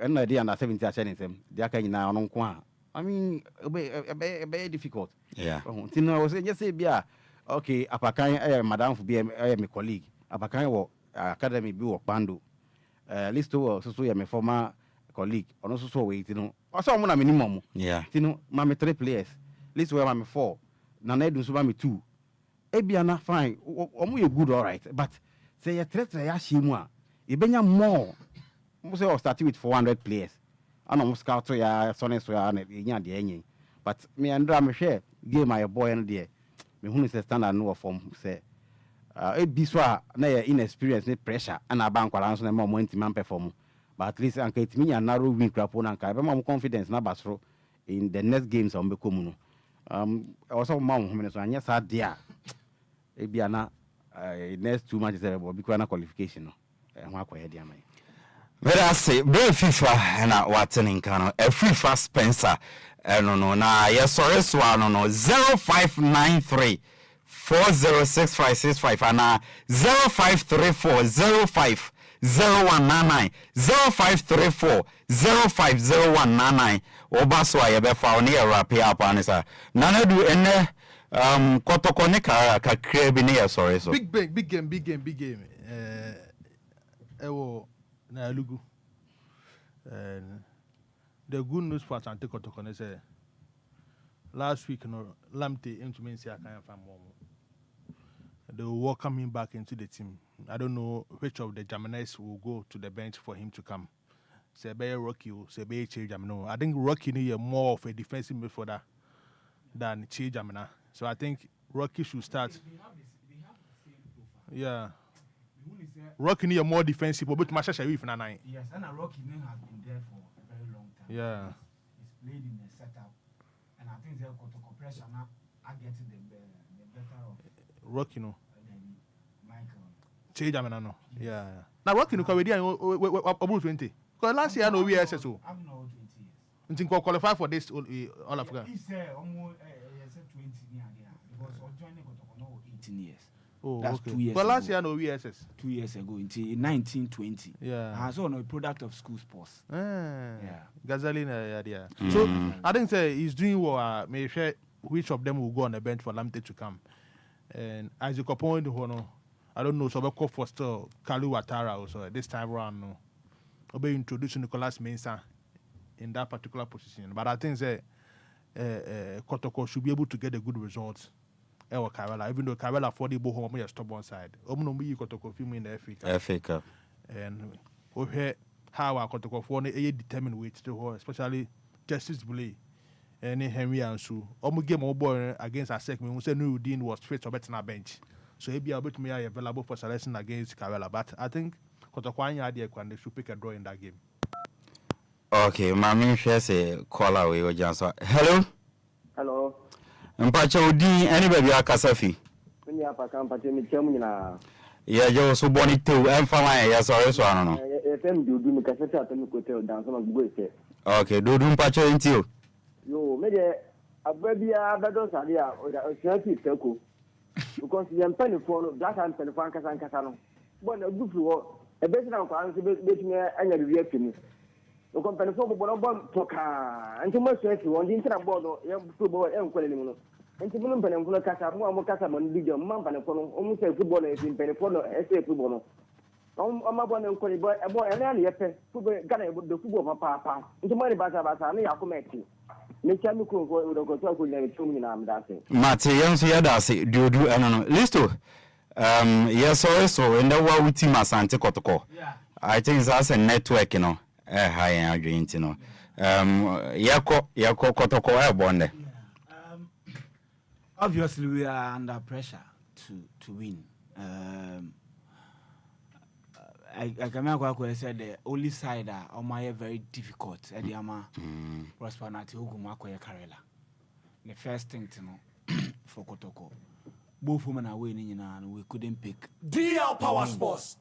eno edi under 17 a challenge them dia ka nyina ono nko a I mean be difficult yeah nti no say just say bia okay Apakan madam for be my colleague Apakan wo academy bi wo Pando listo so ya my former colleague ono so we ti no so mo na minimum yeah ti no ma me 3 players listo we ma me 4 na na edu so ma me 2 ebia na fine omo you good all right but say ya 3 ya shimu a e benya more mo say start with 400 players ana mo scout ya sonne so ya na nya de enyen but me andra me share game my boy no de me hunu say standard no form say e bi so na ya inexperience ne pressure ana ba nkwala so na mo anti-man perform but at least anka itimi nya narrow win crapo na anka be mo confidence na basro in the next games on be komu no also ma ho me so anya sa de a e bia na next 2 matches e bo bi kwa na qualification no ho akoye de amai Vera say be FIFA na watene nka no e FIFA Spencer no na yes sorry so no 0593 406565 and 0534 050199 0534 050199 obaswa ye be fa oni rap up anisa nana du ene kotoko ne ka krebi ne sorry so big game ewo na lugu the good news for Asante Kotoko is last week no Lamte into me say I can't find more. They will welcome him back into the team. I don't know which of the Germans will go to the bench for him to come. Say be Rocky, say be Che Jamino. I think Rocky need more of a defensive midfielder than Che Jamina. So I think Rocky should start. Yeah. Rocky need more defensive, but Masha Sharif na 9. Yes, and Rocky has been there for a very long time. Yeah. He's played in the setup, and I think they'll go to compression now. I get the better of Rocky no. Michael. Che Jamina no. Yeah. Now Rocky no already about 20. Because last year no we SSO. I'm not 20 years. Until qualify for this all Africa. He said almost 20 years because joining 18 years. Oh, that's okay. 2 years But last ago. year no VSS. 2 years ago, until 1920. Yeah. I saw a product of school sports. Yeah. Gasolina, yeah. So I think say he's doing well. May share which of them will go on the bench for Lamte to come. And Isaac Opon, I don't know, so we call for still Kalu Watara also this time around. No, I'll be introducing Nicolas Mensah in that particular position. But I think say Kotoko should be able to get a good result. Even though Karela for the Bohom on stubborn side. Omno Kotoko film in the FA Cup. And we hear how our Kotoko for a determined weight to her, especially Justice Bully and Henry and Sue. Omu game boy against Asek, we say Nurudin was fit or better on bench. So he'll be able to be available for selection against Karela. But I think Kotoko idea when they should pick a draw in that game. Okay, Mami shares a call away or Johnson. Hello? Hello. Mpacha odi anybody akasafi. Kuni Apakan pache mi chemu na. Yeah, jo so boni te emfala ya so ano no. FM dudu mi kasete atemi kote o dan so ma gbugbo ise. Okay, dudu mpacha ntio. Yo, me de ababia bedo sade a o chance teko. Because yem penifo no, that time penifo ankasa no. But na gufu ho, e be na kwa anse betumi anya bibi afimi. O kompenifo bo no bom toka. Anti mo chance won di ntra board no, yem football e nkwale ni mu no. Nti mo mpenefo no kasa mo kasa mo ndi jam mo mpenefo no o mu say football e mpenefo no e say football no. O ma bo na nkwale bo e bo e na ye pe football Ghana e do football papa. Nti mo ni basa na ya kometi. Me chami ko do ko to ko le chumi na amdase. Mate yenso ya dase dudu no. Listo. Yes so and that wa with team Asante Kotoko. Yeah. I think that's a network, you know. High agreement, you know. Yako Kotoko bonde. Obviously, we are under pressure to win. I can remember said the only side on my very difficult. Ediama prosperity Ugumako Karela. The first thing to know for Kotoko. Both women are winning and we couldn't pick. DL Power Sports.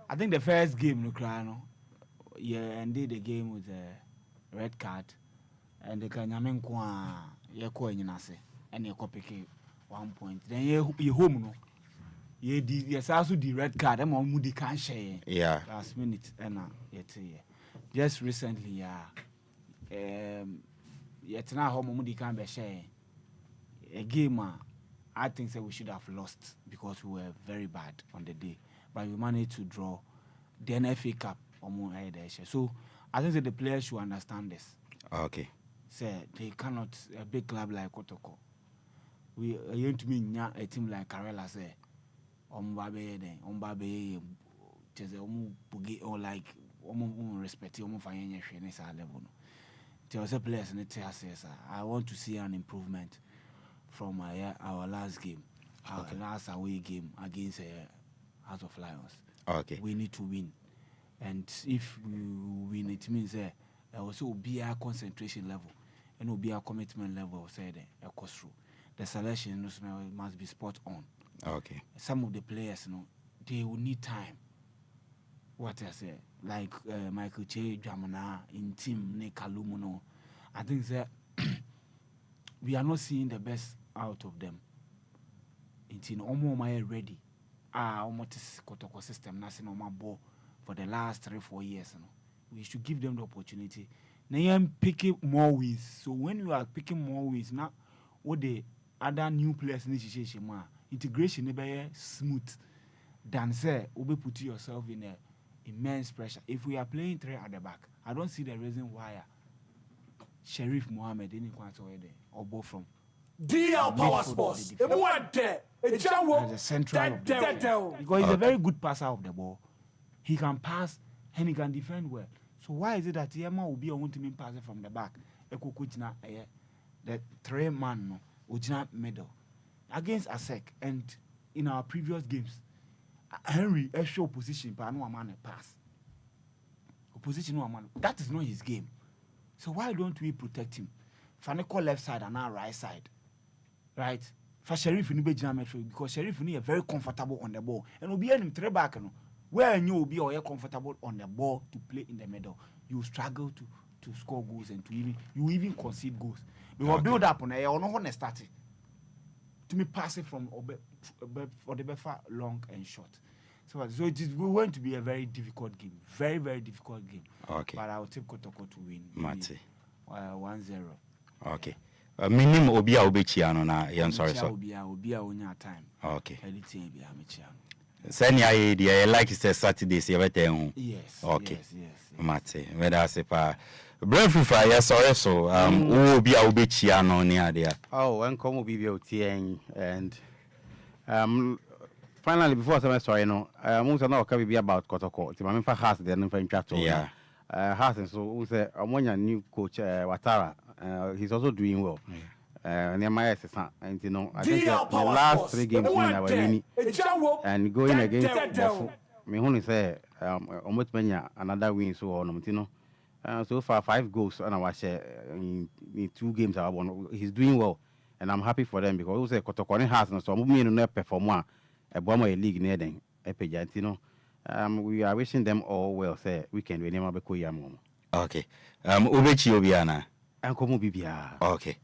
I think the first game, Nukrano, ended the game with a red card. And the Kanyamenkwa, Yako in Nase, and you copy 1 point. Then you home, no. Yes, also the red card, I'm on Moody can't share. Yeah. Last minute, and just recently, yet now home Moody can't be share. A game, I think that we should have lost because we were very bad on the day. But we managed to draw the NFA Cup or more. So I think that the players should understand this. Okay. Say they cannot a big club like Kotoko. We want to mean a team like Karela say Ombabe just or like respect financial level. There was a players in the I want to see an improvement from our last game, our last away game against House of Lions. Okay. We need to win. And if we win, it means there also be our concentration level and will be our commitment level, a cost through. The selection must be spot on. Okay. Some of the players, they will need time. What I say, like Michael Che, Jamana, in team, ne Kalumuno. I think that we are not seeing the best out of them. It's in Omo ready. Almost Kotoko system, nothing on my ball for the last 3-4 years. We should give them the opportunity. Now I'm picking more wins. So when you are picking more wins, now what the other new players initiation, integration is smooth than say you put yourself in a immense pressure. If we are playing 3 at the back, I don't see the reason why Sheriff Mohammed or both from DL Power Sports. As a central of the ball. Because he's a very good passer of the ball. He can pass and he can defend well. So why is it that Yema will be a one-team passer from the back? The 3-man middle against Asek, and in our previous games, Henry show position, but no man pass. Opposition no man. That is not his game. So why don't we protect him? Faneko left side and our right side, right? For Sheriff in because Sheriff is very comfortable on the ball, and will be in 3 back. Where you will be or comfortable on the ball to play in the middle, you struggle to score goals and you even concede goals. We will build up on a on starting. to me pass it from for the befa long and short. So it is going to be a very difficult game, very very difficult game. Okay. But I will take Kotoko to win. Mate. 1-0. Okay. Minim obi a obechiano na yan sorry so. Obi a onya time. Okay. Anything be amechiano. Send ya idea like it's Saturday see everything home. Yes. Okay. Yes. Mate. Whether I say pa Brain Free yes sorry so obi a obechiano ni ade. Oh, and come obi be otien and finally before I sorry no most na o ka be about Kotoko. Ti ma me fa house there no fa ntwa to. Yeah. House so we say omonya new coach Watara. He's also doing well. Nehemiah Sesa, and you know, I think the last 3 games in our winning and going against Bofu. Me only say almost another win so on, you know. So far 5 goals on our share in 2 games I won. He's doing well, and I'm happy for them because we say Kotoko has no so me no perform a bomber league near them. You know, we are wishing them all well. Say weekend we never be koyam. Okay. Ubechi obiana. Okay.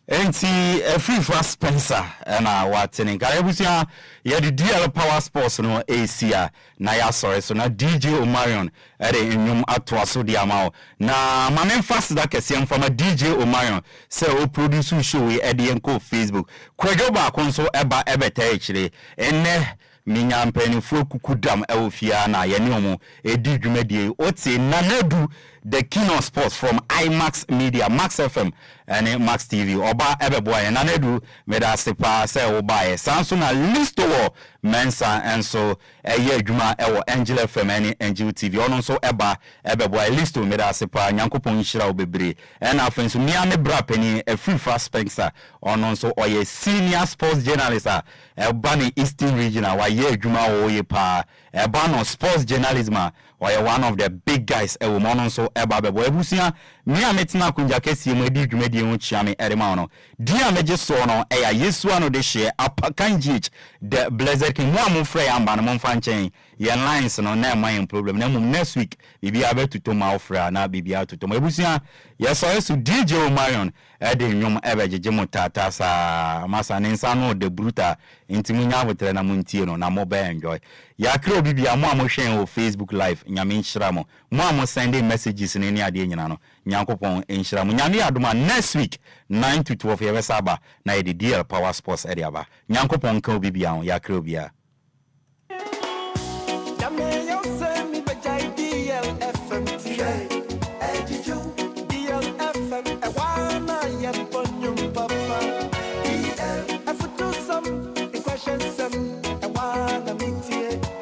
Enti free for Spencer na watene ka ebusia ye the DL Power Sports no Asia na ya sorry so na DJ Omarion ere enyum atwa so dia ma na mamen fast da kese from DJ Omarion say o produce show we ede enko Facebook kwadwo ba konso eba ebeta ekire enne minya mpanifo kukudam ewofia na ye ne omo edi dwumadie oti Nanadu the king of sports from IMAX Media, Max FM, and Max TV. Oba Ebeboy and Nanedu made us say Oba. Samsung a list of Mensa and so a year Juma or Angel FM and Angel TV. Also Eba Ebeboy list made us say Yankopon Shira Bebre. And our friends Miami Brapeni, a free fast Spencer, on also or a senior sports journalist, a Bunny Eastern Regional, or year Juma or ye pa, a ban of sports journalism. Or one of the big guys e woman so eba bebo ebusia me ametina kunja kesi mu edi dwumadi hu chiame erema no dia meje so no e ya Yesu ano de hye Apakan the Blessed King mo amfrey amba no mfa nchen ye lines no na my problem na mum next week bibia betuto ma ofra na bibia tuto ebusia yeso DJ Omarion e de nwom ebejeje mutata sa masa ne nsa no de bruta intimunya botre na muntie no na mo be enjoy ya kro bibia mo amhwen o Facebook live nyame nhyira mo mo sending messages ni ade nyina no nyankopon nhyira mo nyame adoma next week 9 to 12 yebesaba na the DL Power Sports area ba nyankopon ka bibia ya kro bia